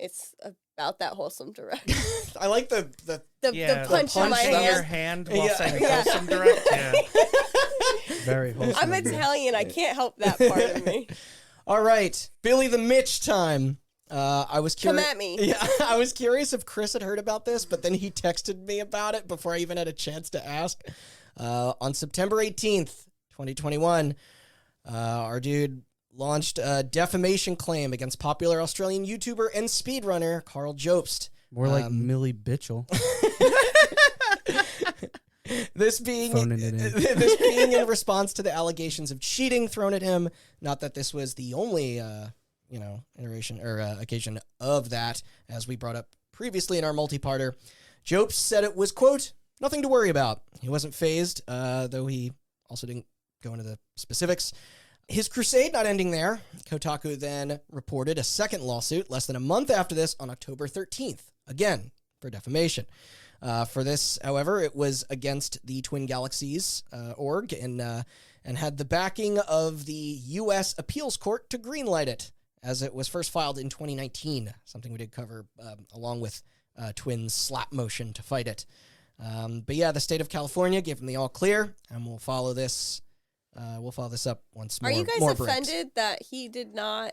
it's about that Wholesome Direct. I like the punch in my in hand. your hand while saying Yeah. Wholesome Direct. Yeah. Very wholesome. I'm Italian. I can't help that part of me. All right, Billy the Mitch time. I was curious. Come at me. Yeah, I was curious if Chris had heard about this, but then he texted me about it before I even had a chance to ask. On September 18th, 2021, our dude launched a defamation claim against popular Australian YouTuber and speedrunner Carl Jobst. More like Millie Bitchell. This being Phoning it in. this being in response to the allegations of cheating thrown at him. Not that this was the only iteration or occasion of that, as we brought up previously in our multi-parter. Jobst said it was, quote, nothing to worry about. He wasn't fazed, though he also didn't go into the specifics. His crusade not ending there. Kotaku then reported a second lawsuit less than a month after this on October 13th, again for defamation. For this, however, it was against the Twin Galaxies org and had the backing of the U.S. Appeals Court to greenlight it, as it was first filed in 2019, something we did cover along with Twin's slap motion to fight it. But yeah, the state of California gave him the all clear, and we'll follow this. We'll follow this up once more. Are you guys more offended that he did not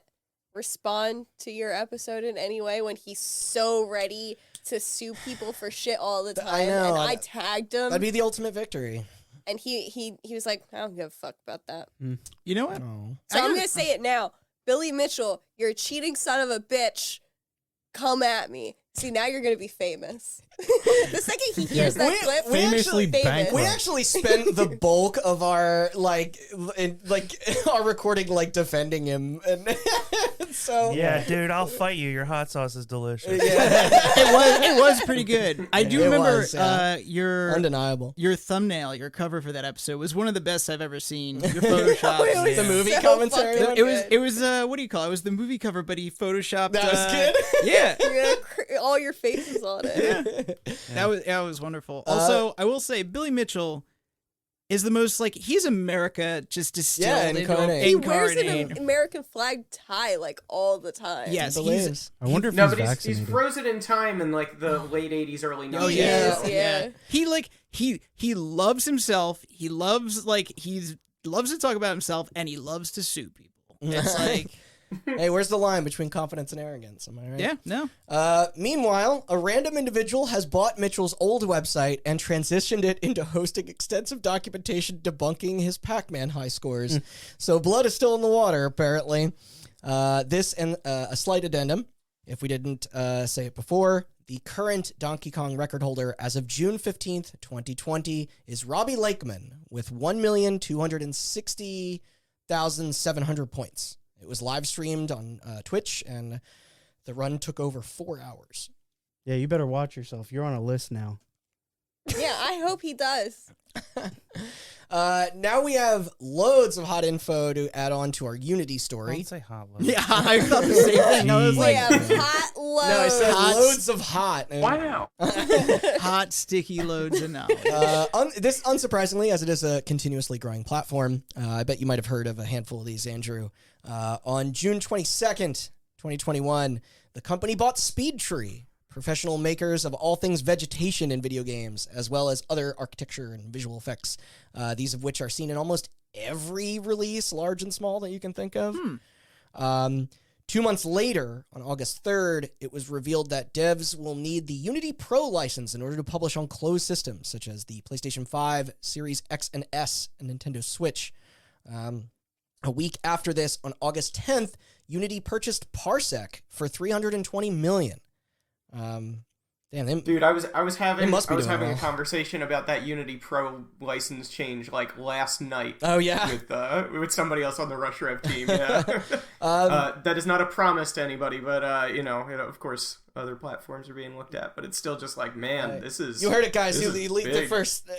respond to your episode in any way when he's so ready to sue people for shit all the time? I know. And I tagged him. That'd be the ultimate victory. And he was like, I don't give a fuck about that. You know what? Oh. So I'm going to say it now. Billy Mitchell, you're a cheating son of a bitch. Come at me. See, now you're going to be famous. The second he hears that clip, famously famous. We actually spent the bulk of our our recording defending him, and so Yeah, dude, I'll fight you. Your hot sauce is delicious. It was pretty good. I do It remember was, yeah. your undeniable. your thumbnail, your cover for that episode was one of the best I've ever seen. Your Photoshop. Really? The movie So commentary. fucking one? It was what do you call it? It was the movie cover, but he photoshopped. That was good. Yeah. You're gonna all your faces on it. That was wonderful. Also, I will say Billy Mitchell is the most he's America just distilled incarnate. He wears incarnate. an American flag tie all the time. Yes, Believes. I wonder if No, he's but he's vaccinated. frozen in time in the late 80s, early 90s. Oh He yeah, is, yeah. He loves himself. He loves loves to talk about himself, and he loves to sue people. It's like Hey, where's the line between confidence and arrogance? Am I right? yeah, no. Meanwhile, a random individual has bought Mitchell's old website and transitioned it into hosting extensive documentation debunking his Pac-Man high scores. So blood is still in the water, apparently. This and a slight addendum, if we didn't say it before. The current Donkey Kong record holder as of June 15th, 2020 is Robbie Lakeman with 1,260,700 points. It was live streamed on Twitch, and the run took over 4 hours. Yeah, you better watch yourself. You're on a list now. Yeah, I hope he does. Now we have loads of hot info to add on to our Unity story. Don't say hot load. Yeah, I thought the same thing. I was We like, have hot loads. No, I said Hot- loads of hot. Wow. hot, sticky loads of knowledge. This, unsurprisingly, as it is a continuously growing platform, I bet you might have heard of a handful of these, Andrew. On June 22nd, 2021, the company bought SpeedTree, professional makers of all things vegetation in video games, as well as other architecture and visual effects, these of which are seen in almost every release, large and small, that you can think of. 2 months later, on August 3rd, it was revealed that devs will need the Unity Pro license in order to publish on closed systems, such as the PlayStation 5, Series X and S, and Nintendo Switch. A week after this, on August 10th, Unity purchased Parsec for $320 million. Damn, Dude, I was having must be doing a well. conversation about that Unity Pro license change like last night. Oh yeah, with somebody else on the Rush Rev team. Yeah, that is not a promise to anybody, but of course, other platforms are being looked at. But it's still just like, man, this is. You heard it, guys. This He is leaked it big. first.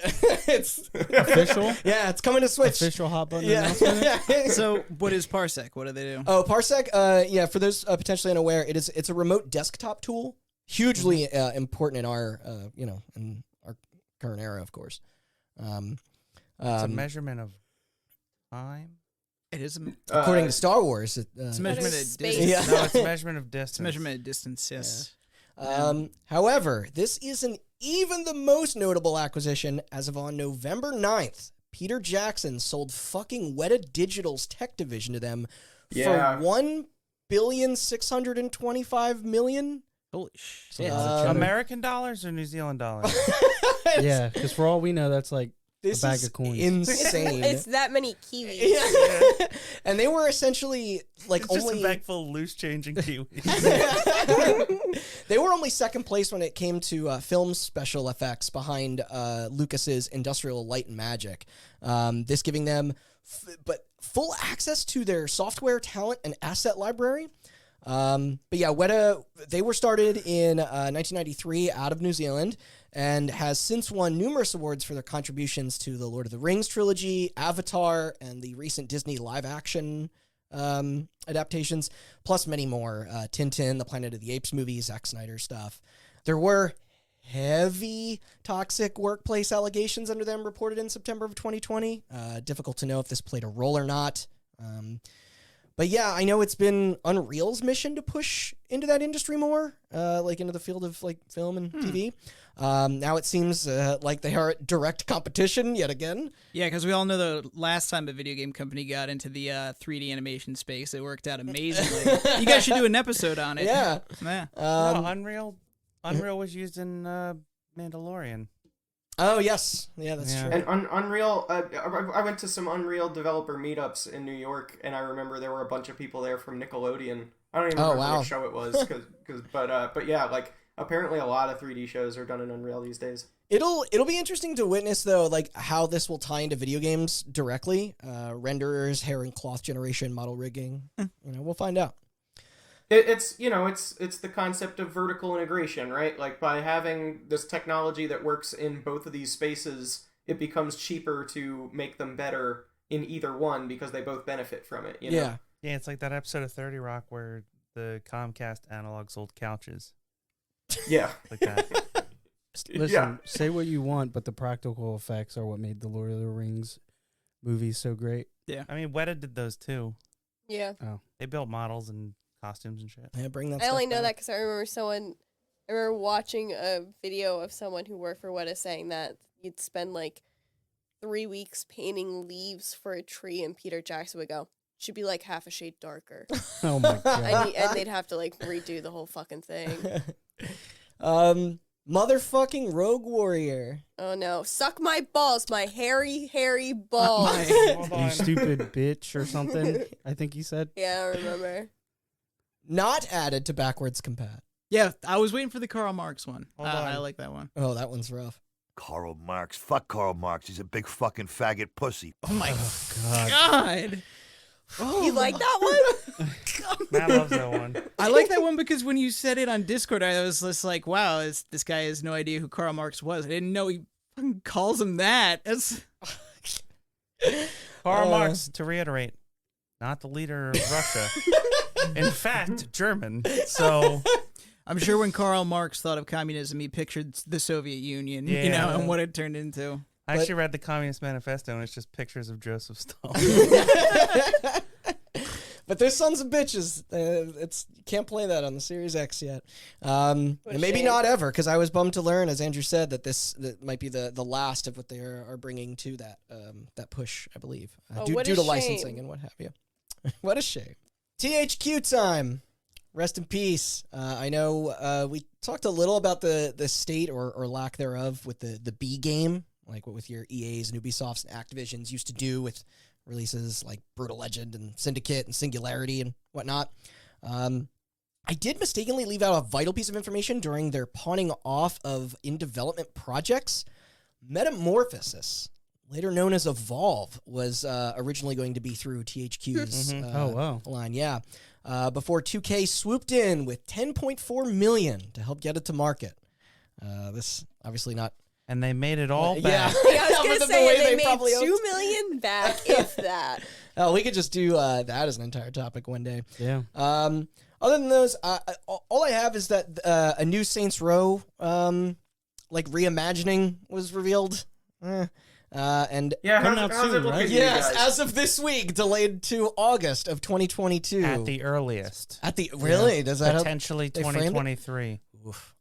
It's Official? yeah, it's coming to Switch. Official hot button Yeah. announcement? So, what is Parsec? What do they do? Oh, Parsec. Yeah, for those potentially unaware, it's a remote desktop tool, hugely important in our in our current era, of course. It's a measurement of time. It is. According to Star Wars, It's a measurement of Space. distance. Yeah. No, it's a measurement of distance. It's a measurement of distance. Yes. However, this isn't even the most notable acquisition. As of on November 9th, Peter Jackson sold fucking Weta Digital's tech division to them Yeah. for $1,625,000,000. Holy shit. Yeah. American dollars or New Zealand dollars? Yeah, because for all we know, that's like This a bag is of coins. insane. It's that many kiwis. Yeah. And they were essentially like It's just only a bag full of loose changing kiwis. they were only second place when it came to film special effects behind Lucas's Industrial Light and Magic. This giving them full access to their software, talent, and asset library. But yeah, Weta, they were started in 1993 out of New Zealand and has since won numerous awards for their contributions to the Lord of the Rings trilogy, Avatar, and the recent Disney live-action adaptations, plus many more. Tintin, the Planet of the Apes movies, Zack Snyder stuff. There were heavy toxic workplace allegations under them reported in September of 2020. Difficult to know if this played a role or not. But yeah, I know it's been Unreal's mission to push into that industry more, like into the field of like film and TV. Now it seems like they are at direct competition yet again. Yeah, because we all know the last time a video game company got into the 3D animation space, it worked out amazingly. You guys should do an episode on it. Yeah. Yeah. No, Unreal was used in Mandalorian. Oh yes, yeah, that's Yeah. true. And Unreal, I went to some Unreal developer meetups in New York, and I remember there were a bunch of people there from Nickelodeon. I don't even remember wow. what show it was, but yeah, like apparently a lot of 3D shows are done in Unreal these days. It'll be interesting to witness though, like how this will tie into video games directly. Renderers, hair and cloth generation, model rigging. We'll find out. It's the concept of vertical integration, right? Like by having this technology that works in both of these spaces, it becomes cheaper to make them better in either one because they both benefit from it. You know? Yeah. Yeah, it's like that episode of 30 Rock where the Comcast analog sold couches. Yeah. Like that. Listen, Yeah. say what you want, but the practical effects are what made the Lord of the Rings movies so great. I mean, Weta did those too. Yeah. They built models and costumes and shit. Yeah, bring that. I only stuff know back. that because I remember watching a video of someone who worked for Weta saying that you'd spend like 3 weeks painting leaves for a tree, and Peter Jackson would go, should be like half a shade darker. Oh my god. and they'd have to like redo the whole fucking thing. Motherfucking Rogue Warrior. Oh no. Suck my balls, my hairy, hairy balls. You stupid bitch or something, I think you said. Yeah, I remember. Not added to backwards compat. Yeah, I was waiting for the Karl Marx one. Hold on. I like that one. Oh, that one's rough. Karl Marx. Fuck Karl Marx. He's a big fucking faggot pussy. Oh my God. God. You like that one? Matt loves that one. I like that one because when you said it on Discord, I was just like, wow, this guy has no idea who Karl Marx was. I didn't know he fucking calls him that. That's... Karl Marx, to reiterate, not the leader of Russia. In fact, German. So I'm sure when Karl Marx thought of communism, he pictured the Soviet Union, Yeah. and what it turned into. I actually read the Communist Manifesto, and it's just pictures of Joseph Stalin. But they're sons of bitches. You can't play that on the Series X yet. And maybe shame. not ever, because I was bummed to learn, as Andrew said, that might be the last of what they are bringing to that push, I believe, due what a to shame. licensing and what have you. What a shame. THQ time. Rest in peace. I know we talked a little about the state or lack thereof with the B game, like what with your EAs and Ubisofts and Activisions used to do with releases like Brutal Legend and Syndicate and Singularity and whatnot. I did mistakenly leave out a vital piece of information during their pawning off of in-development projects. Metamorphosis, later known as Evolve, was originally going to be through THQ's line. Yeah. Before 2K swooped in with $10.4 million to help get it to market. This obviously not. And they made it all back. Yeah, I was going to say, they made $2 million back, if that. Oh, we could just do that as an entire topic one day. Yeah. Other than those, all I have is that a new Saints Row reimagining was revealed. And how's it looking? Yes, as of this week, delayed to August of 2022. At the earliest. Really? Does that potentially 2023?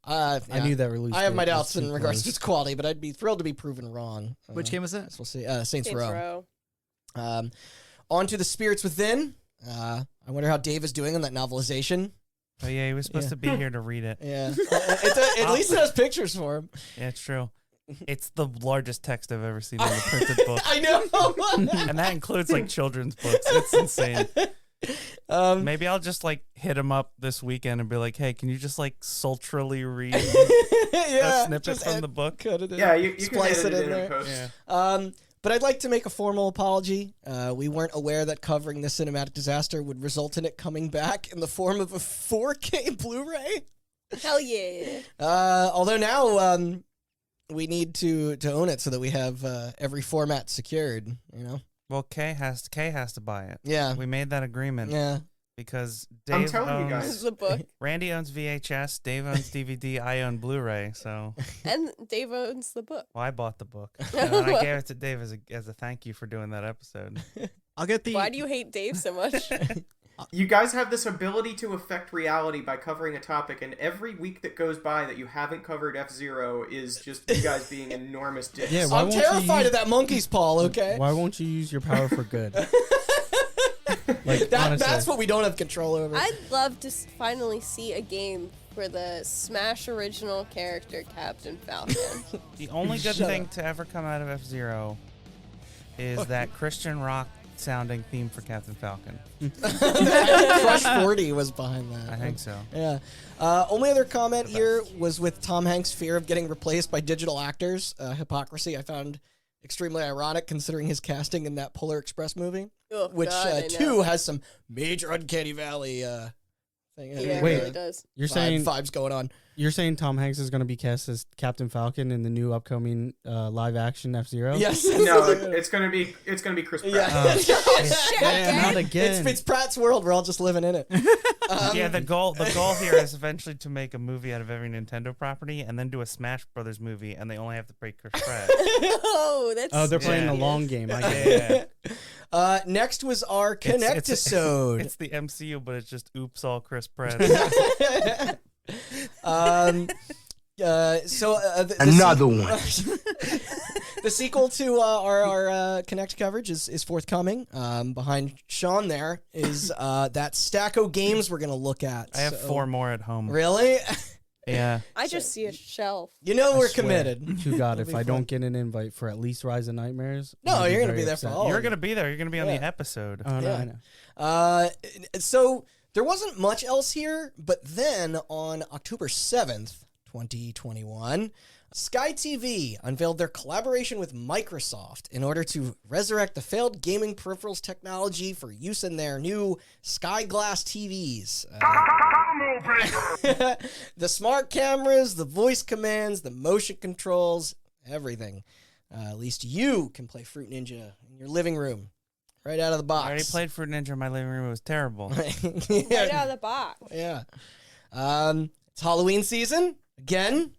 I knew that release. I have my date doubts was in too regards to close. its quality, but I'd be thrilled to be proven wrong. Which game was that? We'll see. Saints Row. Row. On to the Spirits Within. I wonder how Dave is doing on that novelization. Oh yeah, he was supposed to be here to read it. Yeah, at least it has pictures for him. Yeah, it's true. It's the largest text I've ever seen in a printed book. I know. And that includes like children's books. It's insane. Maybe I'll just like hit him up this weekend and be like, "Hey, can you just like sultrily read a snippet from the book?" Cut it in. Yeah, you splice can it edit in there. post. Yeah. But I'd like to make a formal apology. We weren't aware that covering this cinematic disaster would result in it coming back in the form of a 4K Blu-ray. Hell yeah. Although now we need to own it so that we have every format secured. You know. Well, Kay has to buy it. Yeah. We made that agreement. Yeah. Because I'm Dave telling you owns, guys. This is the book. Randy owns VHS, Dave owns DVD, I own Blu-ray. So, And Dave owns the book. well, I bought the book and I gave it to Dave as a thank you for doing that episode. I'll get the. Why do you hate Dave so much? You guys have this ability to affect reality by covering a topic, and every week that goes by that you haven't covered F-Zero is just you guys being enormous dicks. Yeah, why I'm won't you terrified use- of that monkey's paw. Okay. Why won't you use your power for good? Like, honestly. That's what we don't have control over. I'd love to finally see a game for the Smash original character Captain Falcon. The only good Shut thing up. to ever come out of F-Zero is that Christian rock sounding theme for Captain Falcon. Crush 40 was behind that. I think so. Yeah. Only other comment here was with Tom Hanks' fear of getting replaced by digital actors. Hypocrisy I found extremely ironic considering his casting in that Polar Express movie, Oh, which God, I know. too has some major Uncanny Valley thing. Yeah, it Wait. really does. You're saying vibes going on. You're saying Tom Hanks is going to be cast as Captain Falcon in the new upcoming live action F-Zero? Yes. No, it's gonna be Chris Pratt. Yeah. Shit, Yeah, not okay. again. It's Pratt's world. We're all just living in it. Yeah, the goal here is eventually to make a movie out of every Nintendo property and then do a Smash Brothers movie, and they only have to pay Chris Pratt. Oh, that's. Oh, they're playing the Yeah. long game. I get it. Yeah. Next was our Connect-a-sode. It's the MCU, but it's just oops all Chris Pratt. Another one. The sequel to our Connect coverage is forthcoming. Behind Sean there is that stack of games we're gonna look at. I have 4 more at home. Really? Yeah. I just see a shelf. You know we're swear. committed. To God, if It'll be I fun. don't get an invite for at least Rise of Nightmares, No, I'm you're gonna very be there for upset. all. You're going to be there. You're going to be on Yeah. the episode. Oh, no, Yeah. I know. So there wasn't much else here, but then on October 7th, 2021, Sky TV unveiled their collaboration with Microsoft in order to resurrect the failed gaming peripherals technology for use in their new Sky Glass TVs. The smart cameras, the voice commands, the motion controls, everything. At least you can play Fruit Ninja in your living room, right out of the box. I already played Fruit Ninja in my living room. It was terrible. Right out of the box. Yeah. It's Halloween season again.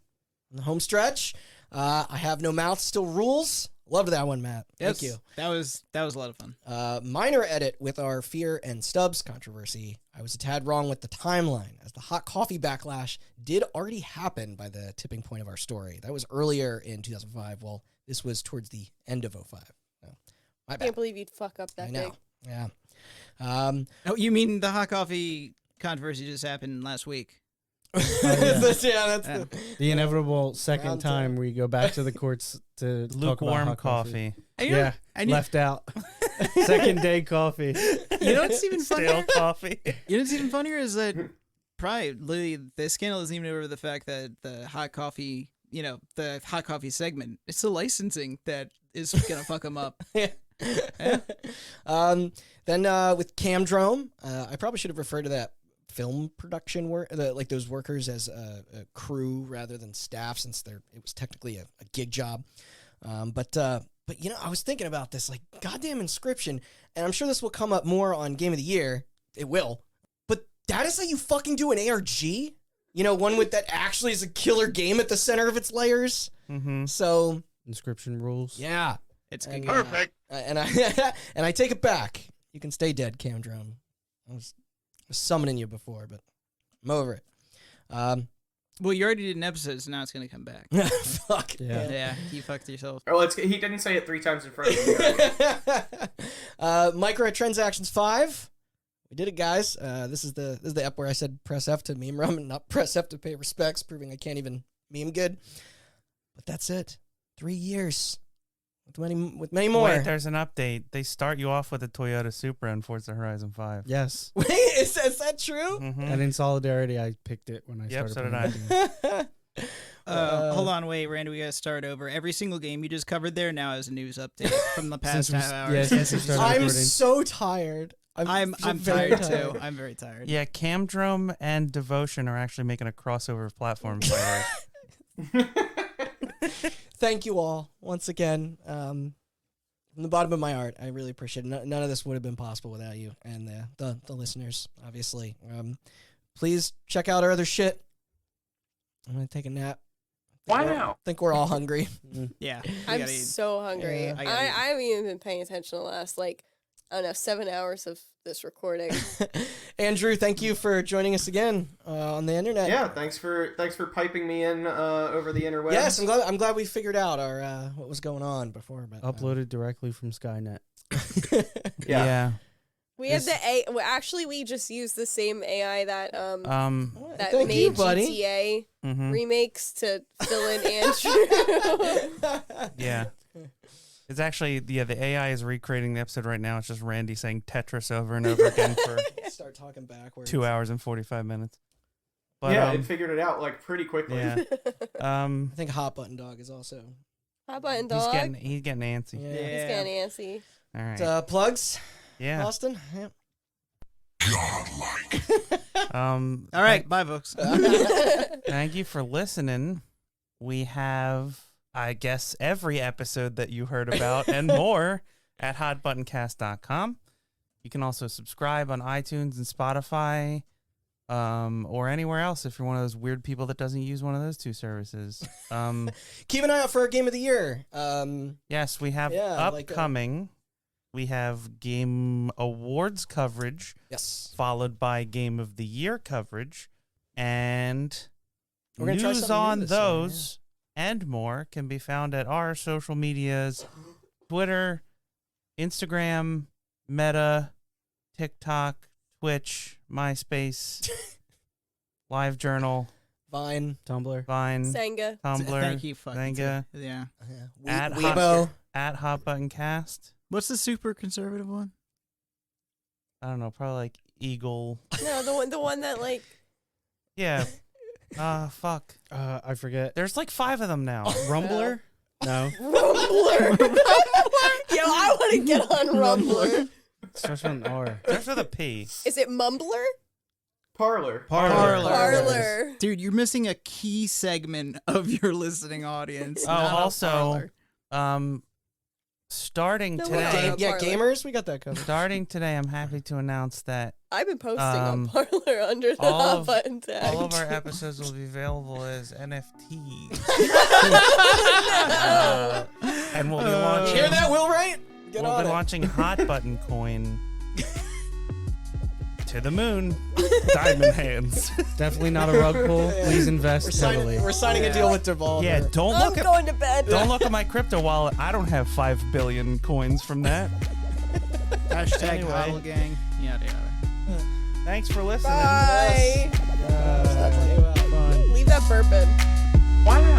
In the home stretch. I Have No Mouth still rules. Loved that one, Matt. Thank you. That was a lot of fun. Minor edit with our Fear and Stubbs controversy. I was a tad wrong with the timeline, as the hot coffee backlash did already happen by the tipping point of our story. That was earlier in 2005. Well, this was towards the end of 05. So, my I bad. can't believe you'd fuck up that I know. big. Yeah. Oh, you mean the hot coffee controversy just happened last week? That's Yeah. The inevitable second Round time two. we go back to the courts to talk about Lukewarm hot coffee. Yeah, I knew- left out. Second day coffee. You know what's even Stale funnier? coffee. You know what's even funnier is that probably literally the scandal isn't even over the fact that the hot coffee, the hot coffee segment, it's the licensing that is gonna fuck them up. Yeah. Then with Camdrome, I probably should have referred to that film production work, like those workers as a crew rather than staff, since it was technically a gig job. But I was thinking about this, like, goddamn Inscription, and I'm sure this will come up more on Game of the Year. It will. But that is how you fucking do an ARG? One with that actually is a killer game at the center of its layers. Mm-hmm. So Inscription rules. yeah, It's and, good. Perfect. and I take it back. You can stay dead, Camdrome. I was summoning you before, but I'm over it. Well, you already did an episode, so now it's gonna come back. Fuck. Yeah. Yeah, you fucked yourself. Oh, he didn't say it 3 times in front of me. Microtransactions 5. We did it, guys. This is the ep where I said press F to meme rum and not press F to pay respects, proving I can't even meme good. But that's it. 3 years. With many more. Wait, there's an update. They start you off with a Toyota Supra in Forza Horizon 5. Yes. Wait, is that true? Mm-hmm. And in solidarity, I picked it when I Yep, started so did playing I. the game. Hold on, wait, Randy, we gotta start over. Every single game you just covered there now is a news update from the past Since we- half hour. yeah, since we started I'm recording. so tired. I'm very tired too. I'm very tired. Yeah, Camdrome and Devotion are actually making a crossover of platforms. By the way. Thank you all once again. From the bottom of my heart, I really appreciate it. None of this would have been possible without you and the listeners, obviously. Please check out our other shit. I'm gonna take a nap. Wow. Think we're all hungry. Yeah. we I'm gotta eat. so hungry. Yeah. I gotta eat. I haven't even been paying attention the last, 7 hours of this recording. Andrew, thank you for joining us again on the internet. Yeah, thanks for piping me in over the interwebs. Yes, I'm glad we figured out our what was going on before. But Uploaded directly from Skynet. Yeah. We had actually we just used the same AI that that Thank made you, buddy. GTA Mhm. remakes to fill in Andrew. Yeah. It's actually, the AI is recreating the episode right now. It's just Randy saying Tetris over and over again for Start talking backwards. 2 hours and 45 minutes. But, yeah, it figured it out pretty quickly. yeah. I think Hot Button Dog is also. How about He's dog? getting antsy. Yeah. He's getting antsy. All right. Plugs, Yeah. Austin. Yeah. All right, bye, folks. Thank you for listening. We have, I guess, every episode that you heard about and more at hotbuttoncast.com. You can also subscribe on iTunes and Spotify, or anywhere else if you're one of those weird people that doesn't use one of those two services. Keep an eye out for our Game of the Year. Yes, we have Yeah, upcoming. We have Game Awards coverage, Yes. followed by Game of the Year coverage, and We're gonna try news something new on this year, those and more can be found at our social medias: Twitter, Instagram, Meta, TikTok, Twitch, MySpace, LiveJournal, Vine. Tumblr. Vine, Senga. Tumblr, Thank you, fucking. Senga, Yeah. At Weibo. at Hot Button Cast. What's the super conservative one? I don't know, probably like Eagle. No, the one that Yeah. Fuck. I forget. There's like 5 of them now. Rumbler? No. Rumbler. Yo, I want to get on Rumbler. Starts with an R. Starts with a P. Is it Mumbler? Parlor. Parlor. Dude, you're missing a key segment of your listening audience. Oh, not a also, parlor. Starting No, today. Parlor. Gamers, we got that covered. Starting today, I'm happy to announce that I've been posting on Parlor under the all hot of- button tag. all of our episodes will be available as NFTs. And we'll be launching. You hear that, Will Wright? Get We'll on be it. launching Hot Button Coin to the moon. Diamond hands. Definitely not a rug pull. Please invest heavily. We're signing a deal with Devolver. Yeah, don't I'm look at going to bed. don't look at my crypto wallet. I don't have 5 billion coins from that. Hashtag Anyway. Huddle Gang. Yada yada. Thanks for listening. Bye. That's you out. Fun. Leave that burp in. Wow.